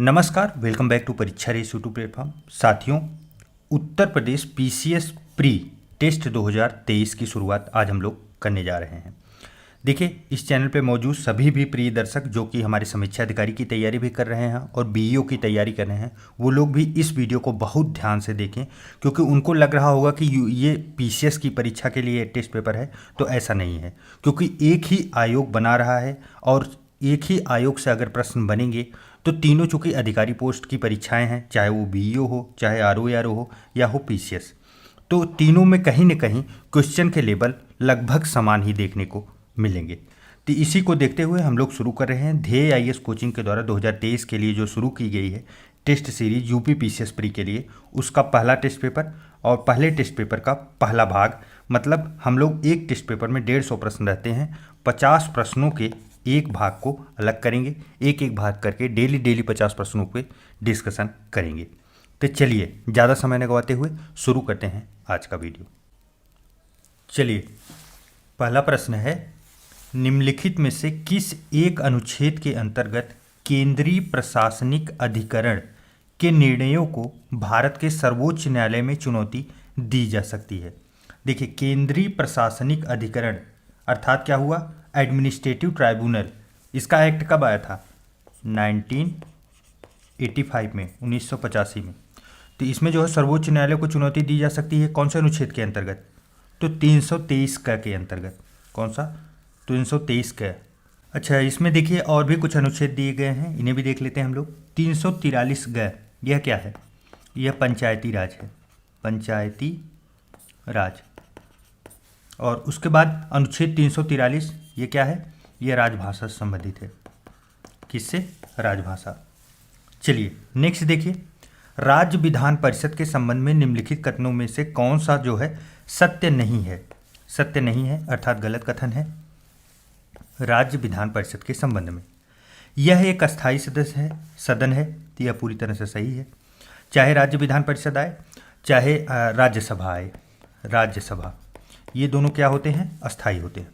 नमस्कार, welcome back to परीक्षा race YouTube platform. साथियों, Uttar Pradesh PCS pre test 2023 की शुरुआत आज हम लोग करने जा रहे हैं। देखिए, इस चैनल पे मौजूद सभी भी प्रिय दर्शक जो कि हमारे समीक्षा अधिकारी की तैयारी भी कर रहे हैं और बीईओ की तैयारी कर रहे हैं, वो लोग भी इस वीडियो को बहुत ध्यान से देखें, क्योंकि उनको लग रहा होगा कि ये पीसीएस की परीक्षा के लिए टेस्ट पेपर है। तो ऐसा नहीं है, क्योंकि एक ही आयोग बना रहा है और एक ही आयोग से अगर प्रश्न बनेंगे तो तीनों चूंकि अधिकारी पोस्ट की परीक्षाएं हैं, चाहे वो बीईओ हो, चाहे आरओ हो या हो पीसीएस, तो तीनों में कहीं न कहीं क्वेश्चन के लेवल लगभग समान ही देखने को मिलेंगे। तो इसी को देखते हुए हम लोग शुरू कर रहे हैं ध्येय आईएएस कोचिंग के द्वारा 2023 के लिए जो शुरू की गई है test series UP PCS pre के लिए, उसका पहला टेस्ट पेपर और पहले टेस्ट पेपर का पहला भाग। मतलब हम लोग एक टेस्ट पेपर में 150 प्रश्न रहते हैं, 50 प्रश्नों के एक भाग को अलग करेंगे, एक एक भाग करके डेली 50 प्रश्नों पे डिस्कशन करेंगे। तो चलिए ज़्यादा समय न गवाते हुए शुरू करते हैं आज का वीडियो। चलिए, पहला प्रश्न है, निम्नलिखित में से किस एक अनुच्छेद के अंतर्गत केंद्रीय प्रशासनिक अधिकरण के निर्णयों को भारत के सर्वोच्च न्यायालय में चुनौती दी जा सकती है? देखिए, केंद्रीय प्रशासनिक अधिकरण अर्थात क्या हुआ? Administrative tribunal. इसका एक्ट कब आया था? 1985 में, 1985 में। तो इसमें जो है सर्वोच्च न्यायालय को चुनौती दी जा सकती है कौन से अनुच्छेद के अंतर्गत? तो 323 का के अंतर्गत। कौन सा? 323 का। अच्छा, इसमें देखिए और भी कुछ अनुच्छेद दिए गए हैं, इन्हें भी देख लेते हैं हम लोग। 343 ग, यह क्या है? यह पंचायती राज है, पंचायती राज। और उसके बाद अनुच्छेद 343, ये क्या है? ये राजभाषा से संबंधित है। किससे? राजभाषा। चलिए नेक्स्ट देखिए, राज्य विधान परिषद के संबंध में निम्नलिखित कथनों में से कौन सा जो है सत्य नहीं है? सत्य नहीं है अर्थात गलत कथन है राज्य विधान परिषद के संबंध में। यह एक अस्थायी सदन है, तो यह पूरी तरह से सही है। चाहे राज्य विधान परिषद आए, चाहे राज्यसभा आए, राज्यसभा, ये दोनों क्या होते हैं? अस्थायी होते हैं।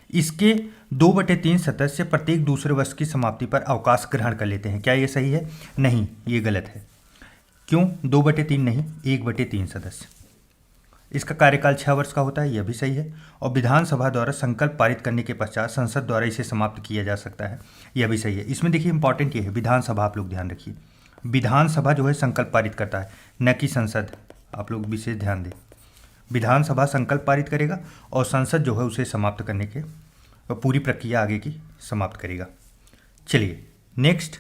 इसके 2/3 सदस्य प्रत्येक दूसरे वर्ष की समाप्ति पर अवकाश ग्रहण कर लेते हैं। क्या ये सही है? नहीं, ये गलत है। क्यों 2/3 नहीं, 1/3 सदस्य। इसका कार्यकाल 6 वर्ष का होता है, यह भी सही है। और विधानसभा द्वारा संकल्प पारित करने के पश्चात संसद द्वारा इसे समाप्त किया जा सकता है, यह भी सही है। इसमें देखिए इंपॉर्टेंट ये है, विधानसभा, आप लोग ध्यान रखिए, विधानसभा जो है संकल्प पारित करता है, न कि संसद। आप लोग विशेष ध्यान दें, विधानसभा संकल्प पारित करेगा और संसद जो है उसे समाप्त करने के पूरी प्रक्रिया आगे की समाप्त करेगा। चलिए नेक्स्ट,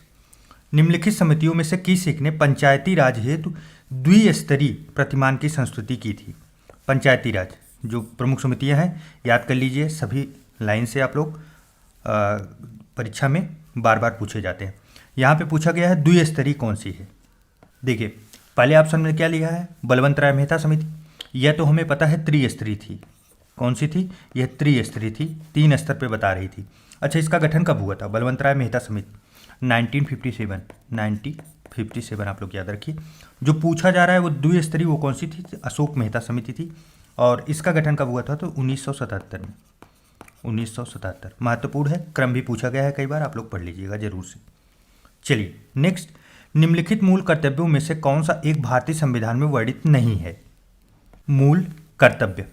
निम्नलिखित समितियों में से किस एक ने पंचायती राज हेतु द्विस्तरीय प्रतिमान की संस्तुति की थी? पंचायती राज जो प्रमुख समितियां हैं, याद कर लीजिए, सभी लाइन से आप लोग परीक्षा में बार बार पूछे जाते हैं। यहाँ पे पूछा गया है द्विस्तरीय कौन सी है। देखिए पहले ऑप्शन में क्या लिखा है? बलवंत राय मेहता समिति। यह तो हमें पता है त्रिस्तरीय थी। कौन सी थी? यह त्रिस्तरीय थी, 3 स्तर पे बता रही थी। अच्छा, इसका गठन कब हुआ था? बलवंत राय मेहता समिति 1957 आप लोग याद रखिए। जो पूछा जा रहा है वो द्विस्तरीय वो कौन सी थी? अशोक मेहता समिति थी। और इसका गठन कब हुआ था? तो 1977 में, 1977। महत्वपूर्ण है, क्रम भी पूछा गया है कई बार, आप लोग पढ़ लीजिएगा जरूर से। चलिए नेक्स्ट, निम्नलिखित मूल कर्तव्यों में से कौन सा एक भारतीय संविधान में वर्णित नहीं है? मूल कर्तव्य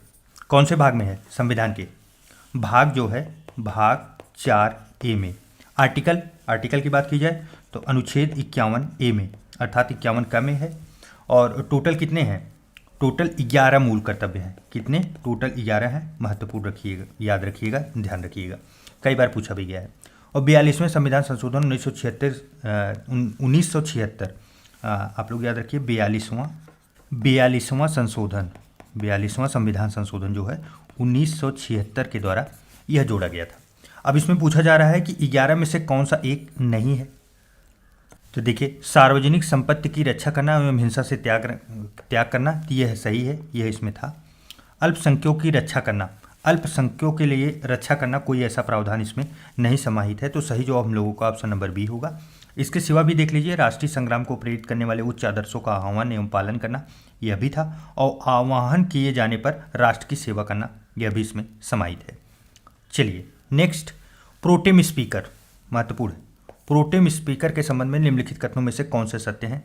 कौन से भाग में है? संविधान के भाग जो है भाग 4A में। आर्टिकल की बात की जाए तो अनुच्छेद 51A में, अर्थात 51 क में है। और टोटल कितने हैं? टोटल 11 मूल कर्तव्य हैं। कितने? टोटल 11 हैं। महत्वपूर्ण रखिएगा, याद रखिएगा, ध्यान रखिएगा, कई बार पूछा भी गया है। और 42वें संविधान संशोधन 1976 आप लोग याद रखिए, 42वां संशोधन, 42वां संविधान संशोधन जो है 1976 के द्वारा यह जोड़ा गया था। अब इसमें पूछा जा रहा है कि 11 में से कौन सा एक नहीं है। तो देखिए, सार्वजनिक संपत्ति की रक्षा करना एवं हिंसा से त्याग करना, यह सही है, यह इसमें था। अल्पसंख्यकों की रक्षा करना, अल्पसंख्यकों के लिए रक्षा करना, कोई ऐसा प्रावधान इसमें नहीं समाहित है। तो सही जवाब हम लोगों का ऑप्शन नंबर बी होगा। इसके सिवा भी देख लीजिए, राष्ट्रीय संग्राम को प्रेरित करने वाले उच्च आदर्शों का आह्वान एवं पालन करना, यह भी था। और आह्वान किए जाने पर राष्ट्र की सेवा करना, यह भी इसमें समाहित है। चलिए नेक्स्ट, प्रोटेम स्पीकर, महत्वपूर्ण है। प्रोटेम स्पीकर के संबंध में निम्नलिखित कथनों में से कौन से सत्य हैं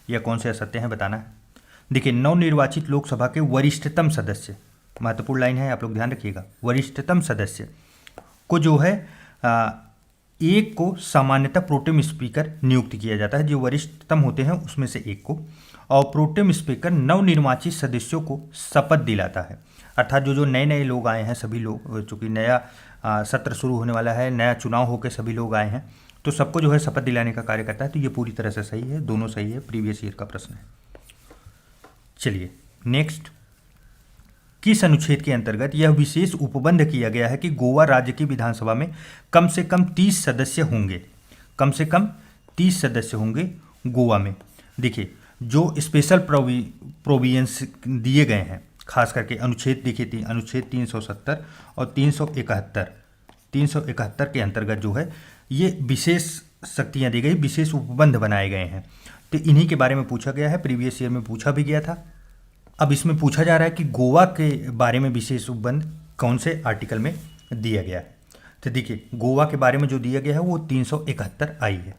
या कौन से असत्य हैं बताना है। देखिए, नवनिर्वाचित लोकसभा के वरिष्ठतम सदस्य, महत्वपूर्ण लाइन है, आप लोग ध्यान रखिएगा, वरिष्ठतम सदस्य को जो है एक को सामान्यतः प्रोटेम स्पीकर नियुक्त किया जाता है, जो वरिष्ठतम होते हैं उसमें से एक को, और प्रोटेम स्पीकर नवनिर्वाचित सदस्यों को शपथ दिलाता है। अर्थात जो जो नए नए लोग आए हैं, सभी लोग, चूँकि नया सत्र शुरू होने वाला है, नया चुनाव होकर सभी लोग आए हैं, तो सबको जो है शपथ दिलाने का कार्य करता है। तो ये पूरी तरह से सही है, दोनों सही है, प्रीवियस ईयर का प्रश्न है। चलिए नेक्स्ट, किस अनुच्छेद के अंतर्गत यह विशेष उपबंध किया गया है कि गोवा राज्य की विधानसभा में कम से कम 30 सदस्य होंगे? कम से कम 30 सदस्य होंगे गोवा में। देखिए, जो स्पेशल प्रोविजंस दिए गए हैं, खास करके अनुच्छेद देखिए, अनुच्छेद 370 और 371 के अंतर्गत जो है ये विशेष शक्तियाँ दी गई, विशेष उपबंध बनाए गए हैं। तो इन्हीं के बारे में पूछा गया है, प्रीवियस ईयर में पूछा भी गया था। अब इसमें पूछा जा रहा है कि गोवा के बारे में विशेष उपबंध कौन से आर्टिकल में दिया गया है। तो देखिए, गोवा के बारे में जो दिया गया है वो 371 आई है।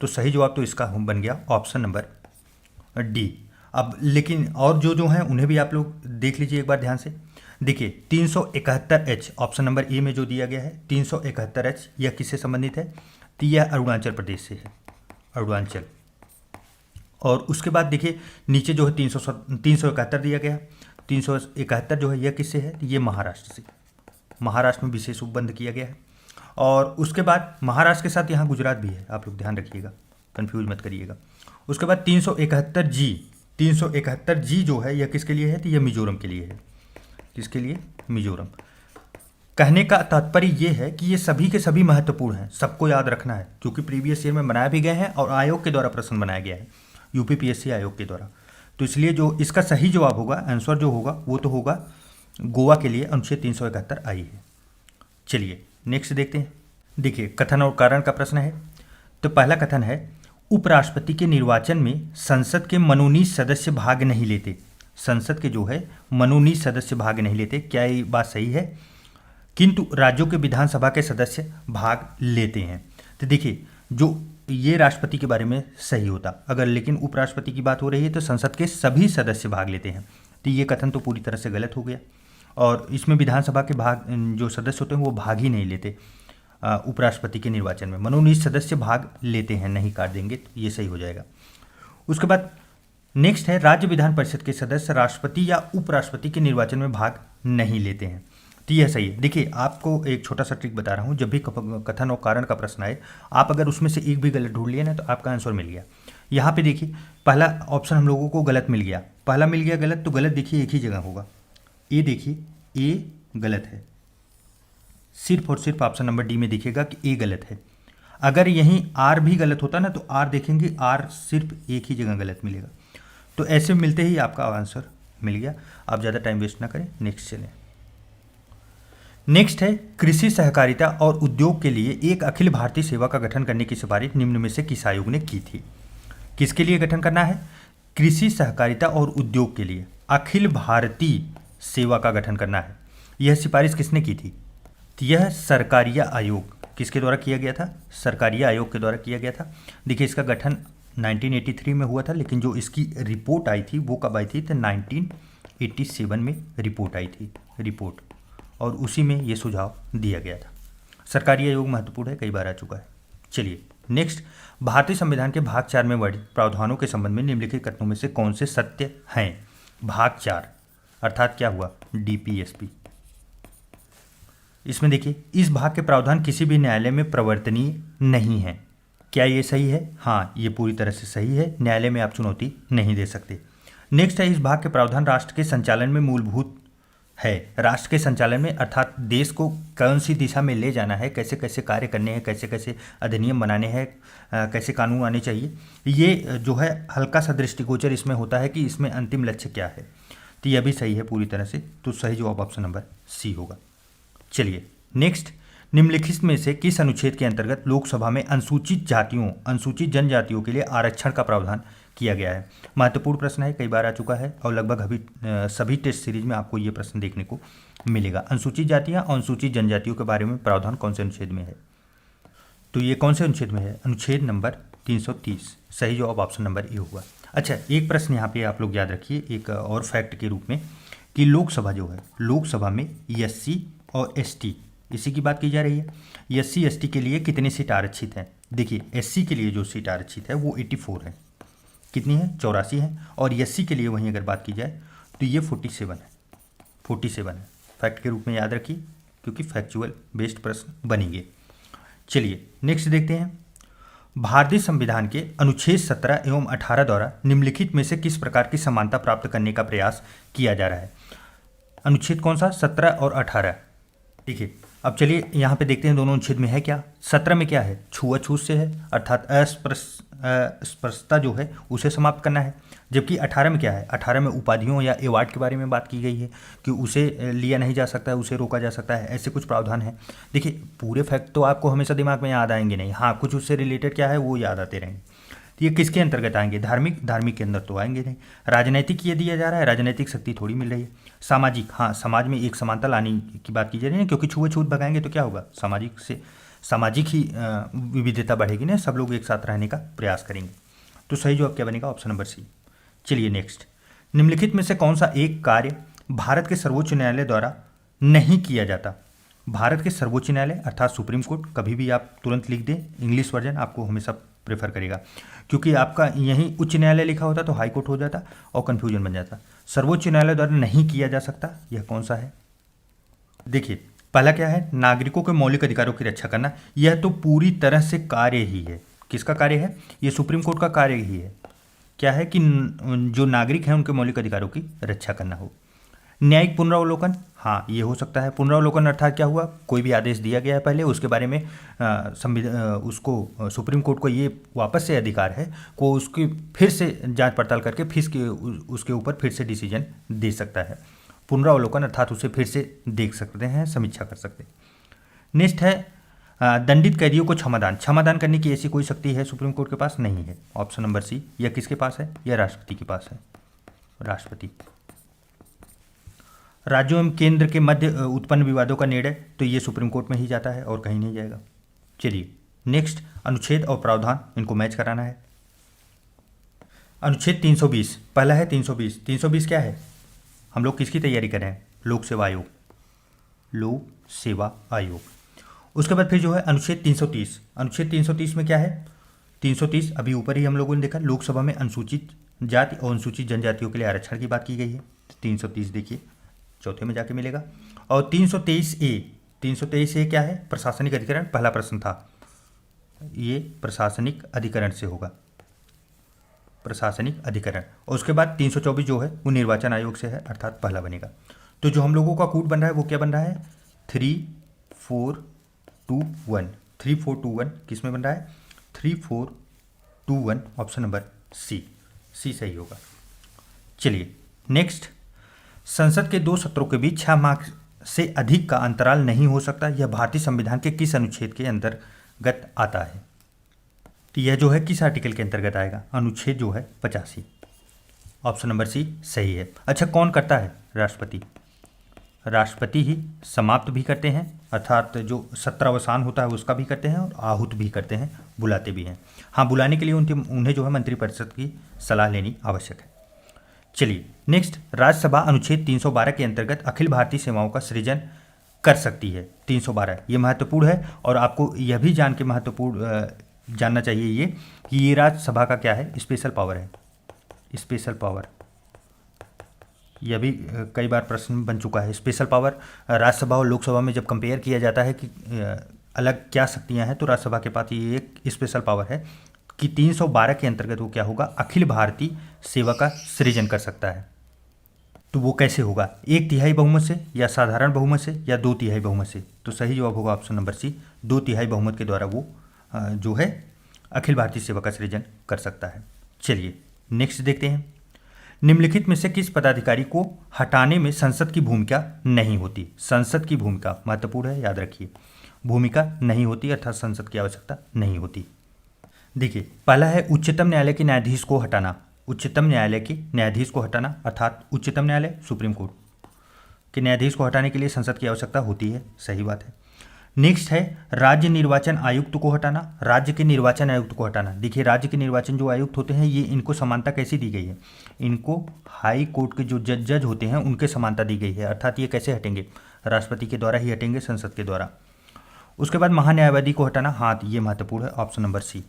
तो सही जवाब तो इसका बन गया ऑप्शन नंबर डी। अब लेकिन और जो हैं उन्हें भी आप लोग देख लीजिए एक बार ध्यान से। देखिए, 371H ऑप्शन नंबर ए में जो दिया गया है 371H, यह किससे संबंधित है? तो यह अरुणाचल प्रदेश से है, अरुणाचल। और उसके बाद देखिए नीचे जो है 371 दिया गया, 371 जो है यह किससे है? ये महाराष्ट्र से, महाराष्ट्र में विशेष उपबंध किया गया है। और उसके बाद महाराष्ट्र के साथ यहाँ गुजरात भी है, आप लोग ध्यान रखिएगा, कंफ्यूज मत करिएगा। उसके बाद 371G जो है यह किसके लिए है? तो यह मिजोरम के लिए है। किसके लिए? मिजोरम। कहने का तात्पर्य यह है कि ये सभी के सभी महत्वपूर्ण हैं, सबको याद रखना है, क्योंकि प्रीवियस ईयर में बनाए भी गए हैं और आयोग के द्वारा प्रश्न बनाया गया है, यूपीपीएससी आयोग के द्वारा। तो इसलिए जो इसका सही जवाब होगा, आंसर जो होगा वो तो होगा गोवा के लिए अनुच्छेद 371 आई है। चलिए नेक्स्ट देखते हैं। देखिए, कथन और कारण का प्रश्न है। तो पहला कथन है, उपराष्ट्रपति के निर्वाचन में संसद के मनोनीत सदस्य भाग नहीं लेते। संसद के जो है मनोनीत सदस्य भाग नहीं लेते, क्या ये बात सही है? किंतु राज्यों के विधानसभा के सदस्य भाग लेते हैं। तो देखिए, जो ये राष्ट्रपति के बारे में सही होता, अगर लेकिन उपराष्ट्रपति की बात हो रही है तो संसद के सभी सदस्य भाग लेते हैं। तो ये कथन तो पूरी तरह से गलत हो गया, और इसमें विधानसभा के भाग जो सदस्य होते हैं वो भाग ही नहीं लेते उपराष्ट्रपति के निर्वाचन में। मनोनीत सदस्य भाग लेते हैं, नहीं काट देंगे, तो ये सही हो जाएगा। उसके बाद नेक्स्ट है, राज्य विधान परिषद के सदस्य राष्ट्रपति या उपराष्ट्रपति के निर्वाचन में भाग नहीं लेते हैं। तो यह सही है। देखिए, आपको एक छोटा सा ट्रिक बता रहा हूँ, जब भी कथन और कारण का प्रश्न आए, आप अगर उसमें से एक भी गलत ढूंढ लिया ना तो आपका आंसर मिल गया। यहाँ पे देखिए, पहला ऑप्शन हम लोगों को गलत मिल गया, पहला मिल गया गलत, तो गलत देखिए एक ही जगह होगा। ए देखिए, ए गलत है, सिर्फ और सिर्फ ऑप्शन नंबर डी में दिखेगा कि ए गलत है। अगर यहीं आर भी गलत होता ना तो आर देखेंगे, आर सिर्फ एक ही जगह गलत मिलेगा। तो ऐसे मिलते ही आपका आंसर मिल गया। आप ज़्यादा टाइम वेस्ट ना करें, नेक्स्ट चलें। नेक्स्ट है, कृषि सहकारिता और उद्योग के लिए एक अखिल भारतीय सेवा का गठन करने की सिफारिश निम्न में से किस आयोग ने की थी? किसके लिए गठन करना है? कृषि सहकारिता और उद्योग के लिए अखिल भारतीय सेवा का गठन करना है। यह सिफारिश किसने की थी? तो यह सरकारिया आयोग किसके द्वारा किया गया था? सरकारिया आयोग के द्वारा किया गया था। देखिए, इसका गठन 1983 में हुआ था, लेकिन जो इसकी रिपोर्ट आई थी वो कब आई थी? तो 1987 में रिपोर्ट आई थी, रिपोर्ट, और उसी में ये सुझाव दिया गया था। सरकारी आयोग महत्वपूर्ण है, कई बार आ चुका है। चलिए नेक्स्ट, भारतीय संविधान के भाग 4 में वर्णित प्रावधानों के संबंध में निम्नलिखित कथनों में से कौन से सत्य हैं? भाग 4 अर्थात क्या हुआ? डीपीएसपी। इसमें देखिए, इस भाग के प्रावधान किसी भी न्यायालय में प्रवर्तनीय नहीं है। क्या ये सही है? हाँ, ये पूरी तरह से सही है, न्यायालय में आप चुनौती नहीं दे सकते। नेक्स्ट है, इस भाग के प्रावधान राष्ट्र के संचालन में मूलभूत है। राष्ट्र के संचालन में अर्थात देश को कौन सी दिशा में ले जाना है, कैसे कैसे कार्य करने हैं, कैसे कैसे अधिनियम बनाने हैं, कैसे कानून आने चाहिए, ये जो है हल्का सा दृष्टिगोचर इसमें होता है कि इसमें अंतिम लक्ष्य क्या है। तो यह भी सही है पूरी तरह से, तो सही जवाब ऑप्शन नंबर सी होगा। चलिए नेक्स्ट, निम्नलिखित में से किस अनुच्छेद के अंतर्गत लोकसभा में अनुसूचित जातियों, अनुसूचित जनजातियों के लिए आरक्षण का प्रावधान किया गया है? महत्वपूर्ण प्रश्न है, कई बार आ चुका है और लगभग अभी सभी टेस्ट सीरीज में आपको ये प्रश्न देखने को मिलेगा। अनुसूचित जातियां और अनुसूचित जनजातियों के बारे में प्रावधान कौन से अनुच्छेद में है? तो ये कौन से अनुच्छेद में है? अनुच्छेद नंबर 330। सही जवाब ऑप्शन नंबर ए होगा। अच्छा, एक प्रश्न यहाँ पे आप लोग याद रखिए एक और फैक्ट के रूप में कि लोकसभा जो है, लोकसभा में SC और ST इसी की बात की जा रही है। SC ST के लिए कितने सीट आरक्षित हैं? देखिए SC के लिए जो सीट आरक्षित है वो 84 है। कितनी है? 84 है। और SC के लिए वहीं अगर बात की जाए तो ये 47 है। 47 है। फैक्ट के रूप में याद रखिए क्योंकि फैक्चुअल बेस्ड प्रश्न बनेंगे। चलिए नेक्स्ट देखते हैं। भारतीय संविधान के अनुच्छेद 17 एवं 18 द्वारा निम्नलिखित में से किस प्रकार की समानता प्राप्त करने का प्रयास किया जा रहा है? अनुच्छेद कौन सा? 17 और 18। देखिए अब चलिए यहाँ पे देखते हैं दोनों अनुच्छेद में है क्या। 17 में क्या है? छुआछूत से है, अर्थात अस्पृश्यता जो है उसे समाप्त करना है। जबकि 18 में क्या है? 18 में उपाधियों या अवार्ड के बारे में बात की गई है कि उसे लिया नहीं जा सकता है, उसे रोका जा सकता है, ऐसे कुछ प्रावधान है। देखिए पूरे फैक्ट तो आपको हमेशा दिमाग में याद आएंगे नहीं, हाँ कुछ उससे रिलेटेड क्या है वो याद आते रहेंगे। तो ये किसके अंतर्गत आएंगे? धार्मिक के अंदर तो आएंगे नहीं। राजनैतिक ये दिया जा रहा है, राजनैतिक शक्ति थोड़ी मिल रही है। सामाजिक, हाँ समाज में एक समानता लाने की बात की जा रही है, क्योंकि छुआछूत भगाएंगे तो क्या होगा? सामाजिक ही विविधता बढ़ेगी ना, सब लोग एक साथ रहने का प्रयास करेंगे। तो सही जवाब क्या बनेगा? Option number C. चलिए नेक्स्ट, निम्नलिखित में से कौन सा एक कार्य भारत के सर्वोच्च न्यायालय द्वारा नहीं किया जाता? भारत के सर्वोच्च न्यायालय अर्थात सुप्रीम कोर्ट, कभी भी आप तुरंत लिख दें, इंग्लिश वर्जन आपको हमेशा प्रेफर करेगा, क्योंकि आपका यहीं उच्च न्यायालय लिखा होता तो हाई कोर्ट हो जाता और कन्फ्यूजन बन जाता। सर्वोच्च न्यायालय द्वारा नहीं किया जा सकता, यह कौन सा है? देखिए पहला क्या है? नागरिकों के मौलिक अधिकारों की रक्षा करना। यह तो पूरी तरह से कार्य ही है। किसका कार्य है? ये सुप्रीम कोर्ट का कार्य ही है। क्या है कि जो नागरिक हैं उनके मौलिक अधिकारों की रक्षा करना हो। न्यायिक पुनरावलोकन, हाँ ये हो सकता है। पुनरावलोकन अर्थात क्या हुआ? कोई भी आदेश दिया गया है पहले, उसके बारे में उसको सुप्रीम कोर्ट को ये वापस से अधिकार है को उसकी फिर से जांच पड़ताल करके फिर उसके ऊपर फिर से डिसीजन दे सकता है। पुनरावलोकन अर्थात उसे फिर से देख सकते हैं, समीक्षा कर सकते हैं। नेक्स्ट है दंडित कैदियों को क्षमादान करने की ऐसी कोई शक्ति है सुप्रीम कोर्ट के पास? नहीं है। Option number C. यह किसके पास है? यह राष्ट्रपति के पास है। राष्ट्रपति। राज्यों एवं केंद्र के मध्य उत्पन्न विवादों का निर्णय तो ये सुप्रीम कोर्ट में ही जाता है और कहीं नहीं जाएगा। चलिए नेक्स्ट, अनुच्छेद और प्रावधान इनको मैच कराना है। अनुच्छेद 320 पहला है। 320 क्या है? हम लोग किसकी तैयारी कर रहे हैं? लोक सेवा आयोग। लोक सेवा आयोग। उसके बाद फिर जो है अनुच्छेद 330। अनुच्छेद 330 में क्या है? 330 अभी ऊपर ही हम लोगों ने देखा, लोकसभा में अनुसूचित जाति और अनुसूचित जनजातियों के लिए आरक्षण की बात की गई है। 330 देखिए चौथे में जाके मिलेगा। और 323A क्या है? प्रशासनिक अधिकरण। पहला प्रश्न था, ये प्रशासनिक अधिकरण से होगा, प्रशासनिक अधिकरण। और उसके बाद 324 जो है वो निर्वाचन आयोग से है, अर्थात पहला बनेगा। तो जो हम लोगों का कोड बन रहा है वो क्या बन रहा है? 3421। 3421 किस में बन रहा है? 3421 ऑप्शन नंबर सी सही होगा। चलिए नेक्स्ट, संसद के 2 सत्रों के बीच 6 माह से अधिक का अंतराल नहीं हो सकता, यह भारतीय संविधान के किस अनुच्छेद के अंतर्गत आता है? तो यह जो है किस आर्टिकल के अंतर्गत आएगा? अनुच्छेद जो है 85। ऑप्शन नंबर सी सही है। अच्छा, कौन करता है? राष्ट्रपति। राष्ट्रपति ही समाप्त भी करते हैं, अर्थात जो सत्रावसान होता है उसका भी करते हैं और आहूत भी करते हैं, बुलाते भी हैं। हाँ, बुलाने के लिए उन्हें जो है मंत्रिपरिषद की सलाह लेनी आवश्यक है। चलिए नेक्स्ट, राज्यसभा अनुच्छेद 312 के अंतर्गत अखिल भारतीय सेवाओं का सृजन कर सकती है। 312 ये महत्वपूर्ण है और आपको यह भी जान के जानना चाहिए ये कि ये राज्यसभा का क्या है? स्पेशल पावर है। स्पेशल पावर, यह भी कई बार प्रश्न बन चुका है। स्पेशल पावर राज्यसभा और लोकसभा में जब कंपेयर किया जाता है कि अलग क्या शक्तियां हैं, तो राज्यसभा के पास ये एक स्पेशल पावर है कि 312 के अंतर्गत वो क्या होगा? अखिल भारतीय सेवा का सृजन कर सकता है। तो वो कैसे होगा? 1/3 बहुमत से, या साधारण बहुमत से, या 2/3 बहुमत से? तो सही जवाब होगा ऑप्शन नंबर सी, 2/3 बहुमत के द्वारा वो जो है अखिल भारतीय सेवा का सृजन कर सकता है। चलिए नेक्स्ट देखते हैं, निम्नलिखित में से किस पदाधिकारी को हटाने में संसद की भूमिका नहीं होती? संसद की भूमिका महत्वपूर्ण है, याद रखिए, भूमिका नहीं होती अर्थात संसद की आवश्यकता नहीं होती। देखिए पहला है उच्चतम न्यायालय के न्यायाधीश को हटाना। उच्चतम न्यायालय के न्यायाधीश को हटाना अर्थात उच्चतम न्यायालय सुप्रीम कोर्ट के न्यायाधीश को हटाने के लिए संसद की आवश्यकता होती है, सही बात है। नेक्स्ट है राज्य निर्वाचन आयुक्त को हटाना, राज्य के निर्वाचन आयुक्त को हटाना। देखिए राज्य के निर्वाचन जो आयुक्त होते हैं ये इनको समानता कैसी दी गई है, इनको हाई कोर्ट के जो जज होते हैं उनके समानता दी गई है, अर्थात ये कैसे हटेंगे, राष्ट्रपति के द्वारा ही हटेंगे, संसद के द्वारा। उसके बाद महान्यायवादी को हटाना, हाँ ये महत्वपूर्ण है, ऑप्शन नंबर सी।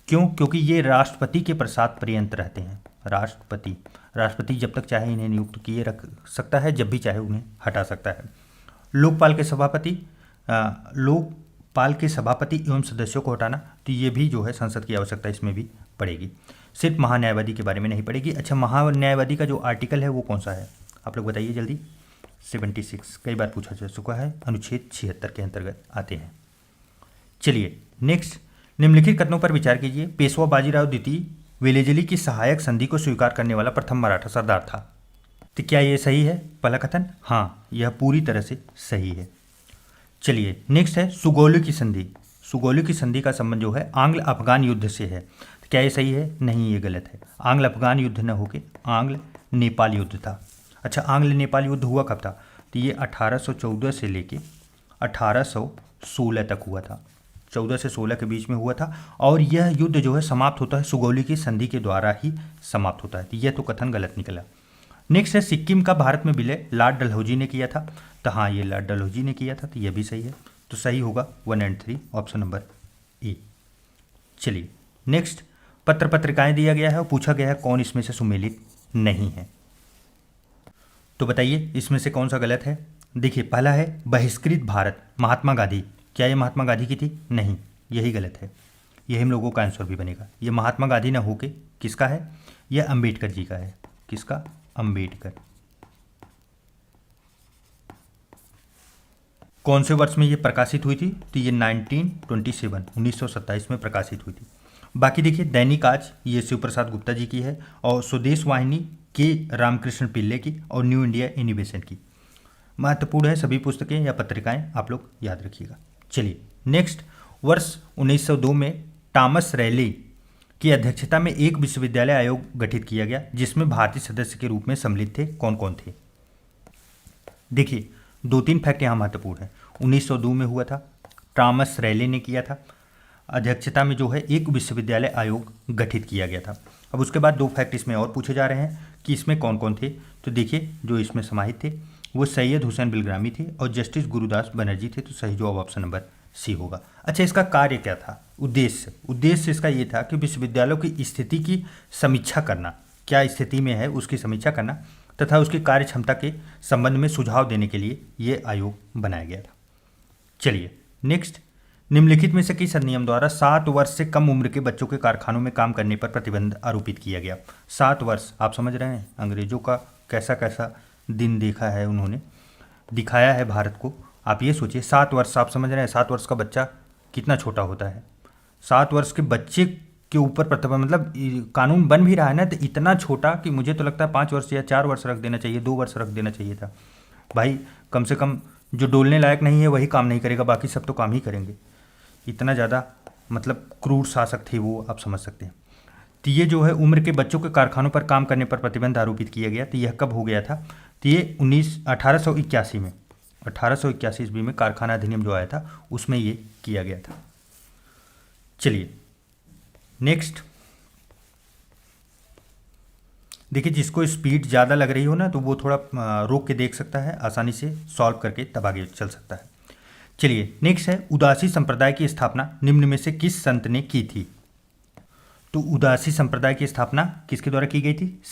क्यों? क्योंकि ये राष्ट्रपति के प्रसाद पर्यंत रहते हैं। राष्ट्रपति जब तक चाहे इन्हें नियुक्त किए रख सकता है, जब भी चाहे उन्हें हटा सकता है। लोकपाल के सभापति एवं सदस्यों को हटाना, तो ये भी जो है संसद की आवश्यकता इसमें भी पड़ेगी, सिर्फ महान्यायवादी के बारे में नहीं पड़ेगी। अच्छा, महान्यायवादी का जो आर्टिकल है वो कौन सा है, आप लोग बताइए जल्दी। 76 कई बार पूछा जा चुका है, अनुच्छेद 76 के अंतर्गत आते हैं। चलिए नेक्स्ट, निम्नलिखित कथनों पर विचार कीजिए। पेशवा बाजीराव द्वितीय वेलेजली की सहायक संधि को स्वीकार करने वाला प्रथम मराठा सरदार था। तो क्या ये सही है पहला कथन? हाँ, यह पूरी तरह से सही है। चलिए नेक्स्ट है सुगौली की संधि। सुगौली की संधि का संबंध जो है आंग्ल अफगान युद्ध से है। तो क्या ये सही है? नहीं, ये गलत है। आंग्ल अफगान युद्ध न होके आंग्ल नेपाल युद्ध था। अच्छा, आंग्ल नेपाल युद्ध हुआ कब था? तो ये 1814 से लेके 1816 तक हुआ था, 14 से 16 के बीच में हुआ था। और यह युद्ध जो है समाप्त होता है सुगौली की संधि के द्वारा ही समाप्त होता है। तो यह तो कथन गलत निकला। नेक्स्ट है सिक्किम का भारत में विलय लॉर्ड डलहौजी ने किया था। तो हाँ, ये लॉर्ड डलहौजी ने किया था, तो यह भी सही है। तो सही होगा 1 और 3, ऑप्शन नंबर ए। चलिए नेक्स्ट, पत्र पत्रिकाएं दिया गया है और पूछा गया है कौन इसमें से सुमेलित नहीं है। तो बताइए इसमें से कौन सा गलत है। देखिए पहला है बहिष्कृत भारत, महात्मा गांधी। क्या ये महात्मा गांधी की थी? नहीं, यही गलत है, यही हम लोगों का आंसर भी बनेगा। ये महात्मा गांधी ना होके किसका है? यह अंबेडकर जी का है। किसका? अंबेडकर। कौन से वर्ष में ये प्रकाशित हुई थी? तो ये 1927 में प्रकाशित हुई थी। बाकी देखिए दैनिक आज ये शिव प्रसाद गुप्ता जी की है, और स्वदेश वाहिनी के रामकृष्ण पिल्ले की, और न्यू इंडिया इनोवेशन की। महत्वपूर्ण है सभी पुस्तकें या पत्रिकाएं, आप लोग याद रखिएगा। चलिए नेक्स्ट, वर्ष 1902 में टॉमस रैले की अध्यक्षता में एक विश्वविद्यालय आयोग गठित किया गया, जिसमें भारतीय सदस्य के रूप में सम्मिलित थे। कौन कौन थे? देखिए 2-3 फैक्ट यहाँ महत्वपूर्ण है। 1902 में हुआ था, टॉमस रैले ने किया था, अध्यक्षता में जो है एक विश्वविद्यालय आयोग गठित किया गया था। अब उसके बाद 2 फैक्ट इसमें और पूछे जा रहे हैं कि इसमें कौन कौन थे। तो देखिए जो इसमें समाहित थे वो सैयद हुसैन बिलग्रामी थे और जस्टिस गुरुदास बनर्जी थे। तो सही जवाब ऑप्शन नंबर सी होगा। अच्छा, इसका कार्य क्या था? उद्देश्य इसका ये था कि विश्वविद्यालयों की स्थिति की समीक्षा करना, क्या स्थिति में है उसकी समीक्षा करना, तथा उसकी कार्य क्षमता के संबंध में सुझाव देने के लिए ये आयोग बनाया गया था। चलिए नेक्स्ट, निम्नलिखित में से किस अधिनियम द्वारा 7 वर्ष से कम उम्र के बच्चों के कारखानों में काम करने पर प्रतिबंध आरोपित किया गया? 7 वर्ष, आप समझ रहे हैं अंग्रेजों का कैसा कैसा दिन देखा है, उन्होंने दिखाया है भारत को। आप ये सोचिए 7 वर्ष, आप समझ रहे हैं 7 वर्ष का बच्चा कितना छोटा होता है। 7 वर्ष के बच्चे के ऊपर प्रतिबंध, मतलब कानून बन भी रहा है ना, तो इतना छोटा कि मुझे तो लगता है 5 वर्ष या 4 वर्ष रख देना चाहिए, 2 वर्ष रख देना चाहिए था। भाई कम से कम जो डोलने लायक नहीं है वही काम नहीं करेगा, बाकी सब तो काम ही करेंगे। इतना ज़्यादा मतलब क्रूर शासक थे वो, आप समझ सकते हैं। तो ये जो है उम्र के बच्चों के कारखानों पर काम करने पर प्रतिबंध आरोपित किया गया। तो यह कब हो गया था? तो ये 1881 में, 1881 ईस्वी में कारखाना अधिनियम जो आया था उसमें ये किया गया था। चलिए नेक्स्ट, देखिए जिसको स्पीड ज़्यादा लग रही हो ना तो वो थोड़ा रोक के देख सकता है, आसानी से सॉल्व करके तब आगे चल सकता है। चलिए नेक्स्ट है उदासी संप्रदाय की स्थापना निम्न में से किस संत ने की थी? तो उदासी संप्रदाय की स्थापना किसके द्वारा की गई थी?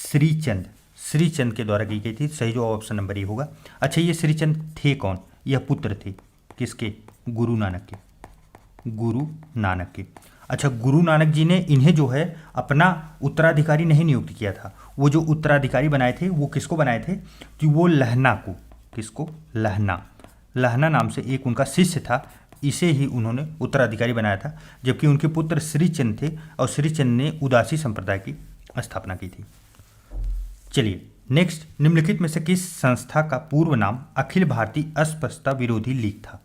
श्रीचंद के द्वारा की गई थी। सही जो ऑप्शन नंबर ए होगा। अच्छा, ये श्रीचंद थे कौन? यह पुत्र थे किसके? गुरु नानक के। अच्छा, गुरु नानक जी ने इन्हें जो है अपना उत्तराधिकारी नहीं नियुक्त किया था। वो जो उत्तराधिकारी बनाए थे वो किसको बनाए थे? कि वो लहना को, किसको? लहना नाम से एक उनका शिष्य था, इसे ही उन्होंने उत्तराधिकारी बनाया था, जबकि उनके पुत्र श्रीचंद थे और श्रीचंद ने उदासी संप्रदाय की स्थापना की थी। चलिए नेक्स्ट, निम्नलिखित में से किस संस्था का पूर्व नाम अखिल भारतीय अस्पृश्यता विरोधी लीग था?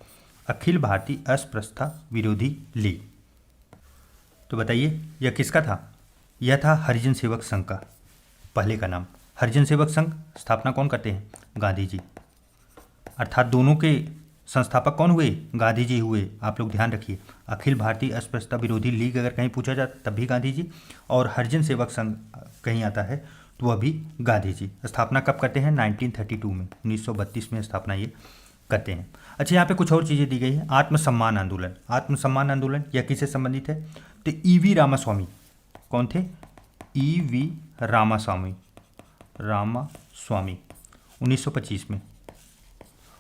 अखिल भारतीय अस्पृश्यता विरोधी लीग। तो बताइए यह किसका था? यह था हरिजन सेवक संघ का, पहले का नाम। हरिजन सेवक संघ स्थापना कौन करते हैं? गांधी जी। अर्थात दोनों के संस्थापक कौन हुए? गांधी जी हुए। आप लोग ध्यान रखिए, अखिल भारतीय अस्पृश्यता विरोधी लीग अगर कहीं पूछा जाए तब भी गांधी जी, और हरिजन सेवक संघ कहीं आता है तो वह भी गांधी जी। स्थापना कब करते हैं? 1932 में, 1932 में स्थापना ये करते हैं। अच्छा, यहाँ पे कुछ और चीज़ें दी गई हैं। आत्मसम्मान आंदोलन, आत्मसम्मान आंदोलन यह किससे संबंधित है? तो ईवी रामास्वामी। कौन थे? ईवी रामास्वामी, रामास्वामी 1925 में।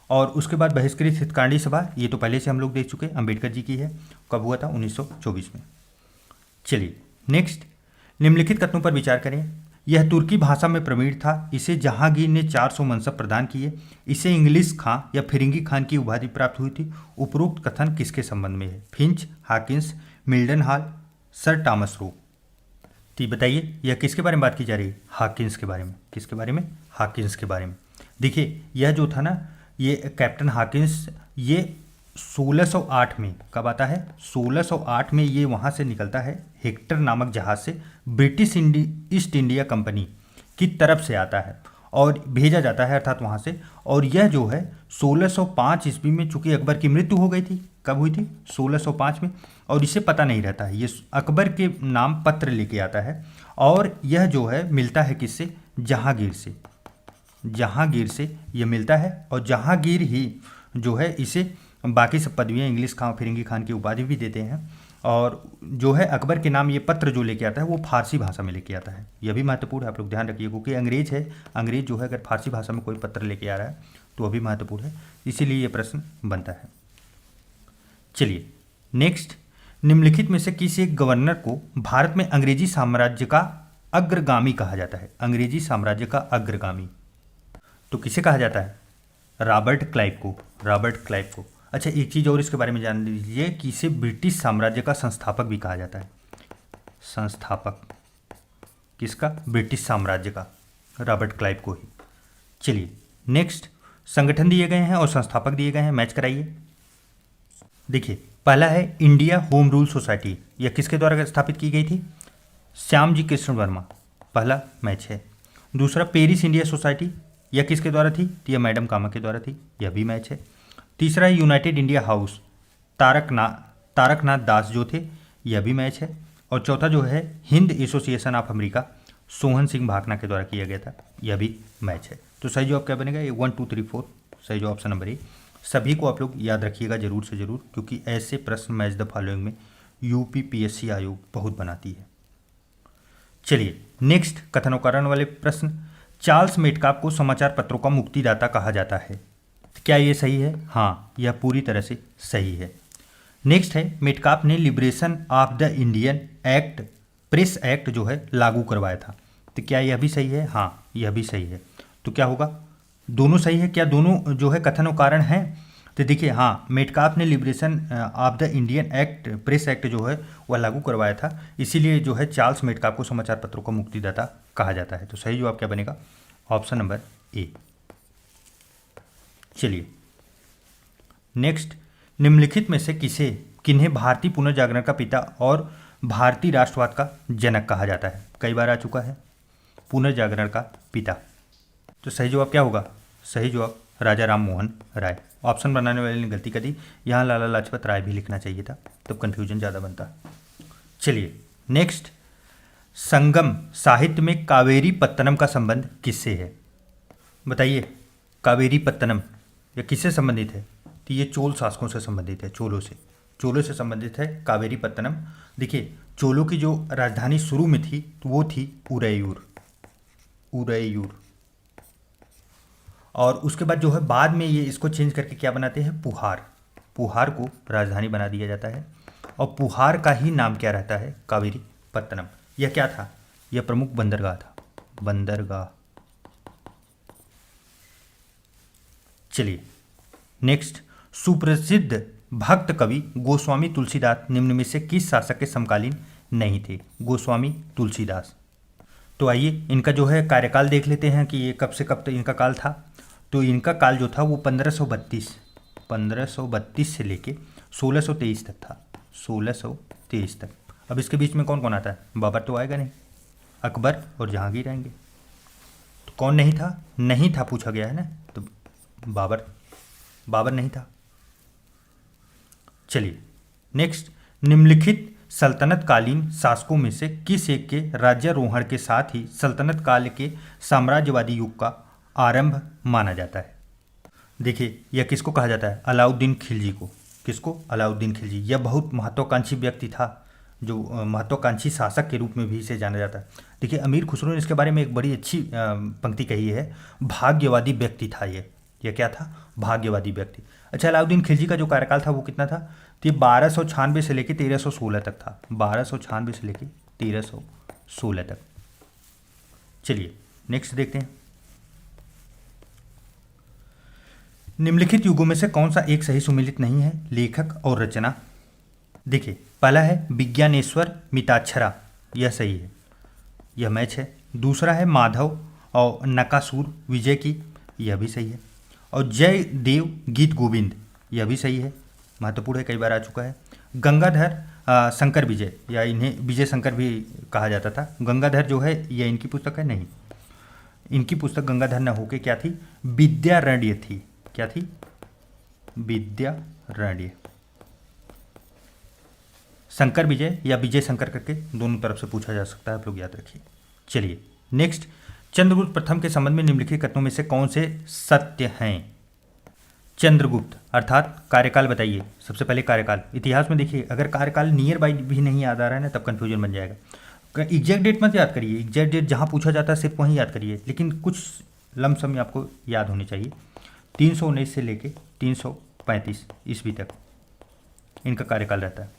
और उसके बाद बहिष्कृत हितकांडी सभा, ये तो पहले से हम लोग देख चुके, अंबेडकर जी की है। कब हुआ था? 1924 में। चलिए नेक्स्ट, निम्नलिखित कथनों पर विचार करें। यह तुर्की भाषा में प्रवीण था, इसे जहांगीर ने 400 मनसब प्रदान किए, इसे इंग्लिश खां या फिरंगी खान की उपाधि प्राप्त हुई थी। उपरोक्त कथन किसके संबंध में है? Finch, Hawkins, Mildenhall, sir Thomas Roe. तो बताइए यह किसके बारे में बात की जा रही है? हाकिंस के बारे में। किसके बारे में? हाकिंस के बारे में। देखिए यह जो था ना, ये कैप्टन हाकिंस, ये 1608 में, कब आता है? 1608 में ये वहाँ से निकलता है, हेक्टर नामक जहाज से ब्रिटिश ईस्ट इंडिया कंपनी की तरफ से आता है और भेजा जाता है, अर्थात वहाँ से। और यह जो है 1605 ईस्वी में, चूंकि अकबर की मृत्यु हो गई थी, कब हुई थी? 1605 में। और इसे पता नहीं रहता है, ये अकबर के नाम पत्र लेके आता है और यह जो है मिलता है किससे? जहांगीर से। जहांगीर से ये मिलता है और जहांगीर ही जो है इसे बाकी सब पदवियाँ, इंग्लिश खां, फिरंगी खान की उपाधि भी देते हैं। और जो है अकबर के नाम ये पत्र जो लेके आता है वो फारसी भाषा में लेके आता है। यह भी महत्वपूर्ण है, आप लोग ध्यान रखिए, क्योंकि अंग्रेज है, अंग्रेज जो है अगर फारसी भाषा में कोई पत्र लेके आ रहा है तो वह भी महत्वपूर्ण है, इसीलिए ये प्रश्न बनता है। चलिए नेक्स्ट, निम्नलिखित में से किसी एक गवर्नर को भारत में अंग्रेजी साम्राज्य का अग्रगामी कहा जाता है? अंग्रेजी साम्राज्य का अग्रगामी तो किसे कहा जाता है? रॉबर्ट क्लाइव को। रॉबर्ट क्लाइव को। अच्छा, एक चीज़ और इसके बारे में जान लीजिए कि इसे ब्रिटिश साम्राज्य का संस्थापक भी कहा जाता है। संस्थापक किसका? ब्रिटिश साम्राज्य का, रॉबर्ट क्लाइव को ही। चलिए नेक्स्ट, संगठन दिए गए हैं और संस्थापक दिए गए हैं, मैच कराइए। देखिए पहला है इंडिया होम रूल सोसाइटी, यह किसके द्वारा स्थापित की गई थी? श्याम जी कृष्ण वर्मा, पहला मैच है। दूसरा पेरिस इंडिया सोसाइटी, यह किसके द्वारा थी? तो यह मैडम कामा के द्वारा थी, यह भी मैच है। तीसरा है यूनाइटेड इंडिया हाउस, तारकनाथ दास जो थे, यह भी मैच है। और चौथा जो है Hind association of America, Sohan Singh Bhakna के द्वारा किया गया था, यह भी मैच है। तो सही जवाब क्या बनेगा? ये 1 2 3 4, सही जवाब ऑप्शन नंबर ए। सभी को आप लोग याद रखिएगा जरूर से जरूर, क्योंकि ऐसे प्रश्न मैच द फॉलोइंग में यूपीपीएससी आयोग बहुत बनाती है। चलिए नेक्स्ट, कथनों वाले प्रश्न। चार्ल्स मेटकाप को समाचार पत्रों का मुक्तिदाता कहा जाता है, क्या ये सही है? हाँ, यह पूरी तरह से सही है। नेक्स्ट है, मेटकाप ने liberation of the Indian act, press act जो है लागू करवाया था, तो क्या यह भी सही है? हाँ, यह भी सही है। तो क्या होगा? दोनों सही है। क्या दोनों जो है कथन और कारण हैं? तो देखिए हाँ, मेटकाप ने liberation of the Indian act, press act जो है वह लागू करवाया था, इसीलिए जो है चार्ल्स मेटकाप को समाचार पत्रों का मुक्तिदाता कहा जाता है। तो सही जवाब क्या बनेगा? Option number A. चलिए नेक्स्ट, निम्नलिखित में से किन्हें भारतीय पुनर्जागरण का पिता और भारतीय राष्ट्रवाद का जनक कहा जाता है? कई बार आ चुका है, पुनर्जागरण का पिता। तो सही जवाब क्या होगा? सही जवाब राजा राम मोहन राय। ऑप्शन बनाने वाले ने गलती कर दी, यहाँ लाला लाजपत राय भी लिखना चाहिए था, तब कन्फ्यूजन ज़्यादा बनता। चलिए नेक्स्ट, संगम साहित्य में कावेरी पत्तनम का संबंध किससे है? बताइए, कावेरी पत्तनम यह किससे संबंधित है? तो ये चोल शासकों से संबंधित है, चोलों से संबंधित है कावेरी पत्तनम। देखिए चोलों की जो राजधानी शुरू में थी तो वो थी उरैयूर, और उसके बाद जो है बाद में ये इसको चेंज करके क्या बनाते हैं? पुहार को राजधानी बना दिया जाता है, और पुहार का ही नाम क्या रहता है? कावेरी पत्तनम। यह क्या था? यह प्रमुख बंदरगाह था, बंदरगाह। चलिए नेक्स्ट, सुप्रसिद्ध भक्त कवि गोस्वामी तुलसीदास निम्न में से किस शासक के समकालीन नहीं थे? गोस्वामी तुलसीदास। तो आइए इनका जो है कार्यकाल देख लेते हैं कि ये कब से कब तक इनका काल था। तो इनका काल जो था वो 1532 से लेके 1623 तक था, 1623 तक। अब इसके बीच में कौन कौन आता है? बाबर तो आएगा नहीं, अकबर और जहांगीर आएंगे। तो कौन नहीं था? नहीं था पूछा गया है ना, तो बाबर नहीं था। चलिए नेक्स्ट, निम्नलिखित सल्तनत कालीन शासकों में से किस एक के राज्यारोहण के साथ ही सल्तनत काल के साम्राज्यवादी युग का आरंभ माना जाता है? देखिए यह किसको कहा जाता है? अलाउद्दीन खिलजी को। किसको? अलाउद्दीन खिलजी। यह बहुत महत्वाकांक्षी व्यक्ति था, जो महत्वाकांक्षी शासक के रूप में भी इसे जाना जाता है। देखिए अमीर खुसरो ने इसके बारे में एक बड़ी अच्छी पंक्ति कही है, भाग्यवादी व्यक्ति था ये। यह क्या था? भाग्यवादी व्यक्ति। अच्छा, अलाउद्दीन खिलजी का जो कार्यकाल था वो कितना था? तो ये 1296 से लेकर 1316 तक था। 1296 से लेकर 1316 तक। चलिए नेक्स्ट देखते हैं, निम्नलिखित युगों में से कौन सा एक सही सुमेलित नहीं है? लेखक और रचना। देखिए पहला है विज्ञानेश्वर मिताक्षरा, यह सही है, यह मैच है। दूसरा है माधव और नकासुर विजय की, यह भी सही है। और जय देव गीत गोविंद, यह भी सही है, महत्वपूर्ण है, कई बार आ चुका है। गंगाधर शंकर विजय, या इन्हें विजय शंकर भी कहा जाता था। गंगाधर जो है यह इनकी पुस्तक है? नहीं, इनकी पुस्तक गंगाधर न होके क्या थी? विद्यारण्य थी। क्या थी? विद्यारण्य। शंकर विजय या विजय शंकर करके दोनों तरफ से पूछा जा सकता है, आप लोग याद रखिए। चलिए नेक्स्ट, चंद्रगुप्त प्रथम के संबंध में निम्नलिखित कथनों में से कौन से सत्य हैं? चंद्रगुप्त अर्थात कार्यकाल बताइए। सबसे पहले कार्यकाल, इतिहास में देखिए अगर कार्यकाल नियर बाई भी नहीं याद आ रहा है ना तब कंफ्यूजन बन जाएगा। एग्जैक्ट डेट मत याद करिए, एग्जैक्ट डेट जहाँ पूछा जाता है सिर्फ वहीं याद करिए, लेकिन कुछ लमसम आपको याद होनी चाहिए। 319 से लेके 335 ईस्वी तक इनका कार्यकाल रहता है।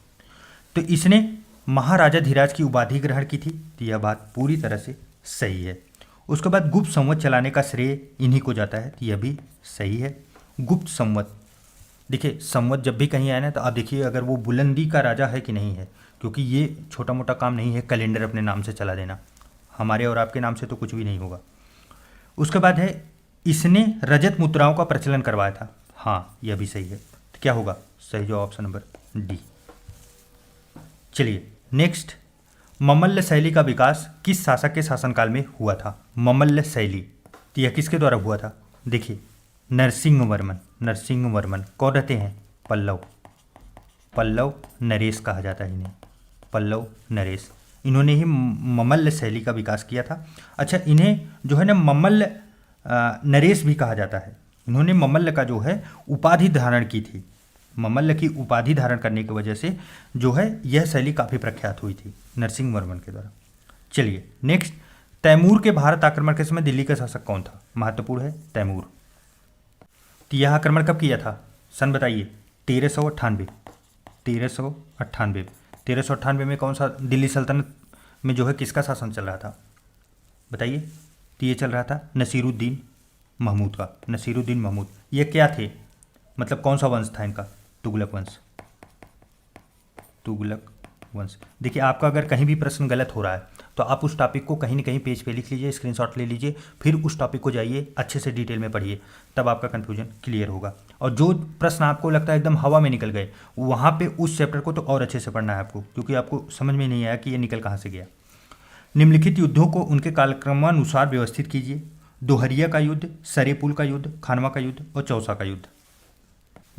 तो इसने महाराजा धीराज की उपाधि ग्रहण की थी, तो यह बात पूरी तरह से सही है। उसके बाद गुप्त संवत चलाने का श्रेय इन्हीं को जाता है, तो यह भी सही है। गुप्त संवत, देखिए संवत जब भी कहीं आए ना तो आप देखिए अगर वो बुलंदी का राजा है कि नहीं है, क्योंकि ये छोटा मोटा काम नहीं है कैलेंडर अपने नाम से चला देना, हमारे और आपके नाम से तो कुछ भी नहीं होगा। उसके बाद है इसने रजत मुद्राओं का प्रचलन करवाया था, हाँ यह भी सही है, तो क्या होगा? सही जवाब ऑप्शन नंबर डी। चलिए नेक्स्ट, ममल्ल शैली का विकास किस शासक के शासनकाल में हुआ था? ममल्ल शैली, तो यह किसके द्वारा हुआ था? देखिए नरसिंहवर्मन। नरसिंहवर्मन कौन रहते हैं? पल्लव। पल्लव नरेश कहा जाता है इन्हें, पल्लव नरेश। इन्होंने ही ममल्ल शैली का विकास किया था। अच्छा, इन्हें जो है ना ममल्ल नरेश भी कहा जाता है। इन्होंने ममल्ल का जो है उपाधि धारण की थी। ममल्ल की उपाधि धारण करने की वजह से जो है यह शैली काफ़ी प्रख्यात हुई थी नरसिंहवर्मन के द्वारा। चलिए नेक्स्ट, तैमूर के भारत आक्रमण के समय दिल्ली का शासक कौन था? महत्वपूर्ण है तैमूर। तो यह आक्रमण कब किया था? सन बताइए। 1398। 1398। 1398 में कौन सा दिल्ली सल्तनत में जो है किसका शासन चल रहा था बताइए? तो ये चल रहा था नसीरुद्दीन महमूद का। नसीरुद्दीन महमूद ये क्या थे, मतलब कौन सा वंश था इनका? तुगलक वंश। तुगलक वंश। देखिए आपका अगर कहीं भी प्रश्न गलत हो रहा है तो आप उस टॉपिक को कहीं ना कहीं पेज पे लिख लीजिए, स्क्रीनशॉट ले लीजिए, फिर उस टॉपिक को जाइए अच्छे से डिटेल में पढ़िए, तब आपका कन्फ्यूजन क्लियर होगा। और जो प्रश्न आपको लगता है एकदम हवा में निकल गए, वहाँ पे उस चैप्टर को तो और अच्छे से पढ़ना है आपको, क्योंकि आपको समझ में नहीं आया कि ये निकल कहाँ से गया। निम्नलिखित युद्धों को उनके कालक्रमानुसार व्यवस्थित कीजिए। दोहरिया का युद्ध, सरेपुल का युद्ध, खानवा का युद्ध और चौसा का युद्ध।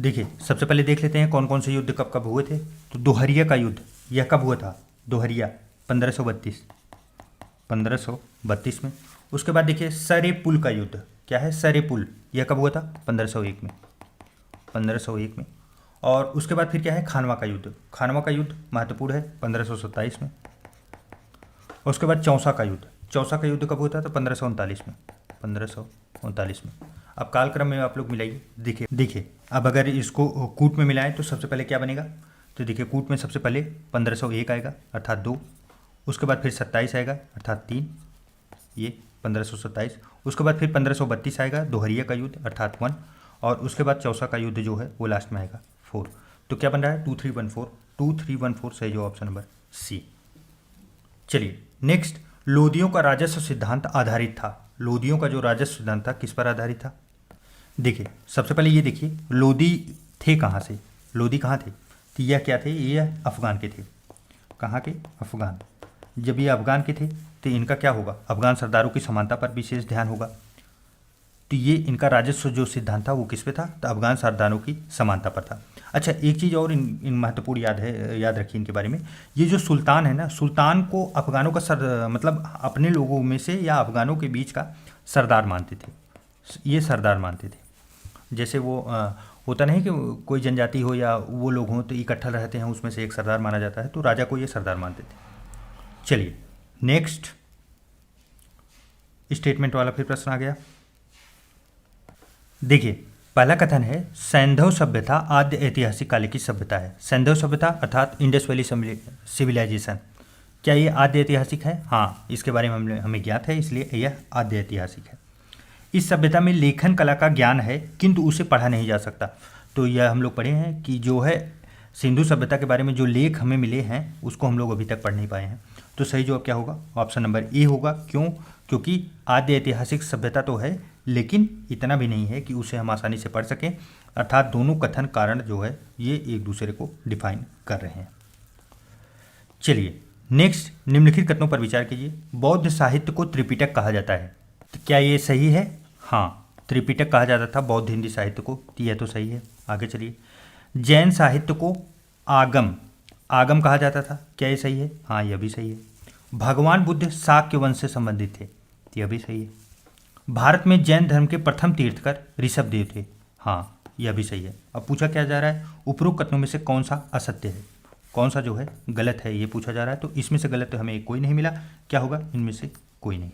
देखिए सबसे पहले देख लेते हैं कौन कौन से युद्ध कब कब हुए थे। तो दोहरिया का युद्ध यह कब हुआ था? दोहरिया 1532 में। उसके बाद देखिए सरेपुल का युद्ध, क्या है सरेपुल, यह कब हुआ था? 1501 में। 1501 में। और उसके बाद फिर क्या है? खानवा का युद्ध। खानवा का युद्ध महत्वपूर्ण है 1527 में। उसके बाद चौसा का युद्ध। चौसा का युद्ध कब होता था? 1539 में। 1539 में। अब कालक्रम में आप लोग मिलाइए। देखिए अब अगर इसको कूट में मिलाएं तो सबसे पहले क्या बनेगा? तो देखिए कूट में सबसे पहले 1501 आएगा अर्थात 2, उसके बाद फिर 27 आएगा अर्थात 3, ये 1527। उसके बाद फिर 1532 आएगा दोहरिया का युद्ध अर्थात 1, और उसके बाद चौसा का युद्ध जो है वो लास्ट में आएगा 4। तो क्या बन रहा है? 2314। 2314 सही जो ऑप्शन नंबर सी। चलिए नेक्स्ट, लोदियों का राजस्व सिद्धांत आधारित था। लोदियों का जो राजस्व सिद्धांत था किस पर आधारित था? देखिए सबसे पहले ये देखिए लोदी थे कहाँ से, लोदी कहाँ थे? तो यह क्या थे? ये अफगान के थे। कहाँ के? अफगान। जब ये अफगान के थे तो इनका क्या होगा? अफगान सरदारों की समानता पर विशेष ध्यान होगा। तो ये इनका राजस्व जो सिद्धांत था वो किस पे था, तो अफगान सरदारों की समानता पर था। अच्छा, एक चीज़ और इन महत्वपूर्ण याद रखिए इनके बारे में। ये जो सुल्तान है ना, सुल्तान को अफगानों का मतलब अपने लोगों में से या अफगानों के बीच का सरदार मानते थे, ये सरदार मानते थे। जैसे वो होता नहीं कि कोई जनजाति हो या वो लोग हों तो इकट्ठा रहते हैं, उसमें से एक सरदार माना जाता है, तो राजा को ये सरदार मानते थे। चलिए नेक्स्ट स्टेटमेंट वाला फिर प्रश्न आ गया। देखिए पहला कथन है सैंधव सभ्यता आद्य ऐतिहासिक काल की सभ्यता है। सैंधव सभ्यता अर्थात इंडस वैली सिविलाइजेशन, क्या ये आद्य ऐतिहासिक है? हाँ, इसके बारे में हमें ज्ञात है, इसलिए यह आद्य ऐतिहासिक है। इस सभ्यता में लेखन कला का ज्ञान है किंतु उसे पढ़ा नहीं जा सकता। तो यह हम लोग पढ़े हैं कि जो है सिंधु सभ्यता के बारे में जो लेख हमें मिले हैं उसको हम लोग अभी तक पढ़ नहीं पाए हैं। तो सही जवाब क्या होगा? ऑप्शन नंबर ए होगा। क्यों? क्योंकि आद्य ऐतिहासिक सभ्यता तो है लेकिन इतना भी नहीं है कि उसे हम आसानी से पढ़ सकें, अर्थात दोनों कथन कारण जो है ये एक दूसरे को डिफाइन कर रहे हैं। चलिए नेक्स्ट, निम्नलिखित कथनों पर विचार कीजिए। बौद्ध साहित्य को त्रिपिटक कहा जाता है, तो क्या ये सही है? हाँ, त्रिपिटक कहा जाता था बौद्ध हिंदी साहित्य को, तो यह तो सही है। आगे चलिए। जैन साहित्य को आगम कहा जाता था, क्या ये सही है? हाँ, यह भी सही है। भगवान बुद्ध शाक्य वंश से संबंधित थे, यह भी सही है। भारत में जैन धर्म के प्रथम तीर्थकर ऋषभदेव थे, हाँ यह भी सही है। अब पूछा क्या जा रहा है, उपरोक्त कथनों में से कौन सा असत्य है, कौन सा जो है गलत है, ये पूछा जा रहा है। तो इसमें से गलत तो हमें कोई नहीं मिला, क्या होगा? इनमें से कोई नहीं।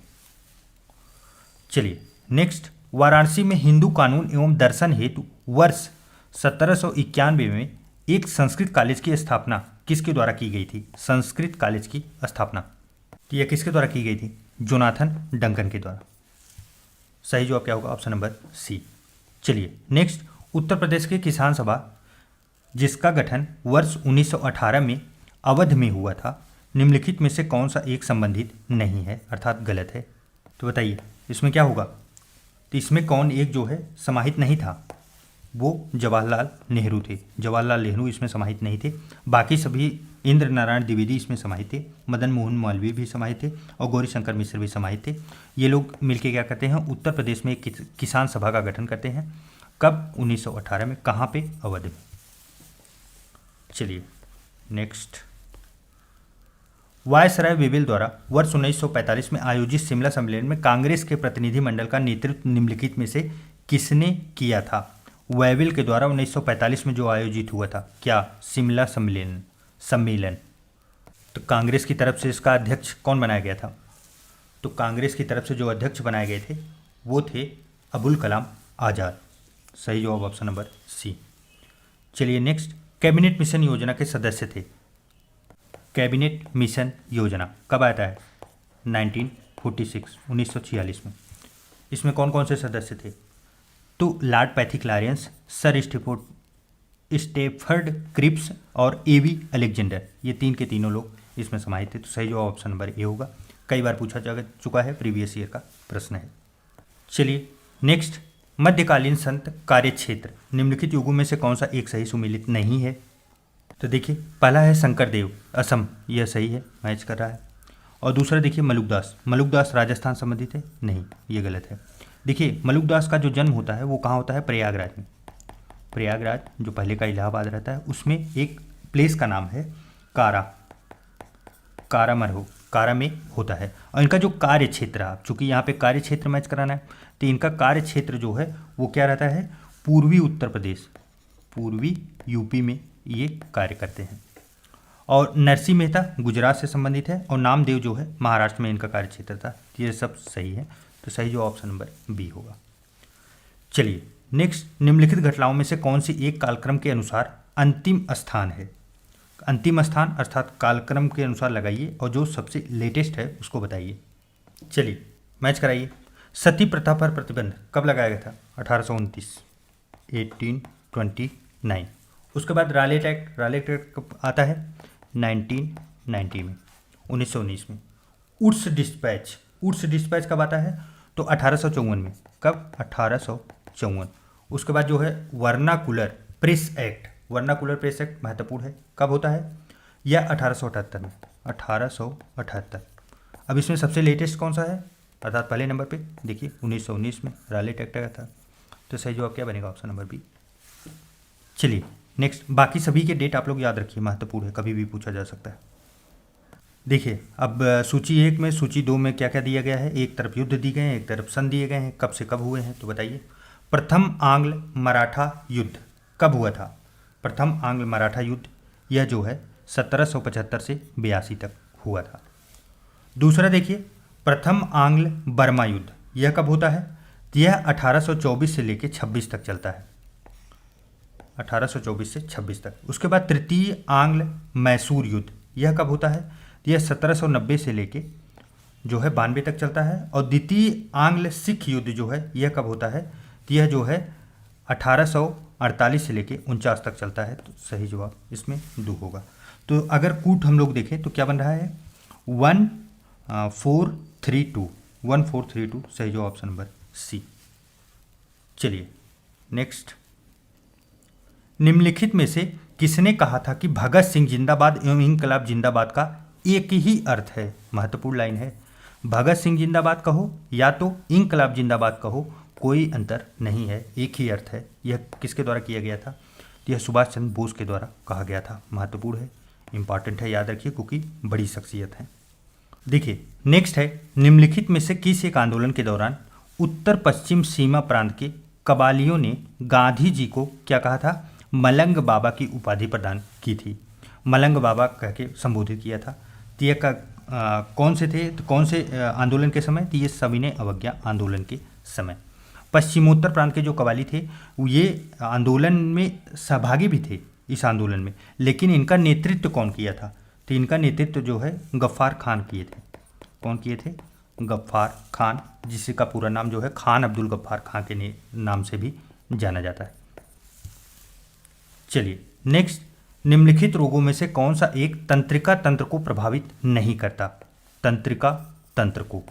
चलिए नेक्स्ट, वाराणसी में हिंदू कानून एवं दर्शन हेतु वर्ष 1791 में एक संस्कृत कॉलेज की स्थापना किसके द्वारा की गई थी? संस्कृत कॉलेज की स्थापना, तो यह किसके द्वारा की गई थी? जोनाथन डंकन के द्वारा। सही जवाब क्या होगा? Option number C. चलिए नेक्स्ट, उत्तर प्रदेश के किसान सभा जिसका गठन वर्ष 1918 में अवध में हुआ था, निम्नलिखित में से कौन सा एक संबंधित नहीं है, अर्थात गलत है? तो बताइए इसमें क्या होगा? तो इसमें कौन एक जो है समाहित नहीं था? वो जवाहरलाल नेहरू थे। जवाहरलाल नेहरू इसमें समाहित नहीं थे, बाकी सभी इंद्र नारायण द्विवेदी इसमें समाहित थे, मदन मोहन मालवीय भी समाहित थे और गौरीशंकर मिश्र भी समाहित थे। ये लोग मिलके क्या करते हैं, उत्तर प्रदेश में एक किसान सभा का गठन करते हैं। कब? 1918 में। कहाँ पे? अवध में। चलिए नेक्स्ट, वायसराय वेवेल द्वारा वर्ष 1945 में आयोजित शिमला सम्मेलन में कांग्रेस के प्रतिनिधिमंडल का नेतृत्व निम्नलिखित में से किसने किया था? वेवेल के द्वारा 1945 में जो आयोजित हुआ था, क्या? शिमला सम्मेलन। तो कांग्रेस की तरफ से इसका अध्यक्ष कौन बनाया गया था? तो कांग्रेस की तरफ से जो अध्यक्ष बनाए गए थे वो थे अबुल कलाम आज़ाद। सही जवाब ऑप्शन नंबर सी। चलिए नेक्स्ट, कैबिनेट मिशन योजना के सदस्य थे। कैबिनेट मिशन योजना कब आता है? 1946 में। इसमें कौन कौन से सदस्य थे? तो Lord Pethick Lawrence, Sir Stafford Cripps और एवी अलेक्जेंडर, ये तीन के तीनों लोग इसमें समाहित थे। तो सही जवाब ऑप्शन नंबर ए होगा। कई बार पूछा जा चुका है, प्रीवियस ईयर का प्रश्न है। चलिए नेक्स्ट, मध्यकालीन संत कार्यक्षेत्र निम्नलिखित युगों में से कौन सा एक सही सुमेलित नहीं है? तो देखिए पहला है शंकरदेव, असम, यह सही है, मैच कर रहा है। और दूसरा देखिए मलुकदास राजस्थान संबंधित है, नहीं ये गलत है। देखिए मलुकदास का जो जन्म होता है वो कहाँ होता है? प्रयागराज में। प्रयागराज जो पहले का इलाहाबाद रहता है, उसमें एक प्लेस का नाम है कारा में होता है। और इनका जो कार्य क्षेत्र है, चूँकि यहाँ पे कार्य क्षेत्र मैच कराना है, तो इनका कार्य क्षेत्र जो है वो क्या रहता है? पूर्वी उत्तर प्रदेश, पूर्वी यूपी में ये कार्य करते हैं। और नरसिंह मेहता गुजरात से संबंधित है और नामदेव जो है महाराष्ट्र में इनका कार्य क्षेत्र था। ये सब सही है, तो सही जो ऑप्शन नंबर बी होगा। चलिए नेक्स्ट, निम्नलिखित घटनाओं में से कौन सी एक कालक्रम के अनुसार अंतिम स्थान है? अंतिम स्थान अर्थात कालक्रम के अनुसार लगाइए और जो सबसे लेटेस्ट है उसको बताइए। चलिए मैच कराइए। सती प्रथा पर प्रतिबंध कब लगाया गया था? 1829, 1829। उसके बाद रालेट एक्ट कब आता है? 1990 में, 1919 में। उड्स डिस्पैच कब आता है? तो 1854 में। कब? 1854। उसके बाद जो है वर्नाकुलर प्रेस एक्ट महत्वपूर्ण है, कब होता है? यह 1878 में, 1878। अब इसमें सबसे लेटेस्ट कौन सा है? अर्थात पहले नंबर पे देखिए 1919 में रालेट एक्ट आया था। तो सही जवाब क्या बनेगा? Option number B. चलिए नेक्स्ट, बाकी सभी के डेट आप लोग याद रखिए, महत्वपूर्ण है, कभी भी पूछा जा सकता है। देखिए अब सूची 1 में, सूची 2 में क्या क्या दिया गया है। एक तरफ युद्ध दिए गए हैं, एक तरफ सन दिए गए हैं, कब से कब हुए हैं, तो बताइए। प्रथम आंग्ल मराठा युद्ध कब हुआ था? प्रथम आंग्ल मराठा युद्ध यह जो है 1775 से 82 तक हुआ था। दूसरा देखिए, प्रथम आंग्ल बर्मा युद्ध यह कब होता है? यह 1824 से लेकर 26 तक चलता है, 1824 से 26 तक। उसके बाद तृतीय आंग्ल मैसूर युद्ध यह कब होता है? यह 1790 से लेके जो है 92 तक चलता है। और द्वितीय आंग्ल सिख युद्ध जो है यह कब होता है? यह जो है 1848 से लेके 49 तक चलता है। तो सही जवाब इसमें 2 होगा। तो अगर कूट हम लोग देखें तो क्या बन रहा है? 1432, 1432 सही जवाब ऑप्शन नंबर सी। चलिए नेक्स्ट, निम्नलिखित में से किसने कहा था कि भगत सिंह जिंदाबाद एवं इंकलाब जिंदाबाद का एक ही अर्थ है? महत्वपूर्ण लाइन है। भगत सिंह जिंदाबाद कहो या तो इंकलाब जिंदाबाद कहो, कोई अंतर नहीं है, एक ही अर्थ है। यह किसके द्वारा किया गया था? यह सुभाष चंद्र बोस के द्वारा कहा गया था। महत्वपूर्ण है, इंपॉर्टेंट है, याद रखिए क्योंकि बड़ी शख्सियत है। देखिए नेक्स्ट है, निम्नलिखित में से किस एक आंदोलन के दौरान उत्तर पश्चिम सीमा प्रांत के कबालियों ने गांधी जी को क्या कहा था? मलंग बाबा की उपाधि प्रदान की थी, मलंग बाबा कह के संबोधित किया था। तो यह कौन से थे? तो कौन से आंदोलन के समय? तो ये सविनय अवज्ञा आंदोलन के समय। पश्चिमोत्तर प्रांत के जो कबाली थे ये आंदोलन में सहभागी भी थे इस आंदोलन में, लेकिन इनका नेतृत्व कौन किया था? तो इनका नेतृत्व जो है गफ्फार खान किए थे। कौन किए थे? गफ्फार खान, जिसका पूरा नाम जो है खान अब्दुल गफ्फार खान के नाम से भी जाना जाता है। चलिए नेक्स्ट, निम्नलिखित रोगों में से कौन सा एक तंत्रिका तंत्र को प्रभावित नहीं करता? तंत्रिका तंत्र को,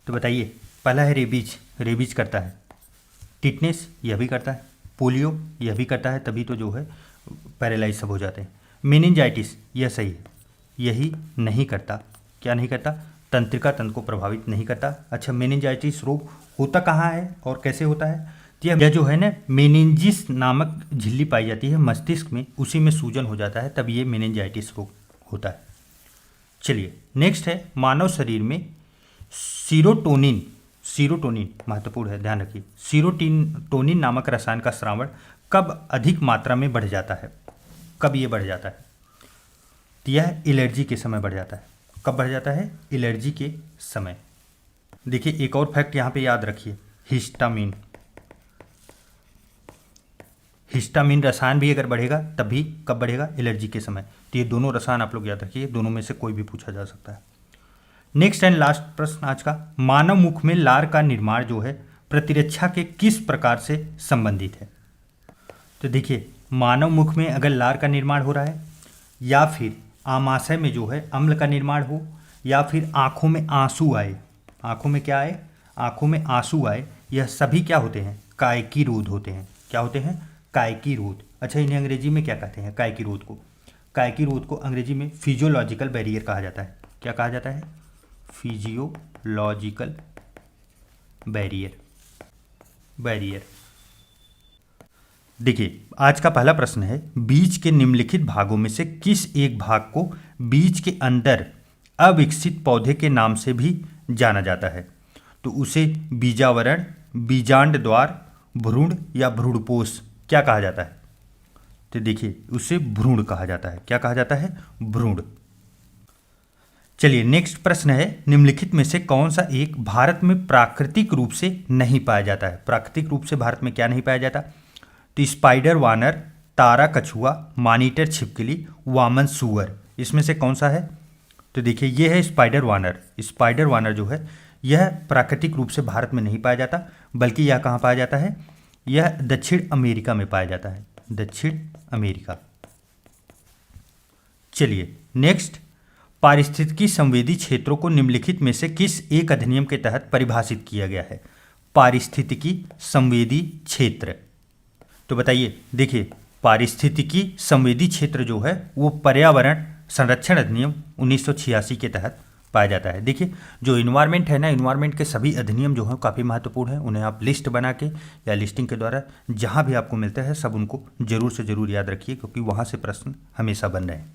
तो बताइए। पहला है रेबीज, रेबीज करता है। टिटनेस यह भी करता है। पोलियो यह भी करता है, तभी तो जो है पैरालाइज सब हो जाते हैं। मेनिंजाइटिस यह सही है, यही नहीं करता। क्या नहीं करता? तंत्रिका तंत्र को प्रभावित नहीं करता। अच्छा, मेनिंजाइटिस रोग होता कहाँ है और कैसे होता है? यह जो है ना, मेनिंजिस नामक झिल्ली पाई जाती है मस्तिष्क में, उसी में सूजन हो जाता है, तब ये मेनिंजाइटिस रोग होता है। चलिए नेक्स्ट है, मानव शरीर में सीरोटोनिन, सीरोटोनिन महत्वपूर्ण है, ध्यान रखिए। सीरोटोनिन नामक रसायन का स्रावण कब अधिक मात्रा में बढ़ जाता है? कब ये बढ़ जाता है? तो यह एलर्जी के समय बढ़ जाता है। कब बढ़ जाता है? एलर्जी के समय। देखिए एक और फैक्ट यहाँ पे याद रखिए, हिस्टामिन, हिस्टामिन रसायन भी अगर बढ़ेगा तब भी कब बढ़ेगा? एलर्जी के समय। तो ये दोनों रसायन आप लोग याद रखिए, दोनों में से कोई भी पूछा जा सकता है। नेक्स्ट एंड लास्ट प्रश्न आज का, मानव मुख में लार का निर्माण जो है प्रतिरक्षा के किस प्रकार से संबंधित है? तो देखिए मानव मुख में अगर लार का निर्माण हो रहा है, या फिर आमाशय में जो है अम्ल का निर्माण हो, या फिर आंखों में आंसू आए, आंखों में क्या आए? आंखों में आंसू आए, यह सभी क्या होते हैं? कायकी रोध होते हैं। क्या होते हैं? कायकी रोध। अच्छा, इन्हें अंग्रेजी में क्या कहते हैं? कायकी रोध को, कायकी रोध को अंग्रेजी में फिजियोलॉजिकल बैरियर कहा जाता है। क्या कहा जाता है? Physiological barrier, barrier. देखिए आज का पहला प्रश्न है, बीज के निम्नलिखित भागों में से किस एक भाग को बीज के अंदर अविकसित पौधे के नाम से भी जाना जाता है? तो उसे बीजावरण, बीजांड द्वार, भ्रूण या भ्रूणपोष क्या कहा जाता है? तो देखिए उसे भ्रूण कहा जाता है। क्या कहा जाता है? भ्रूण। चलिए नेक्स्ट प्रश्न है, निम्नलिखित में से कौन सा एक भारत में प्राकृतिक रूप से नहीं पाया जाता है? प्राकृतिक रूप से भारत में क्या नहीं पाया जाता? तो स्पाइडर वानर, तारा कछुआ, मॉनिटर छिपकली, वामन सुअर, इसमें से कौन सा है? तो देखिए ये है स्पाइडर वानर। स्पाइडर वानर जो है यह प्राकृतिक रूप से भारत में नहीं पाया जाता, बल्कि यह कहाँ पाया जाता है? यह दक्षिण अमेरिका में पाया जाता है, दक्षिण अमेरिका। चलिए नेक्स्ट, पारिस्थितिकी संवेदी क्षेत्रों को निम्नलिखित में से किस एक अधिनियम के तहत परिभाषित किया गया है? पारिस्थितिकी संवेदी क्षेत्र, तो बताइए। देखिए पारिस्थितिकी संवेदी क्षेत्र जो है वो पर्यावरण संरक्षण अधिनियम 1986 के तहत पाया जाता है। देखिए जो इन्वायरमेंट है ना, इन्वायरमेंट के सभी अधिनियम जो हैं काफ़ी महत्वपूर्ण हैं, उन्हें आप लिस्ट बना के या लिस्टिंग के द्वारा जहाँ भी आपको मिलता है सब उनको जरूर से जरूर याद रखिए, क्योंकि वहाँ से प्रश्न हमेशा बन रहे हैं।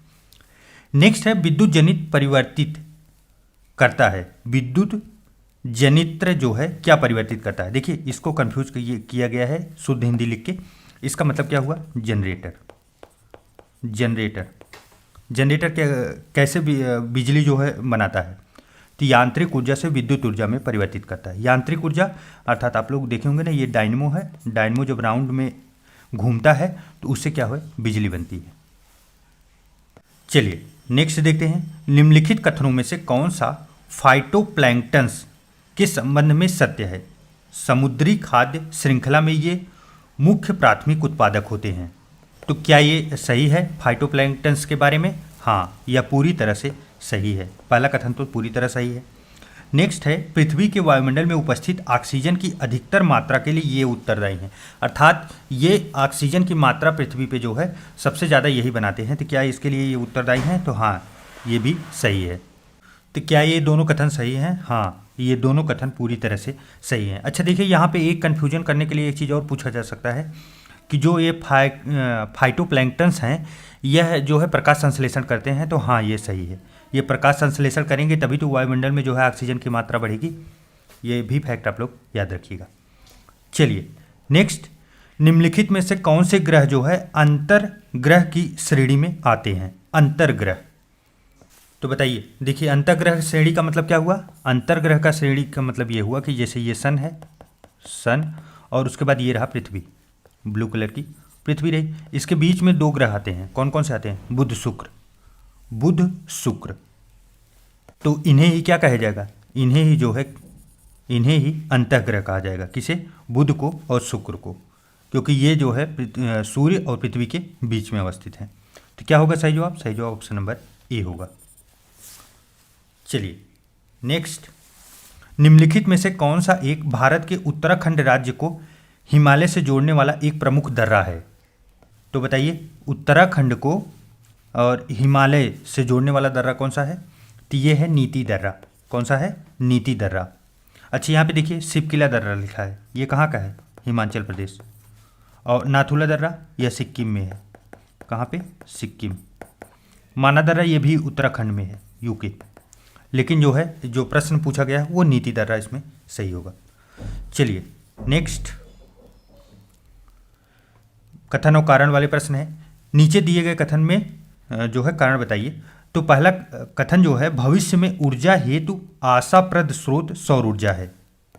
नेक्स्ट है विद्युत जनित परिवर्तित करता है। विद्युत जनित्र जो है क्या परिवर्तित करता है? देखिए इसको कंफ्यूज किया गया है शुद्ध हिंदी लिख के। इसका मतलब क्या हुआ? जनरेटर। जनरेटर जनरेटर कैसे बिजली जो है बनाता है? तो यांत्रिक ऊर्जा से विद्युत ऊर्जा में परिवर्तित करता है। यांत्रिक ऊर्जा अर्थात आप लोग देखे होंगे ना, ये डायनमो है। डायनमो जब राउंड में घूमता है तो उससे क्या हो, बिजली बनती है। चलिए नेक्स्ट देखते हैं, निम्नलिखित कथनों में से कौन सा फाइटोप्लैंक्टन्स के संबंध में सत्य है? समुद्री खाद्य श्रृंखला में ये मुख्य प्राथमिक उत्पादक होते हैं। तो क्या ये सही है फाइटोप्लैंक्टन्स के बारे में? हाँ, यह पूरी तरह से सही है। पहला कथन तो पूरी तरह सही है। नेक्स्ट है, पृथ्वी के वायुमंडल में उपस्थित ऑक्सीजन की अधिकतर मात्रा के लिए ये उत्तरदायी हैं। अर्थात ये ऑक्सीजन की मात्रा पृथ्वी पे जो है सबसे ज़्यादा यही बनाते हैं। तो क्या इसके लिए ये उत्तरदायी हैं? तो हाँ, ये भी सही है। तो क्या ये दोनों कथन सही हैं? हाँ, ये दोनों कथन पूरी तरह से सही हैं। अच्छा देखिए, यहाँ पे एक कन्फ्यूजन करने के लिए एक चीज़ और पूछा जा सकता है कि जो ये फाइटोप्लैंक्टन्स हैं, यह जो है प्रकाश संश्लेषण करते हैं। तो हाँ, ये सही है। ये प्रकाश संश्लेषण करेंगे तभी तो वायुमंडल में जो है ऑक्सीजन की मात्रा बढ़ेगी। ये भी फैक्ट आप लोग याद रखिएगा। चलिए नेक्स्ट, निम्नलिखित में से कौन से ग्रह जो है अंतर्ग्रह की श्रेणी में आते हैं? अंतर्ग्रह, तो बताइए। देखिए अंतर्ग्रह श्रेणी का मतलब क्या हुआ? अंतर्ग्रह का श्रेणी का मतलब ये हुआ कि जैसे ये सन है, सन, और उसके बाद ये रहा पृथ्वी, ब्लू कलर की पृथ्वी रही। इसके बीच में दो ग्रह आते हैं। कौन कौन से आते हैं? बुध शुक्र। बुध शुक्र, तो इन्हें ही क्या कहा जाएगा? इन्हें ही जो है, इन्हें ही अंतःग्रह कहा जाएगा। किसे? बुध को और शुक्र को, क्योंकि ये जो है सूर्य और पृथ्वी के बीच में अवस्थित हैं। तो क्या होगा सही जवाब? सही जवाब ऑप्शन नंबर ए होगा। चलिए नेक्स्ट, निम्नलिखित में से कौन सा एक भारत के उत्तराखंड राज्य को हिमालय से जोड़ने वाला एक प्रमुख दर्रा है? तो बताइए, उत्तराखंड को और हिमालय से जोड़ने वाला दर्रा कौन सा है? तो ये है नीति दर्रा। कौन सा है? नीति दर्रा। अच्छा यहाँ पे देखिए शिवकिला दर्रा लिखा है, ये कहाँ का है? हिमाचल प्रदेश। और नाथुला दर्रा यह सिक्किम में है। कहाँ पे? सिक्किम। माना दर्रा ये भी उत्तराखंड में है, यूके। लेकिन जो है, जो प्रश्न पूछा गया है वो नीति दर्रा इसमें सही होगा। चलिए नेक्स्ट, कथन और कारण वाले प्रश्न है। नीचे दिए गए कथन में जो है कारण बताइए। तो पहला कथन जो है, भविष्य में ऊर्जा हेतु आशाप्रद स्रोत सौर ऊर्जा है।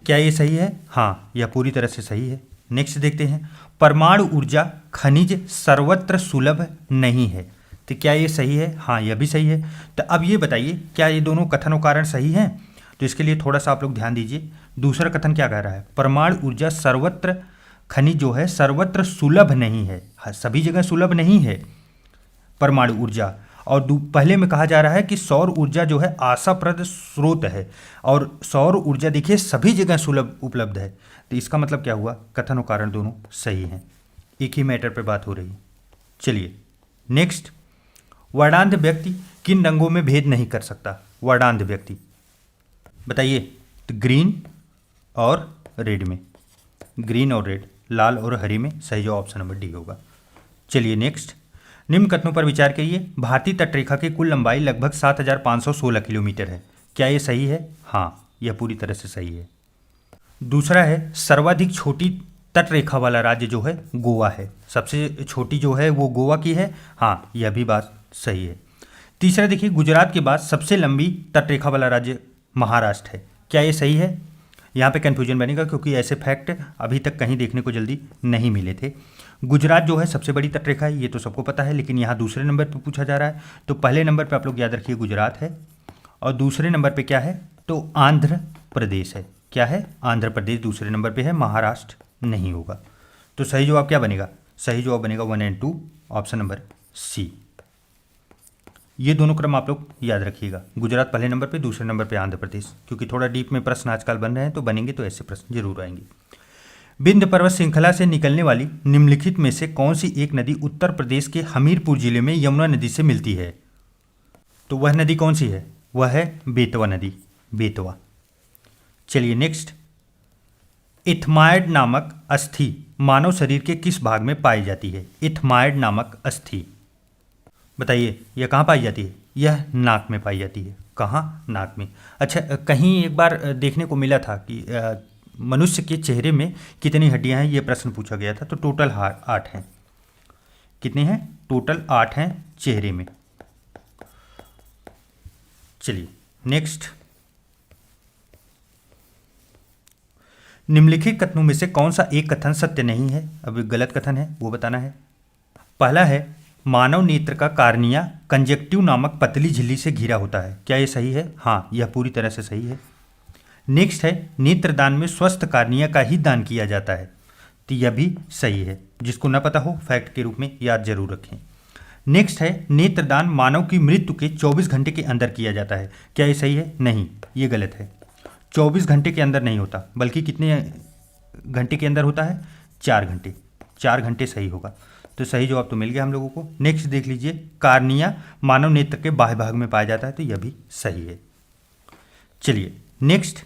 क्या ये सही है? हाँ, यह पूरी तरह से सही है। नेक्स्ट देखते हैं, परमाणु ऊर्जा खनिज सर्वत्र सुलभ नहीं है। तो क्या ये सही है? हाँ, यह भी सही है। तो अब ये बताइए, क्या ये दोनों कथन और कारण सही हैं? तो इसके लिए थोड़ा सा आप लोग ध्यान दीजिए। दूसरा कथन क्या कह रहा है? परमाणु ऊर्जा सर्वत्र, खनिज जो है सर्वत्र सुलभ नहीं है। सभी जगह सुलभ नहीं है परमाणु ऊर्जा। और पहले में कहा जा रहा है कि सौर ऊर्जा जो है आशाप्रद स्रोत है, और सौर ऊर्जा देखिए सभी जगह सुलभ उपलब्ध है। तो इसका मतलब क्या हुआ? कथन और कारण दोनों सही हैं, एक ही मैटर पे बात हो रही है। चलिए नेक्स्ट, वर्णांध व्यक्ति किन रंगों में भेद नहीं कर सकता? वर्णांध व्यक्ति बताइए। तो ग्रीन और रेड में, ग्रीन और रेड, लाल और हरी में। सही जवाब ऑप्शन नंबर डी होगा। चलिए नेक्स्ट, निम्न कथनों पर विचार करिए। भारतीय तटरेखा की कुल लंबाई लगभग 7516 किलोमीटर है। क्या ये सही है? हाँ, यह पूरी तरह से सही है। दूसरा है, सर्वाधिक छोटी तटरेखा वाला राज्य जो है गोवा है। सबसे छोटी जो है वो गोवा की है। हाँ, यह भी बात सही है। तीसरा देखिए, गुजरात के बाद सबसे लंबी तटरेखा वाला राज्य महाराष्ट्र है। क्या ये सही है? यहाँ पे कन्फ्यूजन बनेगा, क्योंकि ऐसे फैक्ट अभी तक कहीं देखने को जल्दी नहीं मिले थे। गुजरात जो है सबसे बड़ी तटरेखा है, ये तो सबको पता है, लेकिन यहाँ दूसरे नंबर पे पूछा जा रहा है। तो पहले नंबर पे आप लोग याद रखिए गुजरात है, और दूसरे नंबर पे क्या है? तो आंध्र प्रदेश है। क्या है? आंध्र प्रदेश दूसरे नंबर पे है, महाराष्ट्र नहीं होगा। तो सही जवाब क्या बनेगा? सही जवाब बनेगा 1 और 2, ऑप्शन नंबर सी। ये दोनों क्रम आप लोग याद रखिएगा। गुजरात पहले नंबर पे, दूसरे नंबर पे आंध्र प्रदेश, क्योंकि थोड़ा डीप में प्रश्न आजकल बन रहे हैं, तो बनेंगे तो ऐसे प्रश्न जरूर आएंगे। विंध्य पर्वत श्रृंखला से निकलने वाली निम्नलिखित में से कौन सी एक नदी उत्तर प्रदेश के हमीरपुर जिले में यमुना नदी से मिलती है? तो वह नदी कौन सी है? वह है बेतवा नदी, बेतवा। चलिए नेक्स्ट, इथमाइड नामक अस्थि मानव शरीर के किस भाग में पाई जाती है? इथमाइड नामक अस्थि, बताइए यह कहाँ पाई जाती है? यह नाक में पाई जाती है। कहाँ? नाक में। अच्छा, कहीं एक बार देखने को मिला था कि मनुष्य के चेहरे में कितनी हड्डियां हैं, ये प्रश्न पूछा गया था। तो टोटल 8 हैं। कितने हैं? टोटल 8 हैं चेहरे में। चलिए नेक्स्ट, निम्नलिखित कथनों में से कौन सा एक कथन सत्य नहीं है? अब गलत कथन है वो बताना है। पहला है, मानव नेत्र का कार्निया कंजक्टिव नामक पतली झिल्ली से घिरा होता है। क्या ये सही है? हाँ, यह पूरी तरह से सही है। नेक्स्ट है, नेत्रदान में स्वस्थ कार्निया का ही दान किया जाता है। तो यह भी सही है। जिसको न पता हो फैक्ट के रूप में याद जरूर रखें। नेक्स्ट है, नेत्रदान मानव की मृत्यु के 24 घंटे के अंदर किया जाता है। क्या ये सही है? नहीं, ये गलत है। 24 घंटे के अंदर नहीं होता, बल्कि कितने घंटे के अंदर होता है? 4 घंटे। 4 घंटे सही होगा। तो सही जवाब तो मिल गया हम लोगों को। नेक्स्ट देख लीजिए, कार्निया मानव नेत्र के बाह्य भाग में पाया जाता है। तो यह भी सही है। चलिए नेक्स्ट,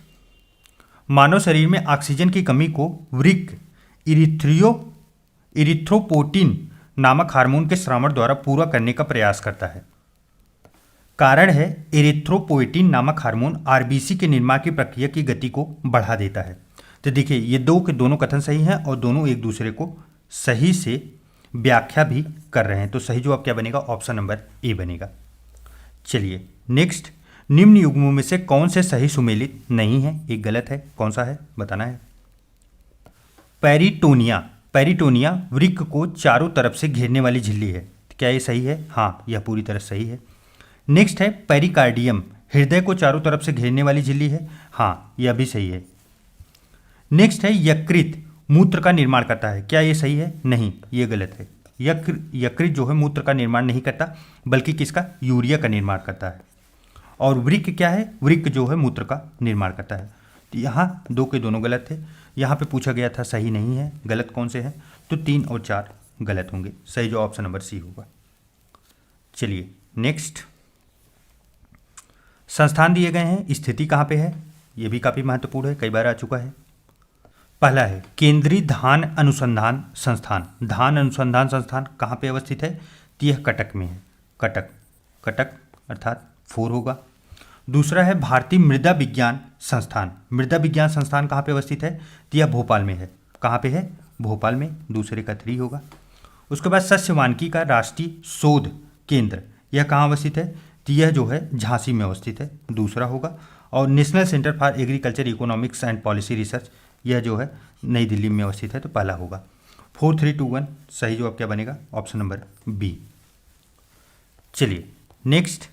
मानव शरीर में ऑक्सीजन की कमी को वृक्क इरिथ्रोपोटिन नामक हार्मोन के स्रावण द्वारा पूरा करने का प्रयास करता है। कारण है, इरिथ्रोपोइटिन नामक हार्मोन आरबीसी के निर्माण की प्रक्रिया की गति को बढ़ा देता है। तो देखिए ये दो के दोनों कथन सही हैं और दोनों एक दूसरे को सही से व्याख्या भी कर रहे हैं। तो सही जवाब क्या बनेगा? ऑप्शन नंबर ए बनेगा। चलिए नेक्स्ट, निम्न युग्मों में से कौन से सही सुमेलित नहीं है? एक गलत है। कौन सा है बताना है। पेरिटोनिया, पेरिटोनिया वृक्क को चारों तरफ से घेरने वाली झिल्ली है। क्या ये सही है? हाँ, यह पूरी तरह सही है। नेक्स्ट है, पेरिकार्डियम हृदय को चारों तरफ से घेरने वाली झिल्ली है। हाँ, यह भी सही है। नेक्स्ट है, यकृत मूत्र का निर्माण करता है। क्या ये सही है? नहीं, ये गलत है। यकृत जो है मूत्र का निर्माण नहीं करता, बल्कि किसका? यूरिया का निर्माण करता है। और वृक्क क्या है? वृक्क जो है मूत्र का निर्माण करता है। तो यहाँ दो के दोनों गलत थे। यहाँ पे पूछा गया था सही नहीं है, गलत कौन से हैं? तो 3 और 4 गलत होंगे। सही जो ऑप्शन नंबर सी होगा। चलिए नेक्स्ट, संस्थान दिए गए हैं, स्थिति कहाँ पे है? ये भी काफ़ी महत्वपूर्ण है, कई बार आ चुका है। पहला है केंद्रीय धान अनुसंधान संस्थान। धान अनुसंधान संस्थान कहाँ पे अवस्थित है? तो यह कटक में है। कटक, कटक अर्थात 4 होगा। दूसरा है भारतीय मृदा विज्ञान संस्थान। मृदा विज्ञान संस्थान कहाँ पे अवस्थित है? तो यह भोपाल में है। कहाँ पे है? भोपाल में। दूसरे का 3 होगा। उसके बाद सस्यवानिकी का राष्ट्रीय शोध केंद्र, यह कहाँ अवस्थित है? तो यह जो है झांसी में अवस्थित है। दूसरा होगा। और national centre for agriculture economics and policy research, यह जो है नई दिल्ली में अवस्थित है। तो पहला होगा। 4, 3, 2, 1 सही जवाब क्या बनेगा? Option number B. चलिए नेक्स्ट,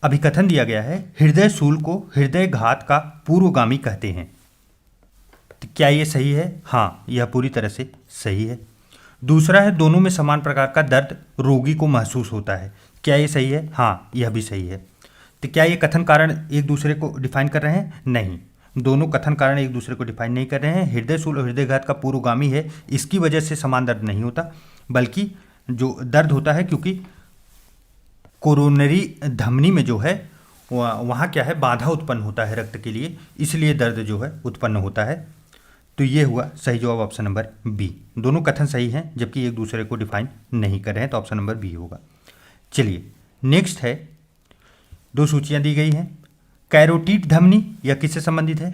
अभिकथन दिया गया है, हृदय शूल को हृदय घात का पूर्वगामी कहते हैं। तो क्या ये सही है? हाँ, यह पूरी तरह से सही है। दूसरा है, दोनों में समान प्रकार का दर्द रोगी को महसूस होता है। क्या ये सही है? हाँ, यह भी सही है। तो क्या ये कथन कारण एक दूसरे को डिफाइन कर रहे हैं? नहीं, दोनों कथन कारण एक दूसरे को डिफाइन नहीं कर रहे हैं। हृदय शूल और हृदयघात का पूर्वगामी है, इसकी वजह से समान दर्द नहीं होता, बल्कि जो दर्द होता है क्योंकि कोरोनरी धमनी में जो है वहाँ क्या है, बाधा उत्पन्न होता है रक्त के लिए, इसलिए दर्द जो है उत्पन्न होता है। तो ये हुआ सही जवाब ऑप्शन नंबर बी। दोनों कथन सही हैं जबकि एक दूसरे को डिफाइन नहीं कर रहे हैं, तो ऑप्शन नंबर बी होगा। चलिए नेक्स्ट है, 2 सूचियाँ दी गई हैं। कैरोटीड धमनी यह किससे संबंधित है?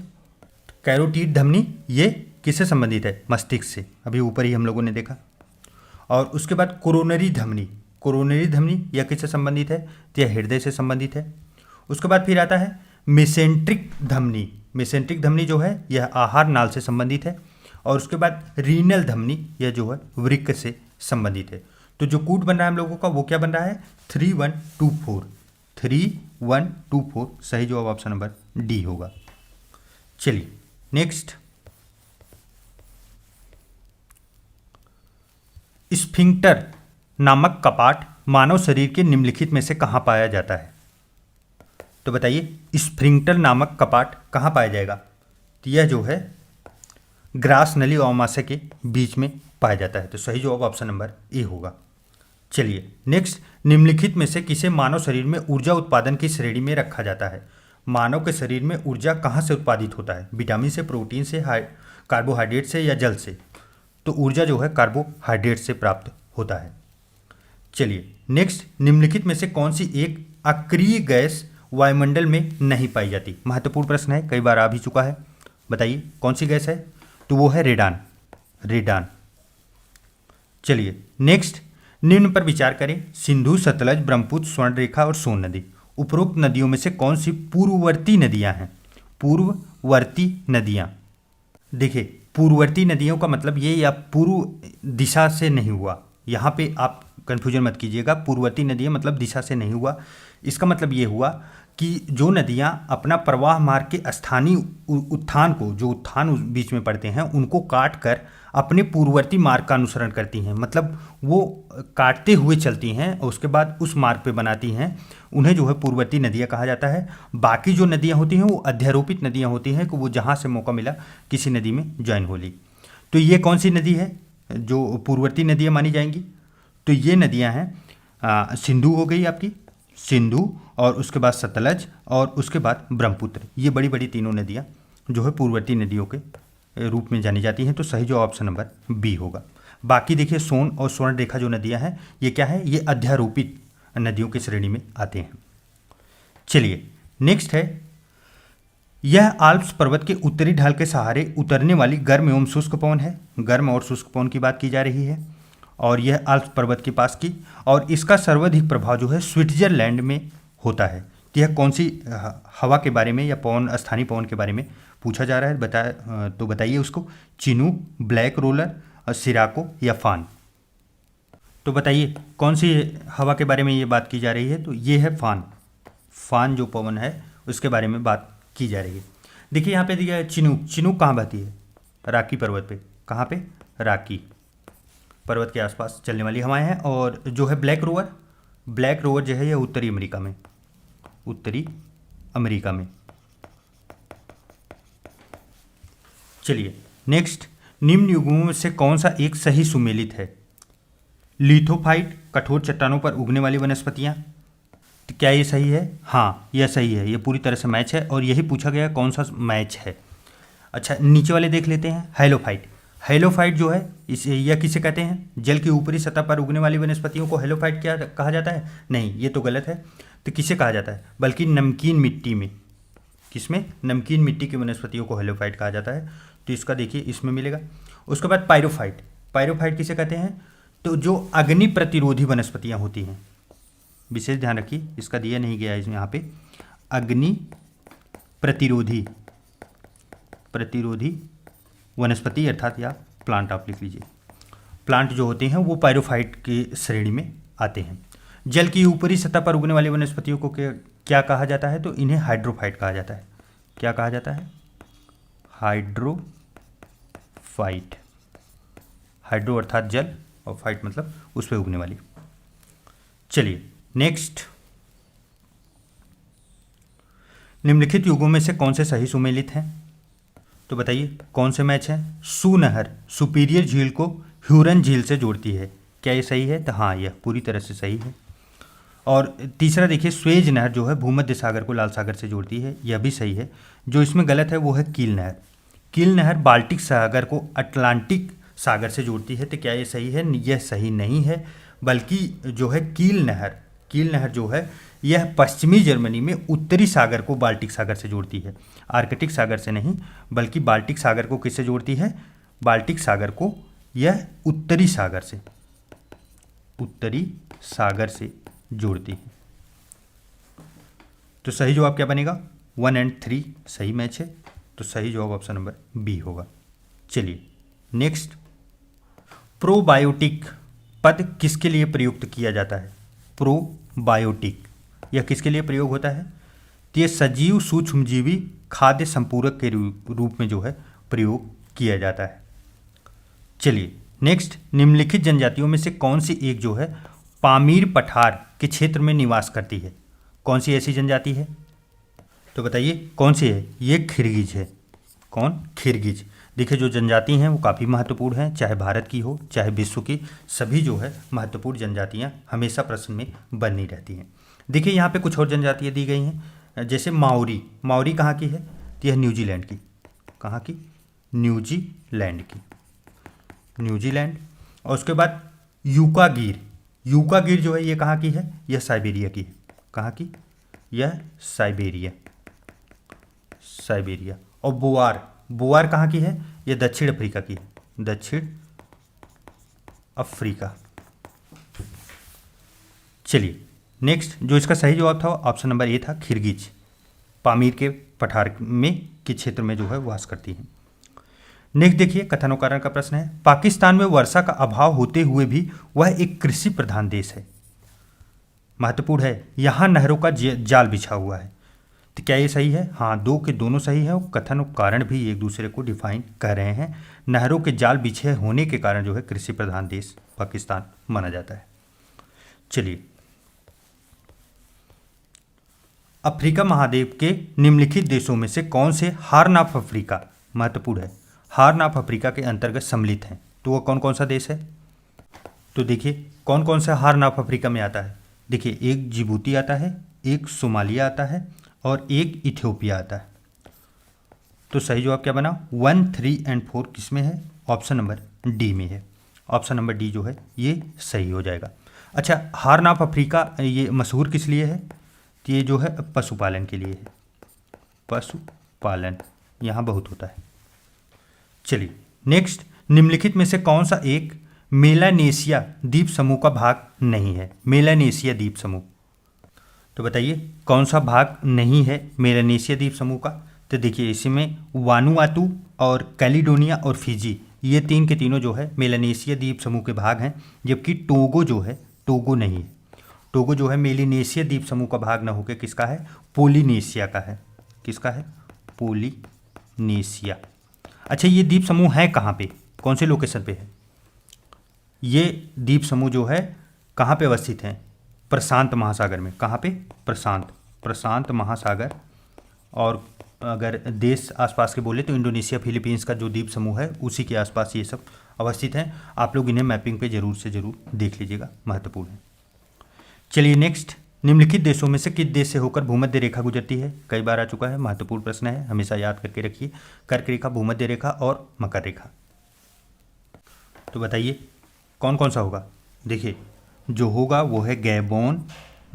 कैरोटीड धमनी ये किससे संबंधित है? मस्तिष्क से, अभी ऊपर ही हम लोगों ने देखा। और उसके बाद कोरोनरी धमनी, कोरोनरी धमनी यह किससे संबंधित है? तो यह हृदय से संबंधित है। उसके बाद फिर आता है मेसेंट्रिक धमनी। मेसेंट्रिक धमनी जो है यह आहार नाल से संबंधित है। और उसके बाद रीनल धमनी, यह जो है वृक्क से संबंधित है। तो जो कूट बन रहा है हम लोगों का वो क्या बन रहा है? 3124, 3124 सही जवाब ऑप्शन नंबर डी होगा। चलिए नेक्स्ट, स्फिंक्टर नामक कपाट मानव शरीर के निम्नलिखित में से कहाँ पाया जाता है? तो बताइए, स्फिंक्टर नामक कपाट कहाँ पाया जाएगा? तो यह जो है ग्रास नली और अमाशय के बीच में पाया जाता है। तो सही जवाब ऑप्शन नंबर ए होगा। चलिए नेक्स्ट, निम्नलिखित में से किसे मानव शरीर में ऊर्जा उत्पादन की श्रेणी में रखा जाता है? मानव के शरीर में ऊर्जा कहाँ से उत्पादित होता है? विटामिन से, प्रोटीन से, कार्बोहाइड्रेट से या जल से? तो ऊर्जा जो है कार्बोहाइड्रेट से प्राप्त होता है। चलिए नेक्स्ट, निम्नलिखित में से कौन सी एक अक्रिय गैस वायुमंडल में नहीं पाई जाती? महत्वपूर्ण प्रश्न है, कई बार आ भी चुका है। बताइए कौन सी गैस है? तो वो है रेडान। रेडान। चलिए नेक्स्ट, निम्न पर विचार करें। सिंधु, सतलज, ब्रह्मपुत्र, स्वर्णरेखा और सोन नदी, उपरोक्त नदियों में से कौन सी पूर्ववर्ती नदियां हैं? पूर्ववर्ती नदियां, देखिए पूर्ववर्ती नदियों का मतलब ये या पूर्व दिशा से नहीं हुआ, यहाँ पे आप कन्फ्यूजन मत कीजिएगा। पूर्ववर्ती नदियां मतलब दिशा से नहीं हुआ, इसका मतलब ये हुआ कि जो नदियां अपना प्रवाह मार्ग के स्थानीय उत्थान को, जो उत्थान बीच में पड़ते हैं, उनको काट कर अपने पूर्ववर्ती मार्ग का अनुसरण करती हैं, मतलब वो काटते हुए चलती हैं और उसके बाद उस मार्ग पे बनाती हैं, उन्हें जो है पूर्ववर्ती नदियाँ कहा जाता है। बाकी जो नदियाँ होती हैं वो अध्यारोपित नदियाँ होती हैं कि वो जहाँ से मौका मिला किसी नदी में ज्वाइन हो ली। तो ये कौन सी नदी है जो पूर्ववर्ती नदियाँ मानी जाएंगी? तो ये नदियाँ हैं सिंधु हो गई आपकी, सिंधु, और उसके बाद सतलज, और उसके बाद ब्रह्मपुत्र। ये बड़ी बड़ी तीनों नदियाँ जो है पूर्ववर्ती नदियों के रूप में जानी जाती हैं। तो सही जो ऑप्शन नंबर बी होगा। बाकी देखिए सोन और स्वर्ण रेखा जो नदियां हैं ये क्या है? ये अध्यारोपित नदियों की श्रेणी में आते हैं। चलिए नेक्स्ट है, यह आल्प्स पर्वत के उत्तरी ढाल के सहारे उतरने वाली गर्म एवं शुष्क पवन है। गर्म और शुष्क पवन की बात की जा रही है और यह आल्प्स पर्वत के पास की, और इसका सर्वाधिक प्रभाव जो है स्विट्जरलैंड में होता है। यह कौन सी हवा के बारे में या पवन, स्थानीय पवन के बारे में पूछा जा रहा है? तो बताइए उसको। चिनूक, ब्लैक रोलर, सिराको या फान? तो बताइए कौन सी हवा के बारे में ये बात की जा रही है? तो ये है फान। फान जो पवन है उसके बारे में बात की जा रही है। देखिए यहाँ पे दिया है चिनूक। चिनूक कहाँ बहती है? राकी पर्वत पे। कहाँ पे? राकी पर्वत के आसपास चलने वाली हवाएं हैं। और जो है ब्लैक रोवर, ब्लैक रोवर जो है यह उत्तरी अमेरिका में, उत्तरी अमेरिका में। चलिए नेक्स्ट, निम्न युग्मों में से कौन सा एक सही सुमेलित है? लिथोफाइट, कठोर चट्टानों पर उगने वाली वनस्पतियां। तो क्या ये सही है? हाँ यह सही है, ये पूरी तरह से मैच है और यही पूछा गया कौन सा मैच है। अच्छा नीचे वाले देख लेते हैं। हेलोफाइट। हेलोफाइट जो है इसे, यह किसे कहते हैं? जल की ऊपरी सतह पर उगने वाली वनस्पतियों को हेलोफाइट क्या कहा जाता है? नहीं, ये तो गलत है। तो किसे कहा जाता है? बल्कि नमकीन मिट्टी में, किसमें? नमकीन मिट्टी की वनस्पतियों को हेलोफाइट कहा जाता है। तो इसका देखिए इसमें मिलेगा। उसके बाद पायरोफाइट। पायरोफाइट किसे कहते हैं? तो जो अग्नि प्रतिरोधी वनस्पतियां होती हैं, विशेष ध्यान रखिए, इसका दिया नहीं गया है यहाँ पे। अग्नि प्रतिरोधी, प्रतिरोधी वनस्पति अर्थात या प्लांट आप लिख लीजिए। प्लांट जो होते हैं वो पायरोफाइट की श्रेणी में आते हैं। जल की ऊपरी सतह पर उगने वाली वनस्पतियों को क्या कहा जाता है? तो इन्हें हाइड्रोफाइट कहा जाता है। क्या कहा जाता है? हाइड्रोफाइट। हाइड्रो अर्थात जल और फाइट मतलब उस पर उगने वाली। चलिए नेक्स्ट, निम्नलिखित युगों में से कौन से सही सुमेलित हैं? तो बताइए कौन से मैच हैं? सू नहर सुपीरियर झील को ह्यूरन झील से जोड़ती है। क्या ये सही है? तो हाँ यह पूरी तरह से सही है। और तीसरा देखिए, स्वेज नहर जो है भूमध्य सागर को लाल सागर से जोड़ती है, यह भी सही है। जो इसमें गलत है वो है कील नहर। कील नहर बाल्टिक सागर को अटलांटिक सागर से जोड़ती है। तो क्या ये सही है? यह सही नहीं है, बल्कि जो है कील नहर जो है यह पश्चिमी जर्मनी में उत्तरी सागर को बाल्टिक सागर से जोड़ती है। आर्कटिक सागर से नहीं, बल्कि बाल्टिक सागर को किससे जोड़ती है? बाल्टिक सागर को यह उत्तरी सागर से जोड़ती है। तो सही जवाब क्या बनेगा? 1 और 3 सही मैच है। तो सही जवाब ऑप्शन नंबर बी होगा। चलिए नेक्स्ट, प्रोबायोटिक पद किसके लिए प्रयुक्त किया जाता है? प्रोबायोटिक यह किसके लिए प्रयोग होता है? तो यह सजीव सूक्ष्मजीवी खाद्य संपूरक के रूप में जो है प्रयोग किया जाता है। चलिए नेक्स्ट, निम्नलिखित जनजातियों में से कौन सी एक जो है पामीर पठार के क्षेत्र में निवास करती है? कौन सी ऐसी जनजाति है? तो बताइए कौन सी है? ये खिरगिज है। कौन? खिरगिज। देखिए जो जनजाति हैं वो काफ़ी महत्वपूर्ण हैं, चाहे भारत की हो चाहे विश्व की, सभी जो है महत्वपूर्ण जनजातियाँ हमेशा प्रश्न में बनी रहती हैं। देखिए यहाँ पे कुछ और जनजातियाँ दी गई हैं, जैसे माओरी। माओरी कहाँ की है? तो यह न्यूजीलैंड की। कहाँ की? न्यूजीलैंड की, न्यूजीलैंड। और उसके बाद यूकागिर। यूकागिर जो है ये कहाँ की है? यह साइबेरिया की है। कहाँ की? यह साइबेरिया, साइबेरिया। और बोआर, बोआर कहाँ की है? यह दक्षिण अफ्रीका की है, दक्षिण अफ्रीका। चलिए नेक्स्ट, जो इसका सही जवाब था ऑप्शन नंबर ए था, खिरगिज। पामीर के पठार में के क्षेत्र में जो है वास करती हैं। नेक्स्ट देखिए, कथनों का प्रश्न है, पाकिस्तान में वर्षा का अभाव होते हुए भी वह एक कृषि प्रधान देश है। महत्वपूर्ण है, यहाँ नहरों का जाल बिछा हुआ है। तो क्या ये सही है? हाँ, दो के दोनों सही है और कथन और कारण भी एक दूसरे को डिफाइन कर रहे हैं। नहरों के जाल बिछे होने के कारण जो है कृषि प्रधान देश पाकिस्तान माना जाता है। चलिए, अफ्रीका महाद्वीप के निम्नलिखित देशों में से कौन से हार्न ऑफ अफ्रीका, महत्वपूर्ण है, हार्न ऑफ अफ्रीका के अंतर्गत सम्मिलित हैं? तो वह कौन कौन सा देश है? तो देखिए कौन कौन सा हार्न ऑफ अफ्रीका में आता है। देखिए एक जिबूती आता है, एक सोमालिया आता है और एक इथियोपिया आता है। तो सही जवाब क्या बना? 1, 3 और 4 किस में है? ऑप्शन नंबर डी में है। ऑप्शन नंबर डी जो है ये सही हो जाएगा। अच्छा, हार्न ऑफ अफ्रीका ये मशहूर किस लिए है? तो ये जो है पशुपालन के लिए है, पशुपालन यहाँ बहुत होता है। चलिए नेक्स्ट, निम्नलिखित में से कौन सा एक मेलानेशिया द्वीप समूह का भाग नहीं है? मेलानेशिया द्वीप समूह, तो बताइए कौन सा भाग नहीं है मेलानेशिया द्वीप समूह का? तो देखिए इसमें वानुआतू और कैलिडोनिया और फिजी, ये तीन के तीनों जो है मेलानेशिया द्वीप समूह के भाग हैं, जबकि टोगो जो है, टोगो नहीं है। टोगो जो है मेलिनेशिया द्वीप समूह का भाग न होकर किसका है? पोलिनेशिया का है। किसका है? पोलिनेशिया। अच्छा, ये द्वीप समूह है कहाँ पे, कौन से लोकेशन पे है? ये द्वीप समूह जो है कहाँ पे अवस्थित हैं? प्रशांत महासागर में। कहाँ पे? प्रशांत महासागर। और अगर देश आसपास के बोले तो इंडोनेशिया फिलीपींस का जो द्वीप समूह है उसी के आसपास ये सब अवस्थित हैं। आप लोग इन्हें मैपिंग पे जरूर से जरूर देख लीजिएगा, महत्वपूर्ण है। चलिए नेक्स्ट, निम्नलिखित देशों में से किस देश से होकर भूमध्य रेखा गुजरती है? कई बार आ चुका है, महत्वपूर्ण प्रश्न है, हमेशा याद करके रखिए। कर्क रेखा, भूमध्य रेखा और मकर रेखा। तो बताइए कौन कौन सा होगा? देखिए जो होगा वो है गैबोन,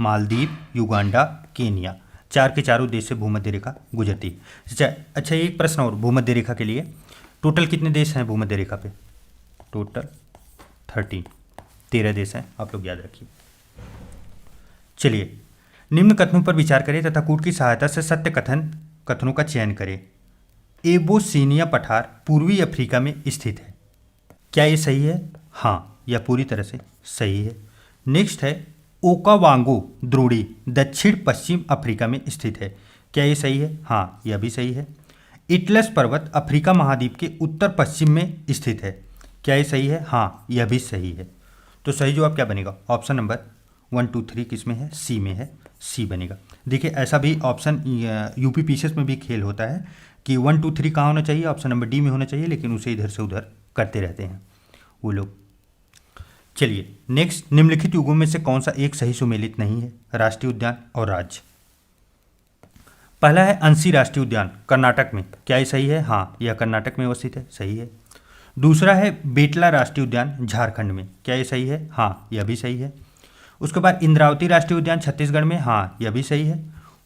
मालदीव, युगांडा, केनिया। चार के चारों देश से भूमध्य रेखा गुजरती है। अच्छा एक प्रश्न और भूमध्य रेखा के लिए, टोटल कितने देश हैं भूमध्य रेखा पे? टोटल 13 देश हैं, आप लोग याद रखिए। चलिए, निम्न कथनों पर विचार करें तथा कूट की सहायता से सत्य कथनों का चयन करें। एबोसिनिया पठार पूर्वी अफ्रीका में स्थित है। क्या ये सही है? हाँ, यह पूरी तरह से सही है। नेक्स्ट है, ओकावांगो द्रोणी दक्षिण पश्चिम अफ्रीका में स्थित है। क्या ये सही है? हाँ, यह भी सही है। इटलस पर्वत अफ्रीका महाद्वीप के उत्तर पश्चिम में स्थित है। क्या ये सही है? हाँ, यह भी सही है। तो सही जवाब क्या बनेगा? ऑप्शन नंबर 1, 2, 3 किस में है? सी में है, सी बनेगा। देखिए ऐसा भी ऑप्शन यूपी पीसीएस में भी खेल होता है कि 1, 2, 3 कहाँ होना चाहिए? ऑप्शन नंबर डी में होना चाहिए, लेकिन उसे इधर से उधर करते रहते हैं वो लोग। चलिए नेक्स्ट, निम्नलिखित युगों में से कौन सा एक सही सुमेलित नहीं है? राष्ट्रीय उद्यान और राज्य। पहला है अंसी राष्ट्रीय उद्यान कर्नाटक में। क्या ये सही है? हाँ, यह कर्नाटक में अवस्थित है, सही है। दूसरा है बेटला राष्ट्रीय उद्यान झारखंड में। क्या ये सही है? हाँ, यह भी सही है। उसके बाद इंद्रावती राष्ट्रीय उद्यान छत्तीसगढ़ में। हाँ, यह भी सही है।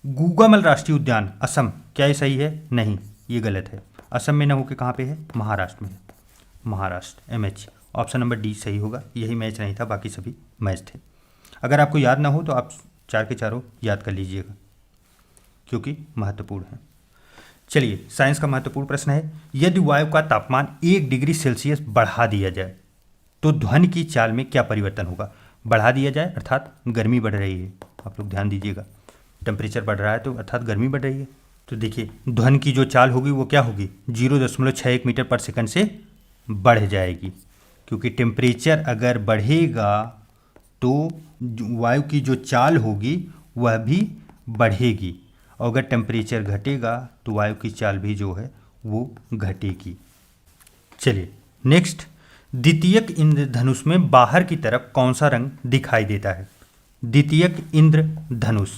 गूगामल राष्ट्रीय उद्यान असम। क्या ये सही है? नहीं, ये गलत है। असम में न होकर कहाँ पे है? महाराष्ट्र में है, Maharashtra, MH। Option number D सही होगा, यही मैच नहीं था, बाकी सभी मैच थे। अगर आपको याद ना हो तो आप चार के चारों याद कर लीजिएगा क्योंकि महत्वपूर्ण है। चलिए, साइंस का महत्वपूर्ण प्रश्न है, यदि वायु का तापमान 1 डिग्री सेल्सियस बढ़ा दिया जाए तो ध्वनि की चाल में क्या परिवर्तन होगा? बढ़ा दिया जाए अर्थात गर्मी बढ़ रही है, आप लोग ध्यान दीजिएगा, टेम्परेचर बढ़ रहा है तो अर्थात गर्मी बढ़ रही है। तो देखिए ध्वनि की जो चाल होगी वो क्या होगी? 0.61 मीटर पर सेकंड से बढ़ जाएगी, क्योंकि टेम्परेचर अगर बढ़ेगा तो वायु की जो चाल होगी वह भी बढ़ेगी, और अगर टेम्परेचर घटेगा तो वायु की चाल भी जो है वो घटेगी। चलिए नेक्स्ट, द्वितीयक इंद्रधनुष में बाहर की तरफ कौन सा रंग दिखाई देता है? द्वितीयक इंद्रधनुष,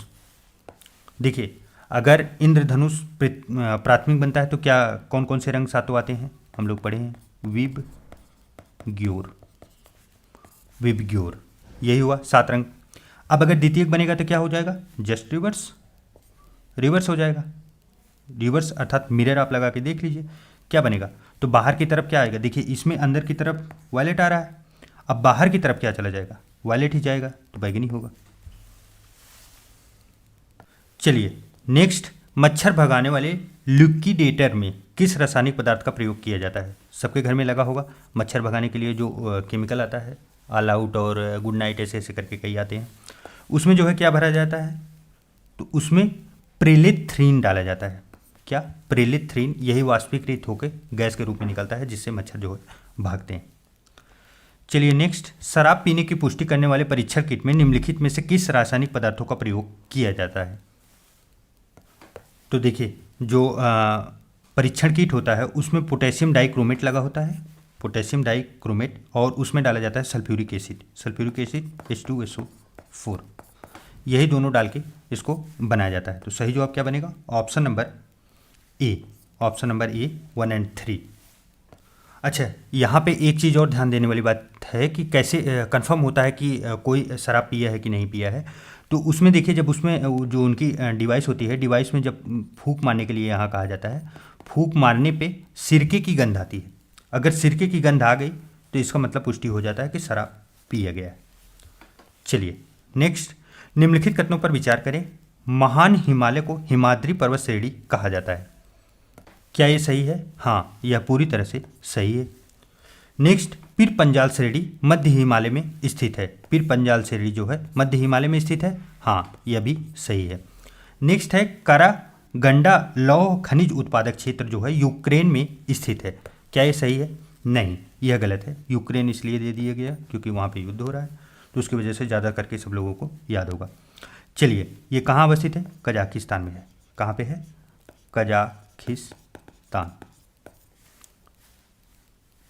देखिए अगर इंद्रधनुष प्राथमिक बनता है तो क्या कौन कौन से रंग सातों आते हैं? हम लोग पढ़े हैं, विबग्योर, विबग्योर, यही हुआ 7 रंग। अब अगर द्वितीयक बनेगा तो क्या हो जाएगा? जस्ट रिवर्स, रिवर्स हो जाएगा। रिवर्स अर्थात मिरर आप लगा के देख लीजिए क्या बनेगा। तो बाहर की तरफ क्या आएगा? देखिए इसमें अंदर की तरफ वायलेट आ रहा है, अब बाहर की तरफ क्या चला जाएगा? वायलेट ही जाएगा, तो बैगनी होगा। चलिए नेक्स्ट, मच्छर भगाने वाले लिक्विडेटर में किस रासायनिक पदार्थ का प्रयोग किया जाता है? सबके घर में लगा होगा मच्छर भगाने के लिए जो केमिकल आता है, ऑल आउट और गुड नाइट ऐसे ऐसे करके कई आते हैं, उसमें जो है क्या भरा जाता है? तो उसमें प्रेलिथ्रीन डाला जाता है। क्या? प्रेलिथ्रीन, यही वाष्पीकृत होकर गैस के रूप में निकलता है जिससे मच्छर जो है भागते हैं। चलिए नेक्स्ट, शराब पीने की पुष्टि करने वाले परीक्षण किट में निम्नलिखित में से किस रासायनिक पदार्थों का प्रयोग किया जाता है? तो देखिए जो परीक्षण किट होता है उसमें पोटेशियम डाइक्रोमेट लगा होता है, पोटेशियम डाइक्रोमेट, और उसमें डाला जाता है sulphuric acid, sulphuric acid H2SO4, यही दोनों डाल के इसको बनाया जाता है। तो सही जवाब क्या बनेगा? Option number A, option number A 1 और 3। अच्छा, यहाँ पे एक चीज़ और ध्यान देने वाली बात है कि कैसे कंफर्म होता है कि कोई शराब पिया है कि नहीं पिया है। तो उसमें देखिए जब उसमें जो उनकी डिवाइस होती है, डिवाइस में जब फूंक मारने के लिए यहाँ कहा जाता है, फूंक मारने पे सिरके की गंध आती है। अगर सिरके की गंध आ गई तो इसका मतलब पुष्टि हो जाता है कि शराब पिया गया है। चलिए नेक्स्ट, निम्नलिखित कथनों पर विचार करें। महान हिमालय को हिमाद्री पर्वत श्रेणी कहा जाता है। क्या ये सही है? हाँ, यह पूरी तरह से सही है। नेक्स्ट, पीर पंजाल श्रेणी मध्य हिमालय में स्थित है। पीर पंजाल श्रेणी जो है मध्य हिमालय में स्थित है। हाँ, यह भी सही है। नेक्स्ट है, कारागंडा लौह खनिज उत्पादक क्षेत्र जो है यूक्रेन में स्थित है। क्या ये सही है? नहीं, यह गलत है। यूक्रेन इसलिए दे दिया गया क्योंकि वहाँ पे युद्ध हो रहा है, तो उसकी वजह से ज़्यादा करके सब लोगों को याद होगा। चलिए, ये कहाँ अवस्थित है? कजाकिस्तान में है। कहाँ पे है? कजाकिस्तान।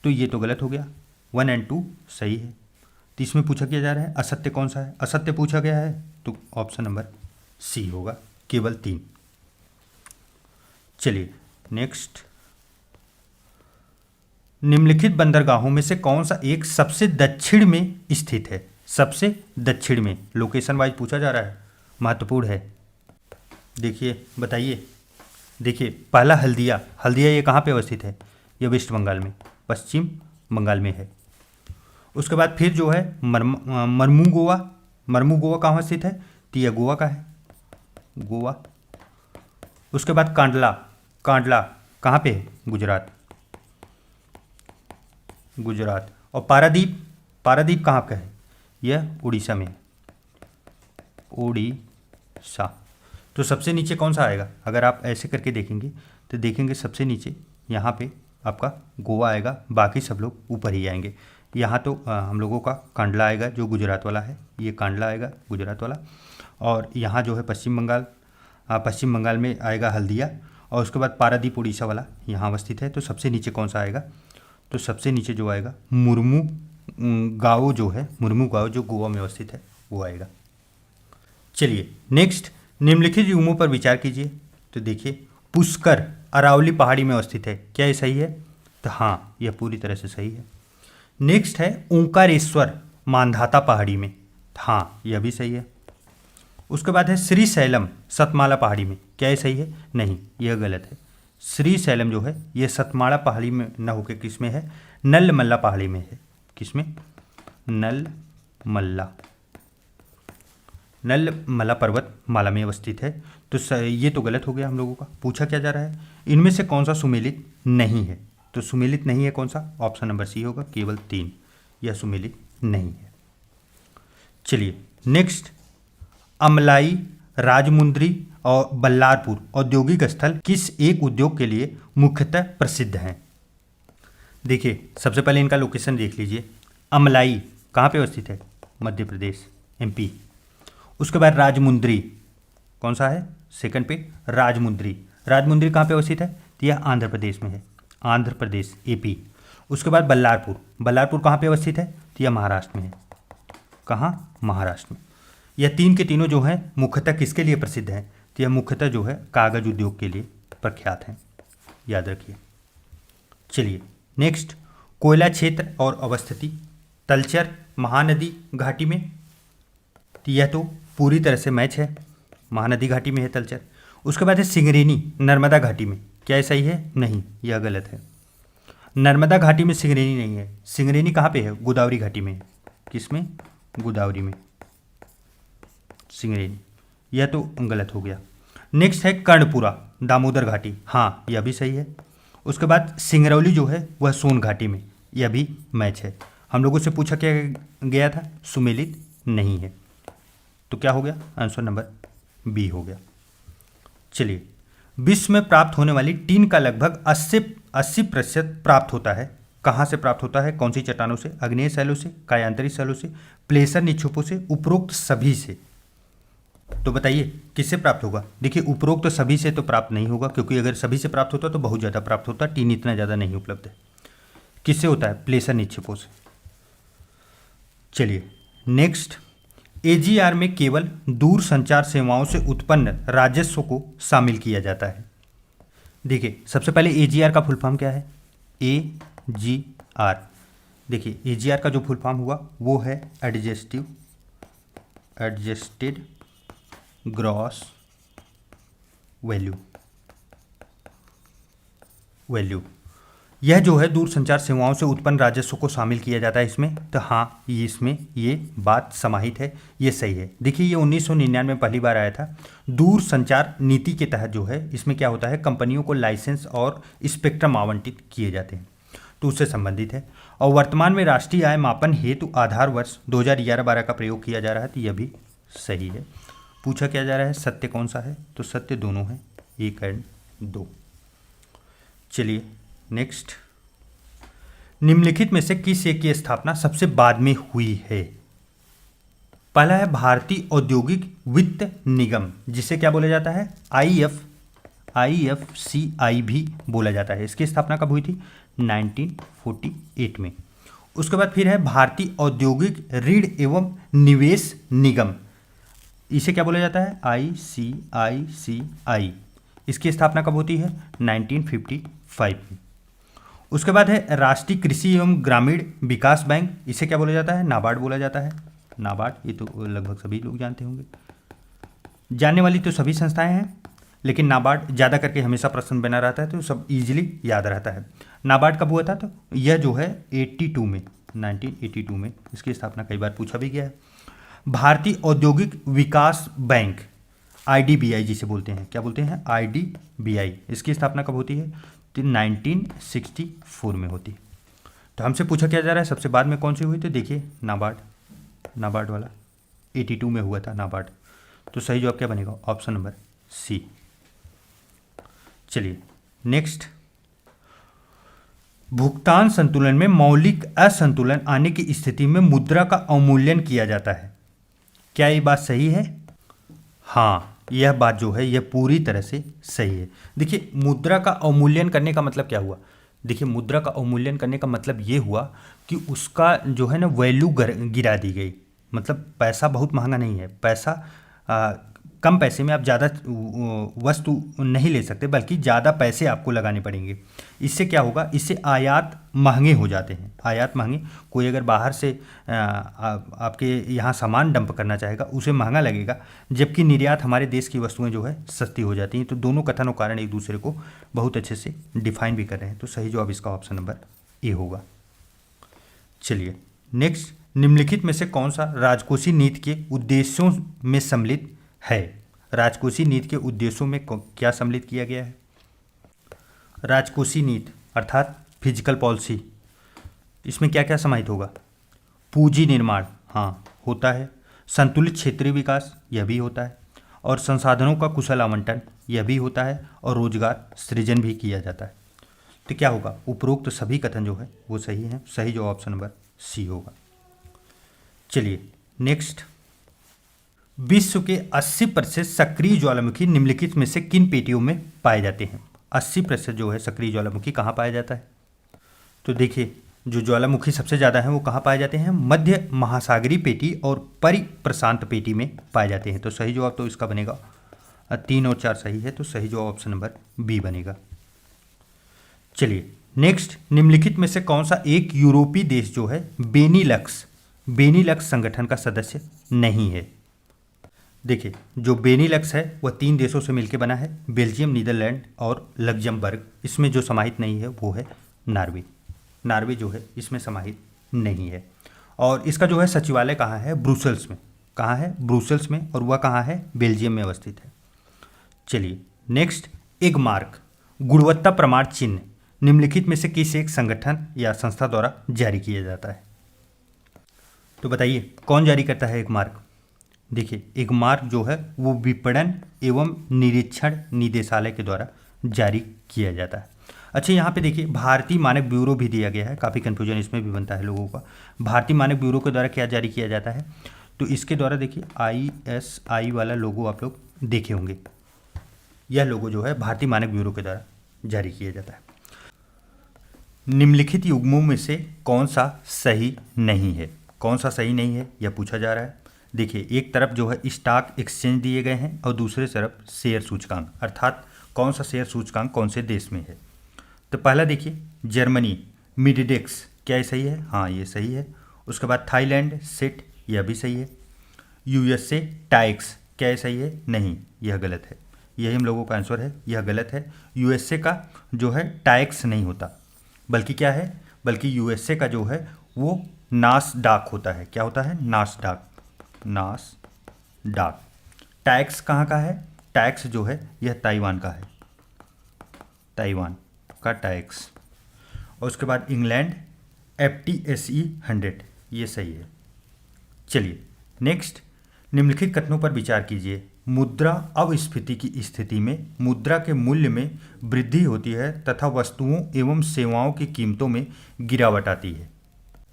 तो ये तो गलत हो गया, 1 और 2 सही है। तो इसमें पूछा क्या जा रहा है? असत्य कौन सा है? असत्य पूछा गया है तो ऑप्शन नंबर सी होगा, केवल 3। चलिए नेक्स्ट, निम्नलिखित बंदरगाहों में से कौन सा एक सबसे दक्षिण में स्थित है? सबसे दक्षिण में, लोकेशन वाइज पूछा जा रहा है, महत्वपूर्ण है। देखिए बताइए, देखिए पहला हल्दिया, हल्दिया ये कहाँ पे अवस्थित है? ये वेस्ट बंगाल में, पश्चिम बंगाल में है। उसके बाद फिर जो है मर्मुगोवा, मर्मुगोवा कहाँ स्थित है? तो यह गोवा का है, गोवा। उसके बाद कांडला, कांडला कहाँ पे है? गुजरात, गुजरात। और पारादीप, पारादीप कहाँ का है? यह उड़ीसा में, उड़ीसा। तो सबसे नीचे कौन सा आएगा? अगर आप ऐसे करके देखेंगे तो देखेंगे सबसे नीचे यहाँ पे आपका गोवा आएगा, बाकी सब लोग ऊपर ही आएंगे। यहाँ तो हम लोगों का कांडला आएगा जो गुजरात वाला है, ये कांडला आएगा गुजरात वाला। और यहाँ जो है पश्चिम बंगाल, पश्चिम बंगाल में आएगा हल्दिया। और उसके बाद पारादीप उड़ीसा वाला यहाँ अवस्थित है। तो सबसे नीचे कौन सा आएगा? तो सबसे नीचे जो आएगा मुर्मू गाँव जो है, मुर्मू गाँव जो गोवा में अवस्थित है वो आएगा। चलिए नेक्स्ट, निम्नलिखित युग्मों पर विचार कीजिए। तो देखिए पुष्कर अरावली पहाड़ी में अवस्थित है। क्या ये सही है? तो हाँ, यह पूरी तरह से सही है। नेक्स्ट है ओंकारेश्वर मांधाता पहाड़ी में। हाँ, यह भी सही है। उसके बाद है श्रीशैलम सतमाला पहाड़ी में। क्या ये सही है? नहीं, यह गलत है। श्रीशैलम जो है यह सतमाला पहाड़ी में न होकर किस में है? नलमल्ला पहाड़ी में है। किसमें? नलमल्ला, नलमला पर्वत माला में अवस्थित है। तो ये तो गलत हो गया हम लोगों का। पूछा क्या जा रहा है? इनमें से कौन सा सुमेलित नहीं है? तो सुमेलित नहीं है कौन सा? ऑप्शन नंबर सी होगा, केवल 3, यह सुमेलित नहीं है। चलिए नेक्स्ट, अमलाई, राजमुंद्री और बल्लारपुर औद्योगिक स्थल किस एक उद्योग के लिए मुख्यतः प्रसिद्ध हैं? देखिए सबसे पहले इनका लोकेशन देख लीजिए। अमलाई कहाँ पे अवस्थित है? मध्य प्रदेश, MP। उसके बाद राजमुंद्री कौन सा है? सेकंड पे राजमुंद्री। राजमुंद्री कहाँ पे अवस्थित है? तो यह आंध्र प्रदेश में है, आंध्र प्रदेश एपी। उसके बाद बल्लारपुर, बल्लारपुर कहाँ पे अवस्थित है, तो यह महाराष्ट्र में है। कहाँ, महाराष्ट्र में। यह तीन के तीनों जो हैं मुख्यतः किसके लिए प्रसिद्ध हैं, तो यह मुख्यतः जो है कागज उद्योग के लिए प्रख्यात हैं, याद रखिए। चलिए नेक्स्ट, कोयला क्षेत्र और अवस्थिति, तलचर महानदी घाटी में, तो यह तो पूरी तरह से मैच है, महानदी घाटी में है तलचर। उसके बाद है सिंगरेनी, नर्मदा घाटी में, क्या ये सही है, नहीं यह गलत है। नर्मदा घाटी में सिंगरेनी नहीं है, सिंगरेनी कहाँ पे है, गोदावरी घाटी में है। किसमें, गोदावरी में सिंगरेनी, यह तो गलत हो गया। नेक्स्ट है कर्णपुरा, दामोदर घाटी, हाँ यह भी सही है। उसके बाद सिंगरौली जो है वह सोन घाटी में, यह भी मैच है। हम लोगों से पूछा क्या गया था, सुमेलित नहीं है, तो क्या हो गया, आंसर नंबर बी हो गया। चलिए, विश्व में प्राप्त होने वाली टीन का लगभग 80% प्राप्त होता है, कहाँ से प्राप्त होता है, कौन सी चट्टानों से, आग्नेय शैलों से, कायांतरित शैलों से, प्लेसर निक्षेपों से, उपरोक्त सभी से। तो बताइए किससे प्राप्त होगा। देखिए उपरोक्त सभी से तो प्राप्त नहीं होगा, क्योंकि अगर सभी से प्राप्त होता तो बहुत ज़्यादा प्राप्त होता, टीन इतना ज़्यादा नहीं उपलब्ध है। किससे होता है, प्लेसर निक्षेपों से। चलिए नेक्स्ट, एजीआर में केवल दूर संचार सेवाओं से उत्पन्न राजस्व को शामिल किया जाता है। देखिए सबसे पहले एजीआर का फुल फॉर्म क्या है, एजीआर। देखिए एजीआर का जो फुल फॉर्म हुआ वो है एडजस्टेड ग्रॉस वैल्यू। यह जो है दूर संचार सेवाओं से उत्पन्न राजस्व को शामिल किया जाता है इसमें, तो हाँ ये इसमें ये बात समाहित है, ये सही है। देखिए ये 1999 में पहली बार आया था। दूर संचार नीति के तहत जो है इसमें क्या होता है, कंपनियों को लाइसेंस और स्पेक्ट्रम आवंटित किए जाते हैं, तो उससे संबंधित है। और वर्तमान में राष्ट्रीय आय मापन हेतु आधार वर्ष 2011-12 का प्रयोग किया जा रहा है, तो यह भी सही है। पूछा क्या जा रहा है, सत्य कौन सा है, तो सत्य दोनों है, 1 और 2। चलिए नेक्स्ट, निम्नलिखित में से किस एक की स्थापना सबसे बाद में हुई है। पहला है भारतीय औद्योगिक वित्त निगम, जिसे क्या बोला जाता है, IFCI भी बोला जाता है। इसकी स्थापना कब हुई थी, 1948 में। उसके बाद फिर है भारतीय औद्योगिक ऋण एवं निवेश निगम, इसे क्या बोला जाता है, ICICI। इसकी स्थापना कब होती है, 1955 में। उसके बाद है राष्ट्रीय कृषि एवं ग्रामीण विकास बैंक, इसे क्या बोला जाता है, नाबार्ड बोला जाता है। नाबार्ड ये तो लगभग सभी लोग जानते होंगे, जानने वाली तो सभी संस्थाएं हैं, लेकिन नाबार्ड ज़्यादा करके हमेशा प्रश्न बना रहता है, तो सब इजीली याद रहता है। नाबार्ड कब हुआ था, तो यह जो है 82 में, 1982 में इसकी स्थापना कई बार पूछा भी गया है। भारतीय औद्योगिक विकास बैंक, IDBI जिसे बोलते हैं, क्या बोलते हैं, IDBI, इसकी स्थापना कब होती है, तो 1964 में होती है। तो हमसे पूछा क्या जा रहा है, सबसे बाद में कौन सी हुई, तो देखिए नाबार्ड वाला 82 में हुआ था नाबार्ड, तो सही जवाब क्या बनेगा, ऑप्शन नंबर सी। चलिए नेक्स्ट, भुगतान संतुलन में मौलिक असंतुलन आने की स्थिति में मुद्रा का अवमूल्यन किया जाता है, क्या ये बात सही है, हाँ यह बात जो है यह पूरी तरह से सही है। देखिए मुद्रा का अवमूल्यन करने का मतलब क्या हुआ, देखिए मुद्रा का अवमूल्यन करने का मतलब ये हुआ कि उसका जो है ना वैल्यू गिरा दी गई, मतलब पैसा बहुत महंगा नहीं है, पैसा कम पैसे में आप ज़्यादा वस्तु नहीं ले सकते, बल्कि ज़्यादा पैसे आपको लगाने पड़ेंगे। इससे क्या होगा, इससे आयात महंगे हो जाते हैं, आयात महंगे, कोई अगर बाहर से आपके यहाँ सामान डंप करना चाहेगा उसे महंगा लगेगा, जबकि निर्यात हमारे देश की वस्तुएं जो है सस्ती हो जाती हैं। तो दोनों कथन और कारण एक दूसरे को बहुत अच्छे से डिफाइन भी कर रहे हैं, तो सही जवाब इसका ऑप्शन नंबर ए होगा। चलिए नेक्स्ट, निम्नलिखित में से कौन सा राजकोषीय नीति के उद्देश्यों में सम्मिलित है, राजकोषीय नीति के उद्देश्यों में क्या सम्मिलित किया गया है। राजकोषीय नीति अर्थात फिजिकल पॉलिसी, इसमें क्या क्या समाहित होगा, पूंजी निर्माण, हाँ होता है, संतुलित क्षेत्रीय विकास यह भी होता है, और संसाधनों का कुशल आवंटन यह भी होता है, और रोजगार सृजन भी किया जाता है। तो क्या होगा, उपरोक्त सभी कथन जो है वो सही है, सही जो ऑप्शन नंबर सी होगा। चलिए नेक्स्ट, विश्व के 80% सक्रिय ज्वालामुखी निम्नलिखित में से किन पेटियों में पाए जाते हैं। 80% जो है सक्रिय ज्वालामुखी कहाँ पाया जाता है? तो देखिए, जो ज्वालामुखी सबसे ज़्यादा है वो कहाँ पाए जाते हैं? मध्य महासागरीय पेटी और परिप्रशांत पेटी में पाए जाते हैं। तो सही जवाब तो इसका बनेगा 3 और 4 सही है, तो सही जवाब ऑप्शन नंबर बी बनेगा। चलिए नेक्स्ट, निम्नलिखित में से कौन सा एक यूरोपीय देश जो है बेनीलक्स संगठन का सदस्य नहीं है? देखिए, जो बेनीलक्स है वह 3 देशों से मिलकर बना है, बेल्जियम, नीदरलैंड और लग्जमबर्ग। इसमें जो समाहित नहीं है वो है नार्वे जो है इसमें समाहित नहीं है। और इसका जो है सचिवालय कहाँ है? ब्रुसेल्स में। कहाँ है? ब्रुसेल्स में। और वह कहाँ है? बेल्जियम में अवस्थित है। चलिए नेक्स्ट, एग मार्क गुणवत्ता प्रमाण चिन्ह निम्नलिखित में से किस एक संगठन या संस्था द्वारा जारी किया जाता है? तो बताइए कौन जारी करता है एग मार्क? देखिए, एग मार्क जो है वो विपणन एवं निरीक्षण निदेशालय के द्वारा जारी किया जाता है। अच्छा, यहाँ पे देखिए भारतीय मानक ब्यूरो भी दिया गया है, काफ़ी कन्फ्यूजन इसमें भी बनता है लोगों का। भारतीय मानक ब्यूरो के द्वारा क्या जारी किया जाता है? तो इसके द्वारा देखिए ISI वाला लोगो आप लोग देखे होंगे, यह लोगो जो है भारतीय मानक ब्यूरो के द्वारा जारी किया जाता है। निम्नलिखित युग्मों में से कौन सा सही नहीं है? कौन सा सही नहीं है यह पूछा जा रहा है। देखिए, एक तरफ जो है स्टॉक एक्सचेंज दिए गए हैं और दूसरे तरफ शेयर सूचकांक, अर्थात कौन सा शेयर सूचकांक कौन से देश में है। तो पहला देखिए जर्मनी मिडडेक्स, क्या ये सही है? हाँ ये सही है। उसके बाद थाईलैंड सेट, यह भी सही है। USA टाइक्स, क्या ये सही है? नहीं, यह गलत है। यही हम लोगों का आंसर है, यह गलत है। USA का जो है टाइक्स नहीं होता, बल्कि क्या है? बल्कि USA का जो है वो नासडाक होता है। क्या होता है? नासडाक। टैक्स कहाँ का है? टैक्स जो है यह ताइवान का है, ताइवान का टैक्स। और उसके बाद इंग्लैंड FTSE 100, ये सही है। चलिए नेक्स्ट, निम्नलिखित कथनों पर विचार कीजिए। मुद्रा अपस्फीति की स्थिति में मुद्रा के मूल्य में वृद्धि होती है तथा वस्तुओं एवं सेवाओं की कीमतों में गिरावट आती है।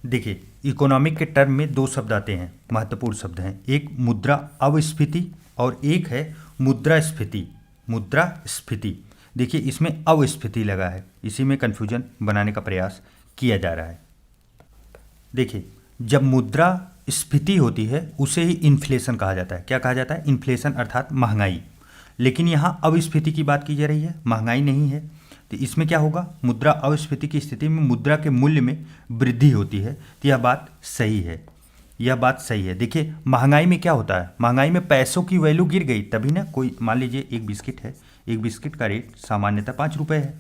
देखिए, इकोनॉमिक के टर्म में 2 शब्द आते हैं, महत्वपूर्ण शब्द हैं, एक मुद्रा अपस्फीति और एक है मुद्रास्फीति। मुद्रास्फीति, देखिए इसमें अपस्फीति लगा है, इसी में कन्फ्यूजन बनाने का प्रयास किया जा रहा है। देखिए, जब मुद्रा स्फीति होती है उसे ही इन्फ्लेशन कहा जाता है। क्या कहा जाता है? इन्फ्लेशन अर्थात महंगाई। लेकिन यहाँ अपस्फीति की बात की जा रही है, महंगाई नहीं है। तो इसमें क्या होगा? मुद्रा अपस्फीति की स्थिति में मुद्रा के मूल्य में वृद्धि होती है। तो यह बात सही है, यह बात सही है। देखिए, महंगाई में क्या होता है? महंगाई में पैसों की वैल्यू गिर गई तभी ना। कोई मान लीजिए एक बिस्किट है, एक बिस्किट का रेट सामान्यतः 5 रुपये है,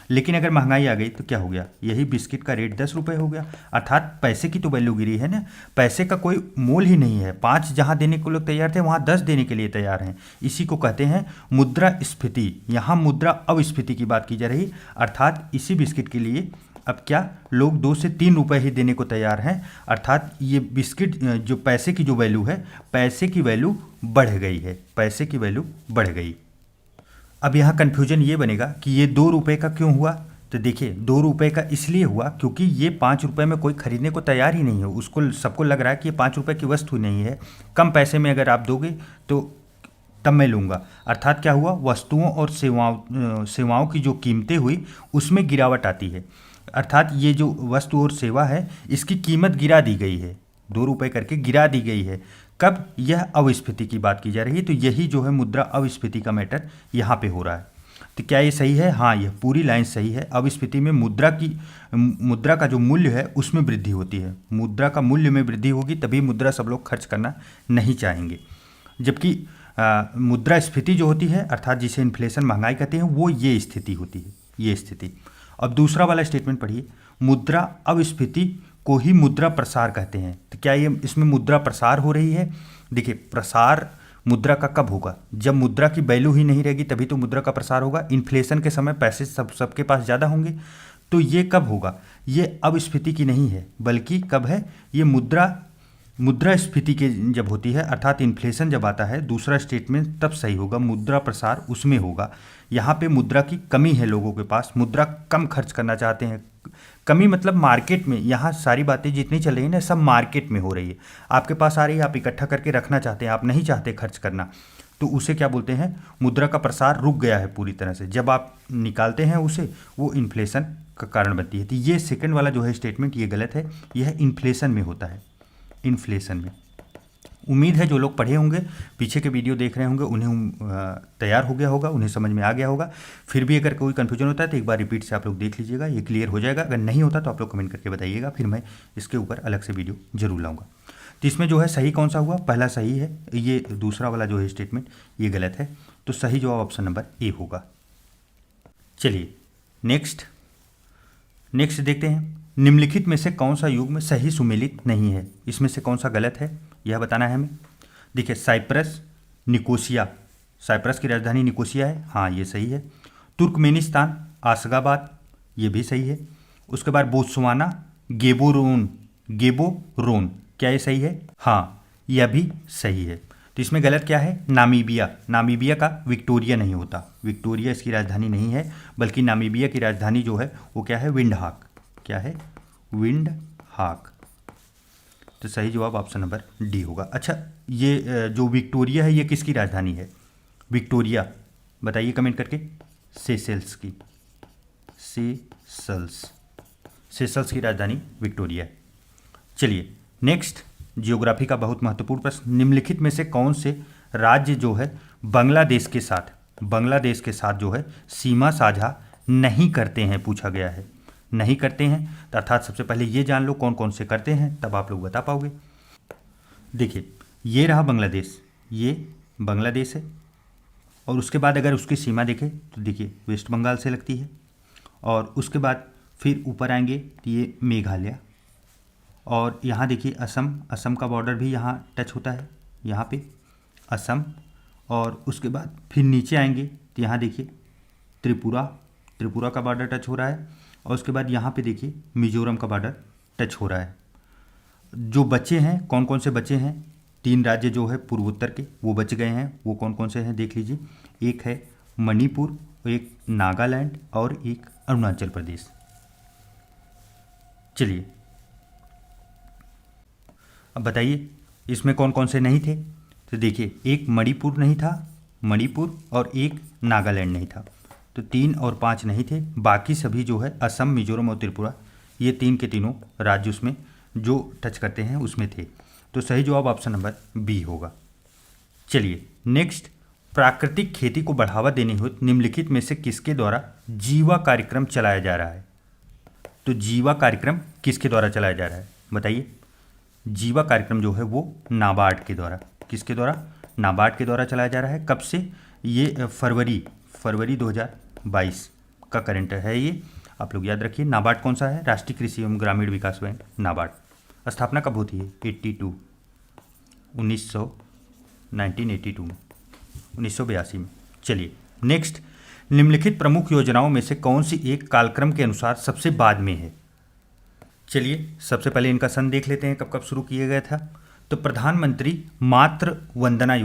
लेकिन अगर महंगाई आ गई तो क्या हो गया? यही बिस्किट का रेट 10 रुपये हो गया। अर्थात पैसे की तो वैल्यू गिरी है ना, पैसे का कोई मोल ही नहीं है। 5 जहाँ देने को लोग तैयार थे वहाँ 10 देने के लिए तैयार हैं। इसी को कहते हैं मुद्रास्फीति। यहाँ मुद्रा अपस्फीति की बात की जा रही, अर्थात इसी बिस्किट के लिए अब क्या लोग 2 से 3 रुपये ही देने को तैयार हैं। अर्थात ये बिस्किट जो पैसे की जो वैल्यू है, पैसे की वैल्यू बढ़ गई है, पैसे की वैल्यू बढ़ गई। अब यहाँ कन्फ्यूजन ये बनेगा कि ये 2 रुपये का क्यों हुआ? तो देखिए, 2 रुपये का इसलिए हुआ क्योंकि ये 5 रुपये में कोई खरीदने को तैयार ही नहीं है। उसको सबको लग रहा है कि ये 5 रुपये की वस्तु नहीं है, कम पैसे में अगर आप दोगे तो तब मैं लूँगा। अर्थात क्या हुआ? वस्तुओं और सेवाओं की जो कीमतें हुई उसमें गिरावट आती है। अर्थात ये जो वस्तु और सेवा है इसकी कीमत गिरा दी गई है, 2 रुपये करके गिरा दी गई है। कब? यह अपस्फीति की बात की जा रही है। तो यही जो है मुद्रा अपस्फीति का मैटर यहाँ पे हो रहा है। तो क्या ये सही है? हाँ, यह पूरी लाइन सही है। अपस्फीति में मुद्रा का जो मूल्य है उसमें वृद्धि होती है। मुद्रा का मूल्य में वृद्धि होगी तभी मुद्रा सब लोग खर्च करना नहीं चाहेंगे। जबकि मुद्रास्फीति जो होती है, अर्थात जिसे इन्फ्लेशन महंगाई कहते हैं, वो ये स्थिति होती है, ये स्थिति। अब दूसरा वाला स्टेटमेंट पढ़िए, मुद्रा अपस्फीति को ही मुद्रा प्रसार कहते हैं। तो क्या ये इसमें मुद्रा प्रसार हो रही है? देखिए, प्रसार मुद्रा का कब होगा? जब मुद्रा की वैल्यू ही नहीं रहेगी तभी तो मुद्रा का प्रसार होगा। इन्फ्लेशन के समय पैसे सबके पास ज़्यादा होंगे, तो ये कब होगा? ये अपस्फीति की नहीं है, बल्कि कब है? ये मुद्रास्फीति के जब होती है, अर्थात इन्फ्लेशन जब आता है, दूसरा स्टेटमेंट तब सही होगा। मुद्रा प्रसार उसमें होगा। यहाँ पे मुद्रा की कमी है, लोगों के पास मुद्रा कम खर्च करना चाहते हैं। कमी मतलब मार्केट में, यहाँ सारी बातें जितनी चल रही है ना, सब मार्केट में हो रही है। आपके पास आ रही है, आप इकट्ठा करके रखना चाहते हैं, आप नहीं चाहते खर्च करना, तो उसे क्या बोलते हैं, मुद्रा का प्रसार रुक गया है पूरी तरह से। जब आप निकालते हैं उसे, वो इन्फ्लेशन का कारण बनती है। तो ये सेकंड वाला जो है स्टेटमेंट, ये गलत है। यह इन्फ्लेशन में होता है, इन्फ्लेशन में। उम्मीद है जो लोग पढ़े होंगे, पीछे के वीडियो देख रहे होंगे, उन्हें तैयार हो गया होगा, उन्हें समझ में आ गया होगा। फिर भी अगर कोई कन्फ्यूजन होता है तो एक बार रिपीट से आप लोग देख लीजिएगा, ये क्लियर हो जाएगा। अगर नहीं होता तो आप लोग कमेंट करके बताइएगा, फिर मैं इसके ऊपर अलग से वीडियो जरूर लाऊंगा। तो इसमें जो है सही कौन सा हुआ, पहला सही है, ये दूसरा वाला जो है स्टेटमेंट ये गलत है। तो सही जवाब ऑप्शन नंबर ए होगा। चलिए नेक्स्ट देखते हैं। निम्नलिखित में से कौन सा युग्म सही सुमेलित नहीं है, इसमें से कौन सा गलत है यह बताना है हमें। देखिए साइप्रस, निकोसिया, साइप्रस की राजधानी निकोसिया है, हाँ ये सही है। तुर्कमेनिस्तान, आसगाबाद, ये भी सही है। उसके बाद बोत्सवाना, गेबोरोन, क्या ये सही है, हाँ यह भी सही है। तो इसमें गलत क्या है, नामीबिया, नामीबिया का विक्टोरिया नहीं होता, विक्टोरिया इसकी राजधानी नहीं है, बल्कि नामीबिया की राजधानी जो है वो क्या है, विंडहाक, क्या है, विंडहाक। तो सही जवाब ऑप्शन नंबर डी होगा। अच्छा ये जो विक्टोरिया है ये किसकी राजधानी है, विक्टोरिया बताइए कमेंट करके। सेशेल्स की, सेशेल्स की राजधानी विक्टोरिया है। चलिए नेक्स्ट, जियोग्राफी का बहुत महत्वपूर्ण प्रश्न। निम्नलिखित में से कौन से राज्य जो है बांग्लादेश के साथ जो है सीमा साझा नहीं करते हैं, पूछा गया है। नहीं करते हैं तो अर्थात सबसे पहले ये जान लो कौन कौन से करते हैं, तब आप लोग बता पाओगे। देखिए ये रहा बांग्लादेश, ये बांग्लादेश है, और उसके बाद अगर उसकी सीमा देखें तो देखिए वेस्ट बंगाल से लगती है, और उसके बाद फिर ऊपर आएंगे तो ये मेघालय, और यहाँ देखिए असम का बॉर्डर भी यहाँ टच होता है, यहाँ पे असम, और उसके बाद फिर नीचे आएंगे तो यहाँ देखिए त्रिपुरा का बॉर्डर टच हो रहा है, और उसके बाद यहाँ पे देखिए मिजोरम का बॉर्डर टच हो रहा है। जो बचे हैं, कौन कौन से बचे हैं, 3 राज्य जो है पूर्वोत्तर के वो बच गए हैं, वो कौन कौन से हैं देख लीजिए। एक है मणिपुर, एक नागालैंड और एक अरुणाचल प्रदेश। चलिए अब बताइए इसमें कौन कौन से नहीं थे। तो देखिए एक मणिपुर नहीं था, मणिपुर, और एक नागालैंड नहीं था। तो 3 और 5 नहीं थे, बाकी सभी जो है असम, मिजोरम और त्रिपुरा, ये 3 के तीनों राज्य उसमें जो टच करते हैं उसमें थे। तो सही जवाब ऑप्शन नंबर बी होगा। चलिए नेक्स्ट, प्राकृतिक खेती को बढ़ावा देने हेतु निम्नलिखित में से किसके द्वारा जीवा कार्यक्रम चलाया जा रहा है। तो जीवा कार्यक्रम किसके द्वारा चलाया जा रहा है बताइए। जीवा कार्यक्रम जो है वो नाबार्ड के द्वारा, किसके द्वारा, नाबार्ड के द्वारा चलाया जा रहा है। कब से, ये फरवरी 2022 का करंट है ये, आप लोग याद रखिए। नाबार्ड कौन सा है, राष्ट्रीय कृषि एवं ग्रामीण विकास बैंक, नाबार्ड। स्थापना कब होती है, 1982 में, 1982 में। चलिए नेक्स्ट, निम्नलिखित प्रमुख योजनाओं में से कौन सी एक कालक्रम के अनुसार सबसे बाद में है। चलिए सबसे पहले इनका सन देख लेते हैं, कब कब शुरू किया गया था। तो प्रधानमंत्री मातृ वंदना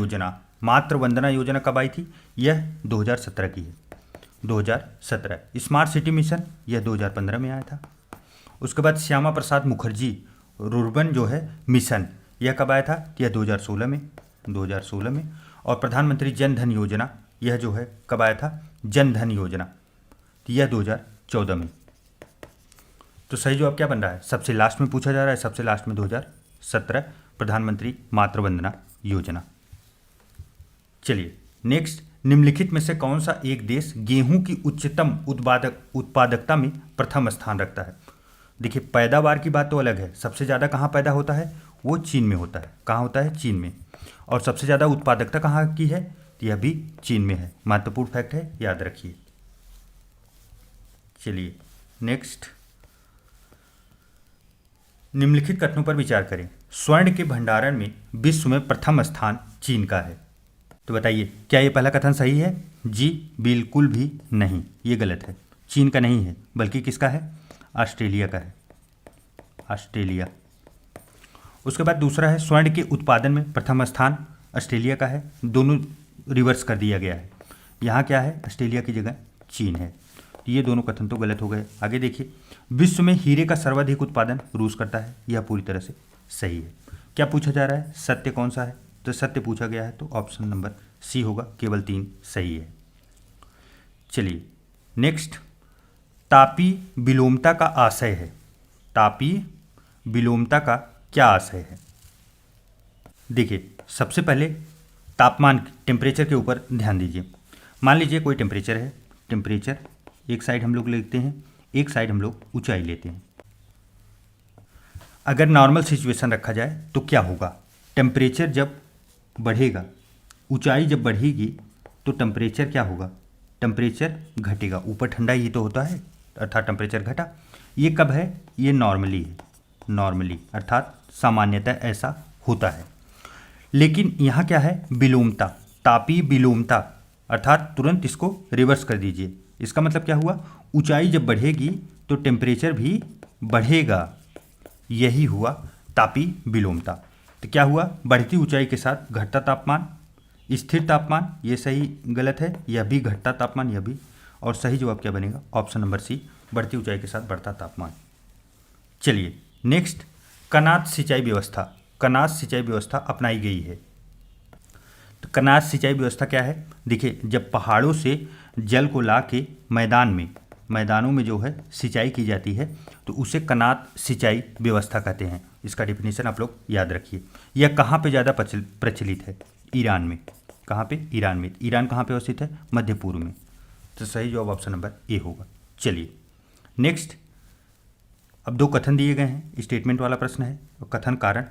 योजना कब आई थी, यह 2017 की है, 2017। स्मार्ट सिटी मिशन यह 2015 में आया था। उसके बाद श्यामा प्रसाद मुखर्जी रुर्बन जो है मिशन, यह कब आया था, यह 2016 में। और प्रधानमंत्री जन धन योजना, यह जो है कब आया था, जन धन योजना, यह 2014 में। तो सही जवाब क्या बन रहा है, सबसे लास्ट में पूछा जा रहा है, सबसे लास्ट में 2017 प्रधानमंत्री मातृ वंदना योजना। चलिए नेक्स्ट, निम्नलिखित में से कौन सा एक देश गेहूं की उच्चतम उत्पादकता में प्रथम स्थान रखता है। देखिए पैदावार की बात तो अलग है, सबसे ज़्यादा कहाँ पैदा होता है, वो चीन में होता है। कहाँ होता है, चीन में। और सबसे ज़्यादा उत्पादकता कहाँ की है, तो यह भी चीन में है। महत्वपूर्ण फैक्ट है, याद रखिए। चलिए नेक्स्ट, निम्नलिखित कथनों पर विचार करें। स्वर्ण के भंडारण में विश्व में प्रथम स्थान चीन का है। तो बताइए क्या ये पहला कथन सही है, जी बिल्कुल भी नहीं, ये गलत है। चीन का नहीं है, बल्कि किसका है, ऑस्ट्रेलिया का है, ऑस्ट्रेलिया। उसके बाद दूसरा है, स्वर्ण के उत्पादन में प्रथम स्थान ऑस्ट्रेलिया का है। दोनों रिवर्स कर दिया गया है, यहाँ क्या है, ऑस्ट्रेलिया की जगह चीन है। ये दोनों कथन तो गलत हो गए। आगे देखिए, विश्व में हीरे का सर्वाधिक उत्पादन रूस करता है, यह पूरी तरह से सही है। क्या पूछा जा रहा है, सत्य कौन सा है, तो सत्य पूछा गया है, तो ऑप्शन नंबर सी होगा, केवल 3 सही है। चलिए नेक्स्ट, तापी विलोमता का आशय है। तापी विलोमता का क्या आशय है? देखिए सबसे पहले तापमान टेम्परेचर के ऊपर ध्यान दीजिए। मान लीजिए कोई टेम्परेचर है, टेम्परेचर एक साइड हम लोग लेते हैं, एक साइड हम लोग ऊंचाई लेते हैं। अगर नॉर्मल सिचुएशन रखा जाए तो क्या होगा? टेम्परेचर जब बढ़ेगा, ऊंचाई जब बढ़ेगी तो टेम्परेचर क्या होगा? टेम्परेचर घटेगा। ऊपर ठंडा ही तो होता है, अर्थात टेम्परेचर घटा। ये कब है? ये नॉर्मली है, नॉर्मली अर्थात सामान्यतः ऐसा होता है। लेकिन यहाँ क्या है? विलोमता, तापीय विलोमता, अर्थात तुरंत इसको रिवर्स कर दीजिए। इसका मतलब क्या हुआ? ऊंचाई जब बढ़ेगी तो टेम्परेचर भी बढ़ेगा, यही हुआ तापीय विलोमता। तो क्या हुआ? बढ़ती ऊंचाई के साथ घटता तापमान, स्थिर तापमान, ये सही गलत है, यह भी घटता तापमान, यह भी। और सही जवाब क्या बनेगा? ऑप्शन नंबर सी, बढ़ती ऊंचाई के साथ बढ़ता तापमान। चलिए नेक्स्ट, कनात सिंचाई व्यवस्था। कनात सिंचाई व्यवस्था अपनाई गई है। तो कनात सिंचाई व्यवस्था क्या है? देखिए जब पहाड़ों से जल को ला के मैदानों में जो है सिंचाई की जाती है तो उसे कनात सिंचाई व्यवस्था कहते हैं। इसका डिफिनीशन आप लोग याद रखिए। यह कहाँ पे ज़्यादा प्रचलित है? ईरान में। कहाँ पे? ईरान में। ईरान कहाँ पे अवस्थित है? मध्य पूर्व में। तो सही जवाब ऑप्शन नंबर ए होगा। चलिए नेक्स्ट, अब 2 कथन दिए गए हैं, स्टेटमेंट वाला प्रश्न है और कथन कारण।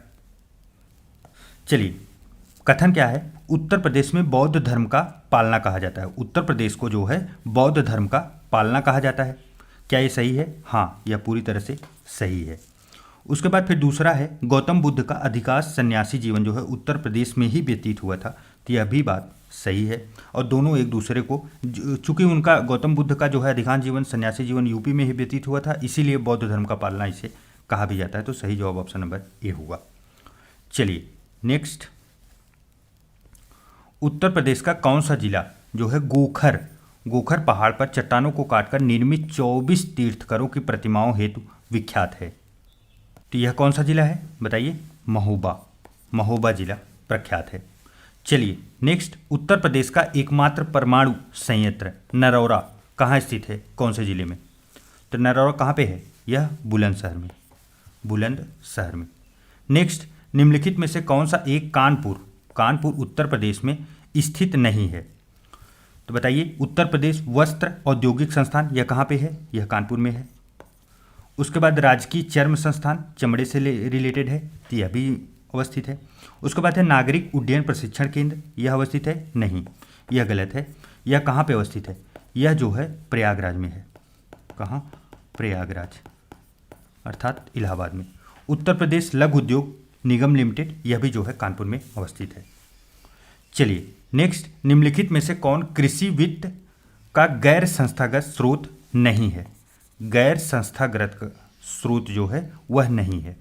चलिए कथन क्या है? उत्तर प्रदेश में बौद्ध धर्म का पालना कहा जाता है। उत्तर प्रदेश को जो है बौद्ध धर्म का पालना कहा जाता है। क्या ये सही है? हाँ, यह पूरी तरह से सही है। उसके बाद फिर दूसरा है, गौतम बुद्ध का अधिकांश सन्यासी जीवन जो है उत्तर प्रदेश में ही व्यतीत हुआ था। तो यह भी बात सही है। और दोनों एक दूसरे को, चूंकि उनका गौतम बुद्ध का जो है अधिकांश जीवन सन्यासी जीवन यूपी में ही व्यतीत हुआ था, इसीलिए बौद्ध धर्म का पालना इसे कहा भी जाता है। तो सही जवाब ऑप्शन नंबर ए होगा। चलिए नेक्स्ट, उत्तर प्रदेश का कौन सा जिला जो है गोखर पहाड़ पर चट्टानों को काटकर निर्मित 24 तीर्थंकरों की प्रतिमाओं हेतु विख्यात है? तो यह कौन सा जिला है? बताइए। महोबा जिला प्रख्यात है। चलिए नेक्स्ट, उत्तर प्रदेश का एकमात्र परमाणु संयंत्र नरौरा कहाँ स्थित है? कौन से जिले में? तो नरौरा कहाँ पे है? यह बुलंदशहर में। नेक्स्ट, निम्नलिखित में से कौन सा एक कानपुर उत्तर प्रदेश में स्थित नहीं है? तो बताइए। उत्तर प्रदेश वस्त्र औद्योगिक संस्थान, यह कहाँ पे है? यह कानपुर में है। उसके बाद राजकीय चर्म संस्थान, चमड़े से रिलेटेड है, तो यह भी अवस्थित है। उसके बाद है नागरिक उड्डयन प्रशिक्षण केंद्र, यह अवस्थित है? नहीं, यह गलत है। यह कहाँ पे अवस्थित है? यह जो है प्रयागराज में है। कहाँ? प्रयागराज अर्थात इलाहाबाद में। उत्तर प्रदेश लघु उद्योग निगम लिमिटेड, यह भी जो है कानपुर में अवस्थित है। चलिए नेक्स्ट, निम्नलिखित में से कौन कृषि वित्त का गैर संस्थागत स्रोत नहीं है? गैर संस्थागत स्रोत जो है वह नहीं है।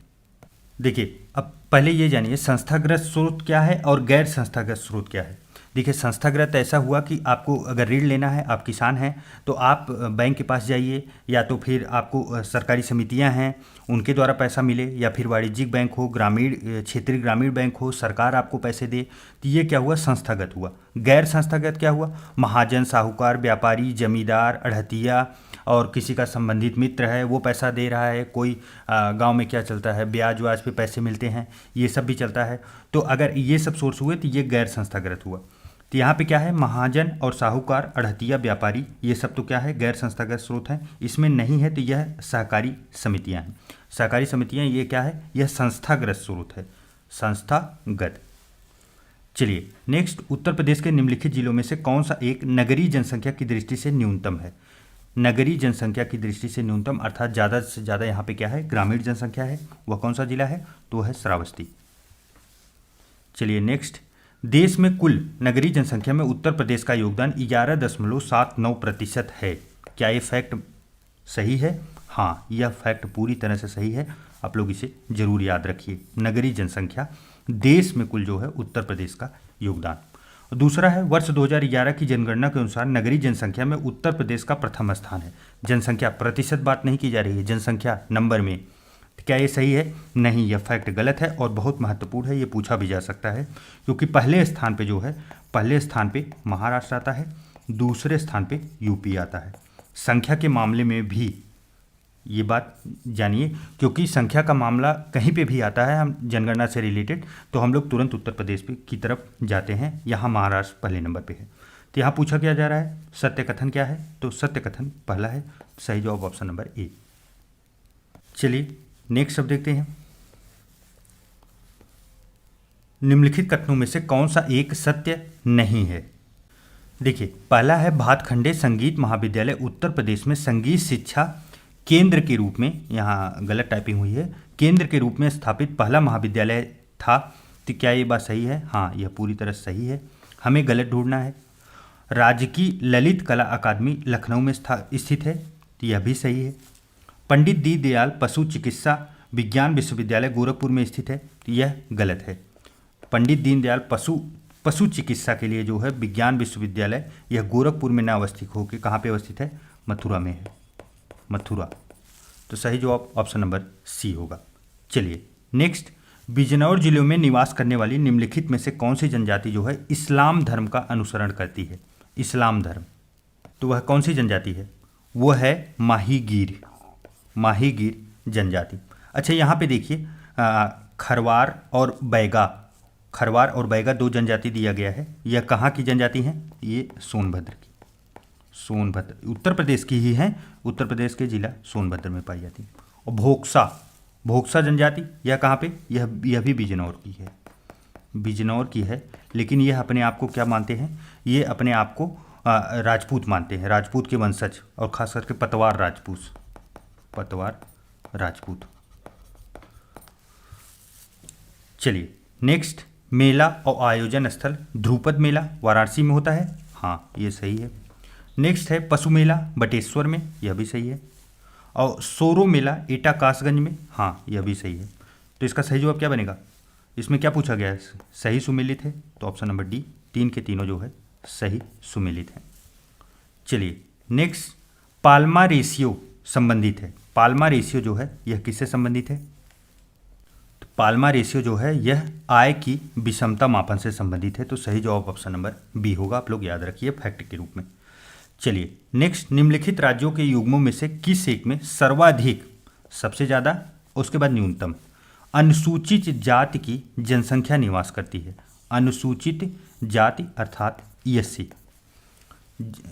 देखिए अब पहले ये जानिए संस्थागत स्रोत क्या है और गैर संस्थागत स्रोत क्या है। देखिए संस्थागत ऐसा हुआ कि आपको अगर ऋण लेना है, आप किसान हैं तो आप बैंक के पास जाइए, या तो फिर आपको सरकारी समितियां हैं उनके द्वारा पैसा मिले, या फिर वाणिज्यिक बैंक हो, क्षेत्रीय ग्रामीण बैंक हो, सरकार आपको पैसे दे। तो ये क्या हुआ? संस्थागत हुआ। गैर संस्थागत क्या हुआ? महाजन, साहूकार, व्यापारी, जमींदार, अड़हतिया और किसी का संबंधित मित्र है वो पैसा दे रहा है। कोई गांव में क्या चलता है, ब्याज व्याज पे पैसे मिलते हैं, ये सब भी चलता है। तो अगर ये सब सोर्स हुए तो ये गैर संस्थागत हुआ। तो यहाँ पे क्या है? महाजन और साहूकार, अड़हतिया, व्यापारी, ये सब तो क्या है? गैर संस्थागत स्रोत हैं। इसमें नहीं है तो यह सहकारी समितियाँ हैं। सहकारी समितियाँ ये क्या है? यह संस्थागत स्रोत है, संस्थागत। चलिए नेक्स्ट, उत्तर प्रदेश के निम्नलिखित जिलों में से कौन सा एक नगरीय जनसंख्या की दृष्टि से न्यूनतम है? नगरीय जनसंख्या की दृष्टि से न्यूनतम अर्थात ज़्यादा से ज़्यादा यहाँ पे क्या है? ग्रामीण जनसंख्या है। वह कौन सा जिला है? तो है श्रावस्ती। चलिए नेक्स्ट, देश में कुल नगरीय जनसंख्या में उत्तर प्रदेश का योगदान 11.79% है। क्या ये फैक्ट सही है? हाँ, यह फैक्ट पूरी तरह से सही है। आप लोग इसे जरूर याद रखिए। नगरीय जनसंख्या देश में कुल जो है उत्तर प्रदेश का योगदान। दूसरा है, वर्ष 2011 की जनगणना के अनुसार नगरीय जनसंख्या में उत्तर प्रदेश का प्रथम स्थान है। जनसंख्या प्रतिशत बात नहीं की जा रही है, जनसंख्या नंबर में। तो क्या ये सही है? नहीं, यह फैक्ट गलत है और बहुत महत्वपूर्ण है, ये पूछा भी जा सकता है, क्योंकि पहले स्थान पे जो है, पहले स्थान पे महाराष्ट्र आता है, दूसरे स्थान पे यूपी आता है। संख्या के मामले में भी ये बात जानिए, क्योंकि संख्या का मामला कहीं पे भी आता है हम जनगणना से रिलेटेड, तो हम लोग तुरंत उत्तर प्रदेश की तरफ जाते हैं। यहाँ महाराष्ट्र पहले नंबर पे है। तो यहाँ पूछा क्या जा रहा है, सत्य कथन क्या है? तो सत्य कथन पहला है, सही जवाब ऑप्शन नंबर ए। चलिए नेक्स्ट शब्द देखते हैं। निम्नलिखित कथनों में से कौन सा एक सत्य नहीं है? देखिए, पहला है भातखंडे संगीत महाविद्यालय उत्तर प्रदेश में संगीत शिक्षा केंद्र के रूप में, यहाँ गलत टाइपिंग हुई है, केंद्र के रूप में स्थापित पहला महाविद्यालय था। तो क्या ये बात सही है? हाँ, यह पूरी तरह सही है, हमें गलत ढूंढना है। राजकीय ललित कला अकादमी लखनऊ में स्थित है, तो यह भी सही है। पंडित दीनदयाल पशु चिकित्सा विज्ञान विश्वविद्यालय गोरखपुर में स्थित है, तो यह गलत है। पंडित दीनदयाल पशु चिकित्सा के लिए जो है विज्ञान विश्वविद्यालय, यह गोरखपुर में न अवस्थित होकर कहाँ पे अवस्थित है? मथुरा में है, मथुरा। तो सही जवाब ऑप्शन नंबर सी होगा। चलिए नेक्स्ट, बिजनौर जिले में निवास करने वाली निम्नलिखित में से कौन सी जनजाति जो है इस्लाम धर्म का अनुसरण करती है? इस्लाम धर्म, तो वह कौन सी जनजाति है? वो है माहीगीर, माहीगीर जनजाति। अच्छा, यहाँ पे देखिए खरवार और बैगा, खरवार और बैगा दो जनजाति दिया गया है। यह कहाँ की जनजाति हैं? ये सोनभद्र की, सोनभद्र उत्तर प्रदेश की ही हैं, उत्तर प्रदेश के जिला सोनभद्र में पाई जाती है। और भोक्सा, भोक्सा जनजाति, यह कहाँ पे? यह भी बिजनौर की है, बिजनौर की है, लेकिन यह अपने आप को क्या मानते हैं? ये अपने आप को राजपूत मानते हैं, राजपूत के वंशज, और खास करके पतवार राजपूत, पतवार राजपूत। चलिए नेक्स्ट, मेला और आयोजन स्थल ध्रुपद मेला वाराणसी में होता है, हाँ ये सही है। नेक्स्ट है पशु मेला बटेश्वर में, यह भी सही है। और सोरो मेला एटा कासगंज में, हाँ यह भी सही है। तो इसका सही जवाब क्या बनेगा? इसमें क्या पूछा गया है? सही सुमेलित है, तो ऑप्शन नंबर डी, तीन के तीनों जो है सही सुमेलित है। चलिए नेक्स्ट, पाल्मा रेशियो संबंधित है। पाल्मा रेशियो जो है यह किससे संबंधित है? तो पाल्मा रेशियो जो है यह आय की विषमता मापन से संबंधित है, तो सही जवाब ऑप्शन नंबर बी होगा, आप लोग याद रखिए फैक्ट के रूप में। चलिए नेक्स्ट, निम्नलिखित राज्यों के युग्मों में से किस एक में सर्वाधिक, सबसे ज़्यादा, उसके बाद न्यूनतम अनुसूचित जाति की जनसंख्या निवास करती है? अनुसूचित जाति अर्थात ESC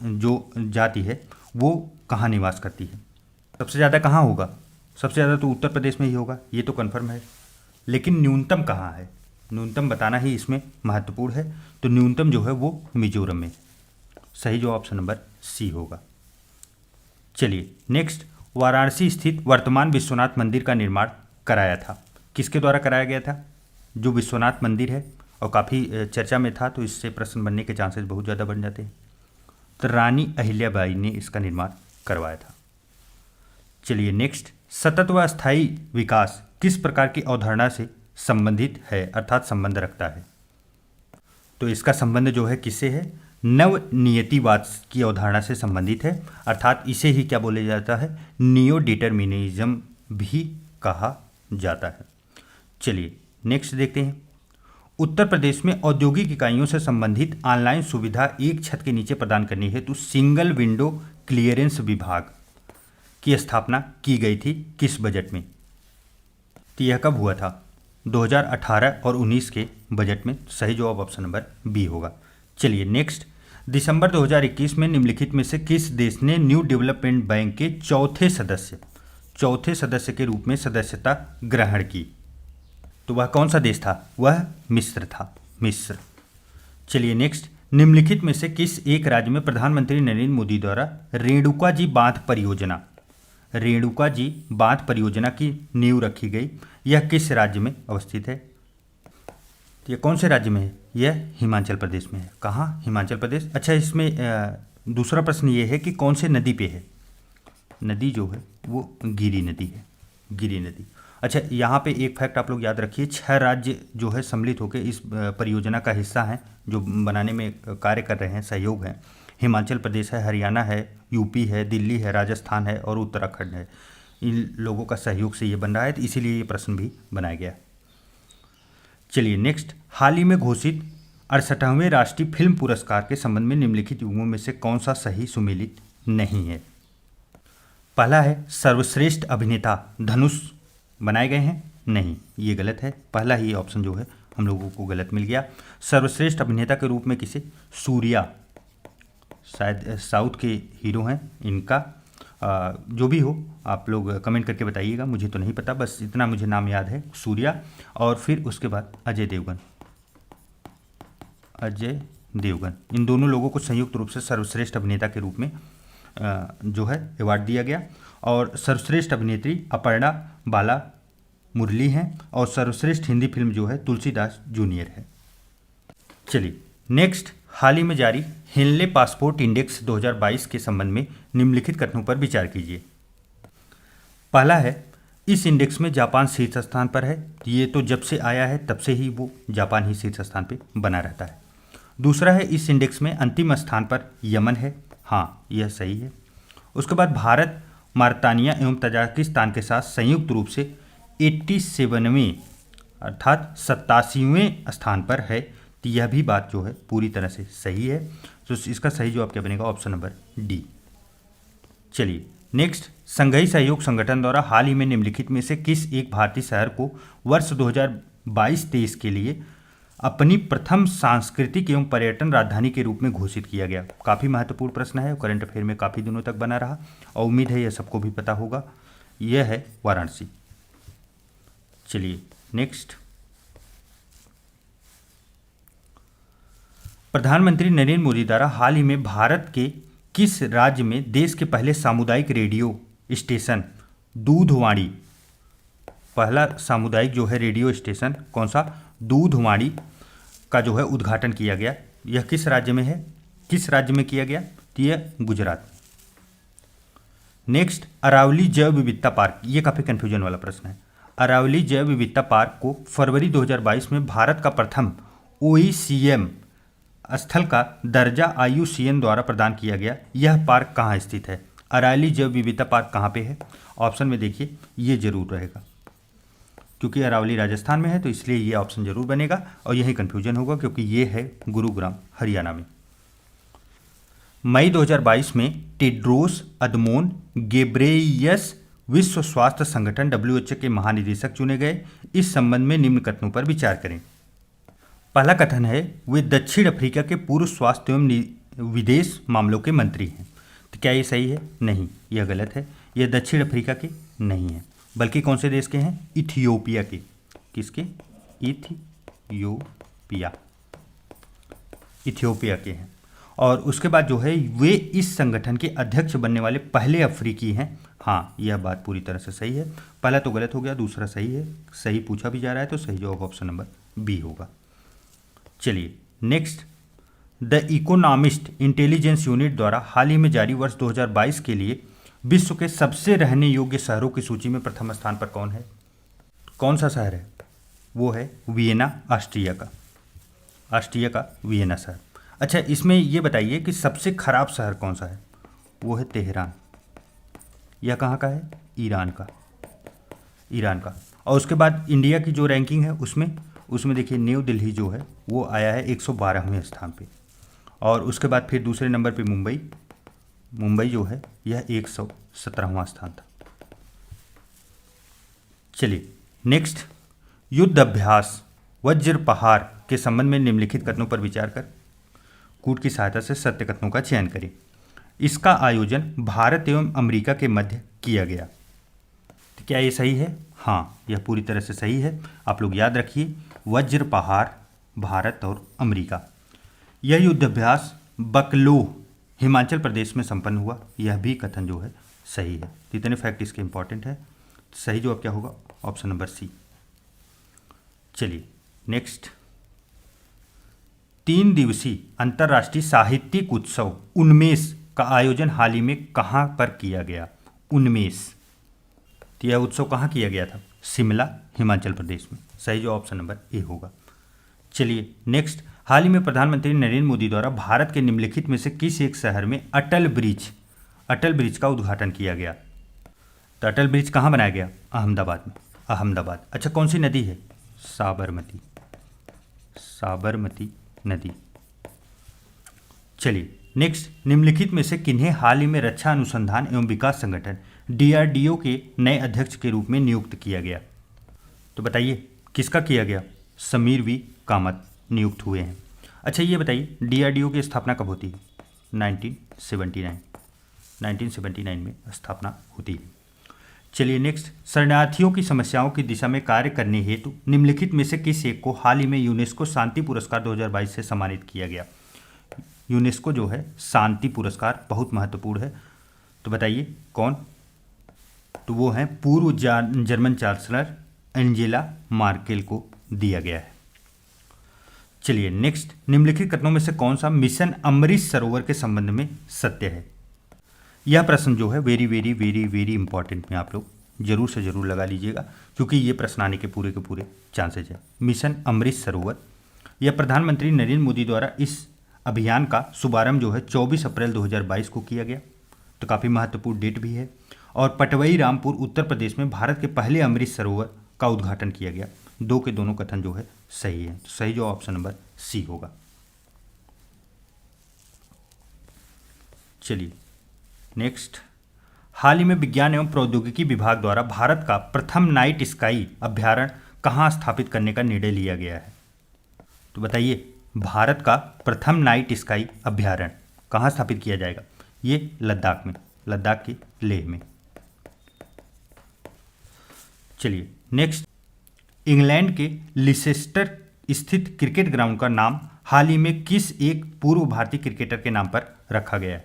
जो जाति है वो कहाँ निवास करती है? सबसे ज़्यादा कहाँ होगा? सबसे ज़्यादा तो उत्तर प्रदेश में ही होगा, ये तो कन्फर्म है, लेकिन न्यूनतम कहाँ है? न्यूनतम बताना ही इसमें महत्वपूर्ण है। तो न्यूनतम जो है वो मिजोरम में, सही जो ऑप्शन नंबर सी होगा। चलिए नेक्स्ट, वाराणसी स्थित वर्तमान विश्वनाथ मंदिर का निर्माण कराया था, किसके द्वारा कराया गया था? जो विश्वनाथ मंदिर है और काफ़ी चर्चा में था, तो इससे प्रश्न बनने के चांसेस बहुत ज़्यादा बन जाते हैं। तो रानी अहिल्याबाई ने इसका निर्माण करवाया था। चलिए नेक्स्ट, सतत व स्थायी विकास किस प्रकार की अवधारणा से संबंधित है अर्थात संबंध रखता है? तो इसका संबंध जो है किससे है? नवनियतिवाद की अवधारणा से संबंधित है, अर्थात इसे ही क्या बोला जाता है? नियो डिटर्मिनिज्म भी कहा जाता है। चलिए नेक्स्ट देखते हैं, उत्तर प्रदेश में औद्योगिक इकाइयों से संबंधित ऑनलाइन सुविधा एक छत के नीचे प्रदान करनी है, तो सिंगल विंडो क्लियरेंस विभाग की स्थापना की गई थी किस बजट में? तो यह कब हुआ था? 2018 और 19 के बजट में, सही जवाब ऑप्शन नंबर बी होगा। चलिए नेक्स्ट, दिसंबर 2021 में निम्नलिखित में से किस देश ने न्यू डेवलपमेंट बैंक के चौथे सदस्य के रूप में सदस्यता ग्रहण की? तो वह कौन सा देश था? वह मिस्र था, मिस्र। चलिए नेक्स्ट, निम्नलिखित में से किस एक राज्य में प्रधानमंत्री नरेंद्र मोदी द्वारा रेणुका जी बांध परियोजना की नींव रखी गई? यह किस राज्य में अवस्थित है? तो यह कौन से राज्य में है? यह हिमाचल प्रदेश में है। कहाँ? हिमाचल प्रदेश। अच्छा, इसमें दूसरा प्रश्न ये है कि कौन से नदी पे है? नदी जो है वो गिरी नदी है, गिरी नदी। अच्छा, यहाँ पे एक फैक्ट आप लोग याद रखिए, 6 राज्य जो है सम्मिलित होकर इस परियोजना का हिस्सा हैं, जो बनाने में कार्य कर रहे हैं, सहयोग हैं। हिमाचल प्रदेश है, हरियाणा है, यूपी है, दिल्ली है, राजस्थान है और उत्तराखंड है। इन लोगों का सहयोग से ये बन रहा है, तो इसीलिए ये प्रश्न भी बनाया गया। चलिए नेक्स्ट, हाल ही में घोषित 68वें राष्ट्रीय फिल्म पुरस्कार के संबंध में निम्नलिखित युग्मों में से कौन सा सही सुमेलित नहीं है। पहला है सर्वश्रेष्ठ अभिनेता धनुष बनाए गए हैं, नहीं ये गलत है, पहला ही ऑप्शन जो है हम लोगों को गलत मिल गया। सर्वश्रेष्ठ अभिनेता के रूप में किसे, सूर्या, शायद साउथ के हीरो हैं इनका, जो भी हो आप लोग कमेंट करके बताइएगा, मुझे तो नहीं पता, बस इतना मुझे नाम याद है, सूर्या। और फिर उसके बाद अजय देवगन, अजय देवगन, इन दोनों लोगों को संयुक्त रूप से सर्वश्रेष्ठ अभिनेता के रूप में जो है अवार्ड दिया गया। और सर्वश्रेष्ठ अभिनेत्री अपर्णा बाला मुरली हैं और सर्वश्रेष्ठ हिंदी फिल्म जो है तुलसीदास जूनियर है। चलिए नेक्स्ट, हाल ही में जारी हेनले पासपोर्ट इंडेक्स 2022 के संबंध में निम्नलिखित कथनों पर विचार कीजिए। पहला है, इस इंडेक्स में जापान शीर्ष स्थान पर है, ये तो जब से आया है तब से ही वो जापान ही शीर्ष स्थान पे बना रहता है। दूसरा है, इस इंडेक्स में अंतिम स्थान पर यमन है, हाँ यह सही है। उसके बाद भारत मार्तानिया एवं तजाकिस्तान के साथ संयुक्त रूप से 87वें अर्थात 87वें स्थान पर है, तो यह भी बात जो है पूरी तरह से सही है। तो इसका सही जवाब क्या बनेगा, ऑप्शन नंबर डी। चलिए नेक्स्ट, संघीय सहयोग संगठन द्वारा हाल ही में निम्नलिखित में से किस एक भारतीय शहर को वर्ष 2022-23 के लिए अपनी प्रथम सांस्कृतिक एवं पर्यटन राजधानी के रूप में घोषित किया गया। काफ़ी महत्वपूर्ण प्रश्न है, करंट अफेयर में काफ़ी दिनों तक बना रहा और उम्मीद है यह सबको भी पता होगा, यह है वाराणसी। चलिए नेक्स्ट, प्रधानमंत्री नरेंद्र मोदी द्वारा हाल ही में भारत के किस राज्य में देश के पहले सामुदायिक रेडियो स्टेशन दूधवाणी, पहला सामुदायिक जो है रेडियो स्टेशन कौन सा, दूधवाणी का जो है उद्घाटन किया गया, यह किस राज्य में है, किस राज्य में किया गया, तो यह गुजरात। नेक्स्ट, अरावली जैव विविधता पार्क, ये काफ़ी कन्फ्यूजन वाला प्रश्न है। अरावली जैव विविधता पार्क को फरवरी 2022 में भारत का प्रथम OECM स्थल का दर्जा IUCN द्वारा प्रदान किया गया। यह पार्क कहाँ स्थित है, अरावली जैव विविधता पार्क कहाँ पे है, ऑप्शन में देखिए ये जरूर रहेगा, क्योंकि अरावली राजस्थान में है तो इसलिए ये ऑप्शन जरूर बनेगा और यही कन्फ्यूजन होगा क्योंकि ये है गुरुग्राम हरियाणा में। मई 2022 में टेड्रोस अदनोम घेब्रेयेसस विश्व स्वास्थ्य संगठन WHO के महानिदेशक चुने गए। इस संबंध में निम्न कथनों पर विचार करें। पहला कथन है, वे दक्षिण अफ्रीका के पूर्व स्वास्थ्य एवं विदेश मामलों के मंत्री हैं, तो क्या ये सही है, नहीं यह गलत है, यह दक्षिण अफ्रीका के नहीं है, बल्कि कौन से देश के हैं, इथियोपिया के, किसके, इथियोपिया के हैं। और उसके बाद जो है वे इस संगठन के अध्यक्ष बनने वाले पहले अफ्रीकी हैं, हाँ यह बात पूरी तरह से सही है, पहला तो गलत हो गया, दूसरा सही है, सही पूछा भी जा रहा है तो सही जवाब ऑप्शन नंबर बी होगा। चलिए next, the economist intelligence unit द्वारा हाल ही में जारी वर्ष 2022 के लिए विश्व के सबसे रहने योग्य शहरों की सूची में प्रथम स्थान पर कौन है, कौन सा शहर है, वो है वियना, ऑस्ट्रिया का वियना शहर। अच्छा इसमें ये बताइए कि सबसे खराब शहर कौन सा है, वो है तेहरान, यह कहाँ का है, ईरान का। और उसके बाद इंडिया की जो रैंकिंग है उसमें देखिए न्यू दिल्ली जो है वो आया है 112वें स्थान पे, और उसके बाद फिर दूसरे नंबर पे मुंबई जो है यह 117वां स्थान था। चलिए नेक्स्ट, युद्ध अभ्यास वज्र पहाड़ के संबंध में निम्नलिखित कथनों पर विचार कर कूट की सहायता से सत्य कथनों का चयन करें। इसका आयोजन भारत एवं अमेरिका के मध्य किया गया, तो क्या ये सही है, हाँ यह पूरी तरह से सही है। आप लोग याद रखिए वज्र पहाड़ भारत और अमेरिका। यह युद्धाभ्यास बकलो हिमाचल प्रदेश में संपन्न हुआ, यह भी कथन जो है सही है। इतने फैक्ट इसके इंपॉर्टेंट है, सही जवाब क्या होगा, ऑप्शन नंबर सी। चलिए नेक्स्ट, 3 दिवसीय अंतर्राष्ट्रीय साहित्यिक उत्सव उन्मेष का आयोजन हाल ही में कहाँ पर किया गया, उन्मेष, तो यह उत्सव कहाँ किया गया था, शिमला हिमाचल प्रदेश में, सही जो ऑप्शन नंबर ए होगा। चलिए नेक्स्ट, हाल ही में प्रधानमंत्री नरेंद्र मोदी द्वारा भारत के निम्नलिखित में से किस एक शहर में अटल ब्रिज का उद्घाटन किया गया। तो अटल ब्रिज कहाँ बनाया गया? अहमदाबाद में। अहमदाबाद। अच्छा, कौन सी नदी है? साबरमती। साबरमती नदी। चलिए नेक्स्ट, निम्नलिखित में से किन्हें हाल ही में रक्षा अनुसंधान एवं विकास संगठन DRDO के नए अध्यक्ष के रूप में नियुक्त किया गया? तो बताइए किसका किया गया? समीर वी कामत नियुक्त हुए हैं। अच्छा ये बताइए DRDO की स्थापना कब होती है? 1979 में स्थापना होती है। चलिए नेक्स्ट, शरणार्थियों की समस्याओं की दिशा में कार्य करने हेतु निम्नलिखित में से किस एक को हाल ही में यूनेस्को शांति पुरस्कार 2022 से सम्मानित किया गया? यूनेस्को जो है शांति पुरस्कार बहुत महत्वपूर्ण है, तो बताइए कौन? तो वो हैं पूर्व जर्मन चांसलर एंजेला मार्केल को दिया गया है। चलिए नेक्स्ट, निम्नलिखित कथनों में से कौन सा मिशन अमृत सरोवर के संबंध में सत्य है? यह प्रश्न जो है very very very very important में आप लोग जरूर से जरूर लगा लीजिएगा, क्योंकि ये प्रश्न आने के पूरे चांसेज है। मिशन अमृत सरोवर, यह प्रधानमंत्री नरेंद्र मोदी द्वारा इस अभियान का शुभारंभ जो है 24 अप्रैल 2022 को किया गया, तो काफ़ी महत्वपूर्ण डेट भी है। और पटवई रामपुर उत्तर प्रदेश में भारत के पहले अमृत सरोवर का उद्घाटन किया गया। दो के दोनों कथन जो है सही है, तो सही जो ऑप्शन नंबर सी होगा। चलिए नेक्स्ट, हाल ही में विज्ञान एवं प्रौद्योगिकी विभाग द्वारा भारत का प्रथम नाइट स्काई अभ्यारण्य कहाँ स्थापित करने का निर्णय लिया गया है? तो बताइए भारत का प्रथम नाइट स्काई अभ्यारण्य कहाँ स्थापित किया जाएगा? ये लद्दाख में, लद्दाख की लेह में। चलिए नेक्स्ट, इंग्लैंड के लिसेस्टर स्थित क्रिकेट ग्राउंड का नाम हाल ही में किस एक पूर्व भारतीय क्रिकेटर के नाम पर रखा गया है?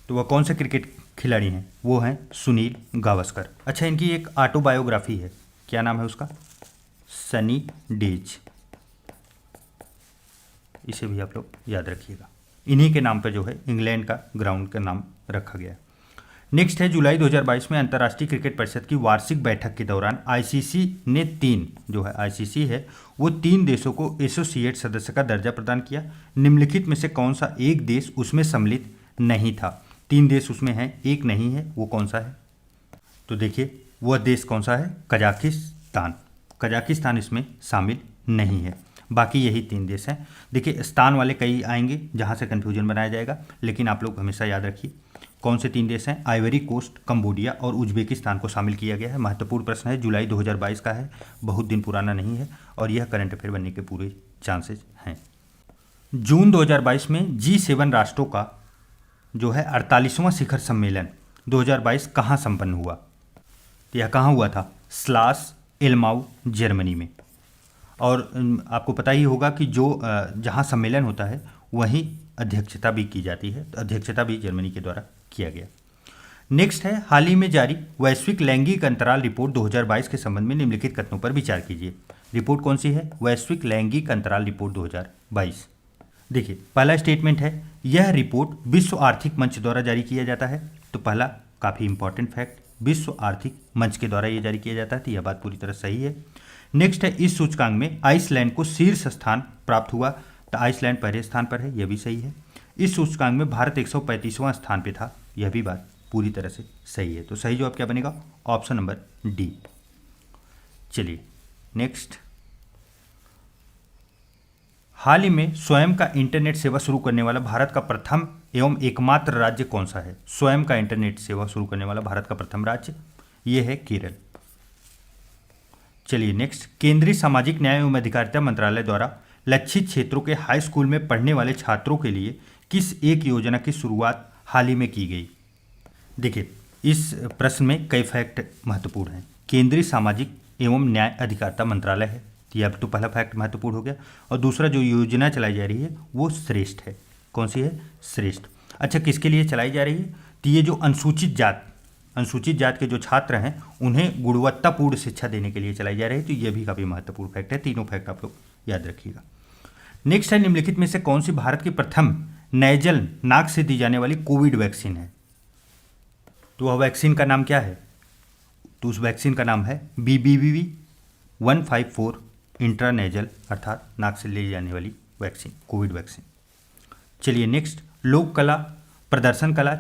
तो वह कौन से क्रिकेट खिलाड़ी हैं? वो हैं सुनील गावस्कर। अच्छा, इनकी एक ऑटोबायोग्राफी है, क्या नाम है उसका? सनी डेज। इसे भी आप लोग याद रखिएगा। इन्हीं के नाम पर जो है इंग्लैंड का ग्राउंड का नाम रखा गया है। नेक्स्ट है, जुलाई 2022 में अंतर्राष्ट्रीय क्रिकेट परिषद की वार्षिक बैठक के दौरान ICC ने ICC है वो 3 देशों को एसोसिएट सदस्य का दर्जा प्रदान किया। निम्नलिखित में से कौन सा एक देश उसमें सम्मिलित नहीं था? 3 देश उसमें हैं, एक नहीं है, वो कौन सा है? तो देखिए वह देश कौन सा है? कजाकिस्तान। कजाकिस्तान इसमें शामिल नहीं है, बाकी यही 3 देश हैं। देखिए स्थान वाले कई आएंगे जहाँ से कन्फ्यूजन बनाया जाएगा, लेकिन आप लोग हमेशा याद रखिए कौन से 3 देश हैं? आइवरी कोस्ट, कंबोडिया और उज्बेकिस्तान को शामिल किया गया है। महत्वपूर्ण प्रश्न है, जुलाई 2022 का है, बहुत दिन पुराना नहीं है, और यह करंट अफेयर बनने के पूरे चांसेस हैं। जून 2022 में G7 राष्ट्रों का जो है 48वां शिखर सम्मेलन 2022 कहाँ संपन्न हुआ? तो यह कहाँ हुआ था? स्लास एल्माउ जर्मनी में। और आपको पता ही होगा कि जो जहाँ सम्मेलन होता है वहीं अध्यक्षता भी की जाती है, तो अध्यक्षता भी जर्मनी के द्वारा किया गया। नेक्स्ट है, हाल ही में जारी वैश्विक लैंगिक अंतराल रिपोर्ट 2022 के संबंध में निम्नलिखित कथनों पर विचार कीजिए। रिपोर्ट कौन सी है? वैश्विक लैंगिक अंतराल रिपोर्ट 2022। देखिए पहला स्टेटमेंट है, यह रिपोर्ट विश्व आर्थिक मंच द्वारा जारी किया जाता है। तो पहला काफ़ी इंपॉर्टेंट फैक्ट, विश्व आर्थिक मंच के द्वारा यह जारी किया जाता है, तो यह बात पूरी तरह सही है। नेक्स्ट है, इस सूचकांक में आइसलैंड को शीर्ष स्थान प्राप्त हुआ, तो आइसलैंड पहले स्थान पर है, यह भी सही है। इस सूचकांक में भारत 135वां स्थान पे था, यह भी बात पूरी तरह से सही है। तो सही जवाब क्या बनेगा? Option number D. चलिए नेक्स्ट, हाल ही में स्वयं का इंटरनेट सेवा शुरू करने वाला भारत का प्रथम एवं एकमात्र राज्य कौन सा है? स्वयं का इंटरनेट सेवा शुरू करने वाला भारत का प्रथम राज्य ये है केरल। चलिए नेक्स्ट, केंद्रीय सामाजिक न्याय एवं अधिकारिता मंत्रालय द्वारा लक्षित क्षेत्रों के हाई स्कूल में पढ़ने वाले छात्रों के लिए किस एक योजना की शुरुआत हाल ही में की गई? देखिए इस प्रश्न में कई फैक्ट महत्वपूर्ण हैं। केंद्रीय सामाजिक एवं न्याय अधिकारिता मंत्रालय है, तो यह तो पहला फैक्ट महत्वपूर्ण हो गया। और दूसरा जो योजना चलाई जा रही है वो श्रेष्ठ है। कौन सी है? श्रेष्ठ। अच्छा, किसके लिए चलाई जा रही है? तो ये जो अनुसूचित जात के जो छात्र हैं उन्हें गुणवत्तापूर्ण शिक्षा देने के लिए चलाई जा रही है, तो यह भी काफ़ी महत्वपूर्ण फैक्ट है। तीनों फैक्ट आप लोग याद रखिएगा। नेक्स्ट है, निम्नलिखित में से कौन सी भारत की प्रथम नेजल नाक से दी जाने वाली कोविड वैक्सीन है? तो वह वैक्सीन का नाम क्या है? तो उस वैक्सीन का नाम है BBVV 154 इंट्रानेजल, अर्थात नाक से ली जाने वाली वैक्सीन, कोविड वैक्सीन। चलिए नेक्स्ट, लोक कला, प्रदर्शन कला,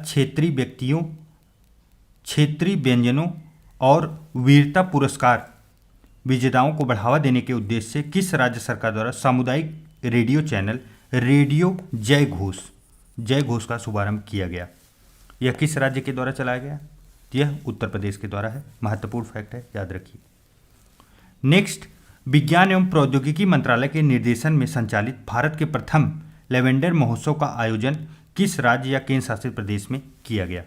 क्षेत्रीय व्यंजनों और वीरता पुरस्कार विजेताओं को बढ़ावा देने के उद्देश्य से किस राज्य सरकार द्वारा सामुदायिक रेडियो चैनल रेडियो जय घोष का शुभारंभ किया गया? यह किस राज्य के द्वारा चलाया गया? यह उत्तर प्रदेश के द्वारा है। महत्वपूर्ण फैक्ट है, याद रखिए। नेक्स्ट, विज्ञान एवं प्रौद्योगिकी मंत्रालय के निर्देशन में संचालित भारत के प्रथम लेवेंडर महोत्सव का आयोजन किस राज्य या केंद्र शासित प्रदेश में किया गया?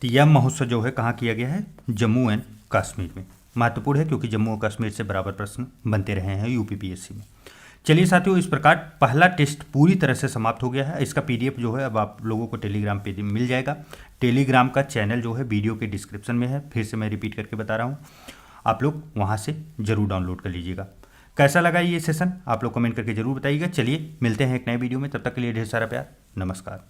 तो यह महोत्सव जो है कहाँ किया गया है? जम्मू एंड कश्मीर में। महत्वपूर्ण है क्योंकि जम्मू और कश्मीर से बराबर प्रश्न बनते रहे हैं यूपीपीएससी में। चलिए साथियों, इस प्रकार पहला टेस्ट पूरी तरह से समाप्त हो गया है। इसका पीडीएफ जो है अब आप लोगों को टेलीग्राम पे मिल जाएगा। टेलीग्राम का चैनल जो है वीडियो के डिस्क्रिप्शन में है। फिर से मैं रिपीट करके बता रहा हूँ, आप लोग वहाँ से ज़रूर डाउनलोड कर लीजिएगा। कैसा लगा ये सेशन आप लोग कमेंट करके ज़रूर बताइएगा। चलिए मिलते हैं एक नए वीडियो में, तब तक के लिए ढेर सारा प्यार, नमस्कार।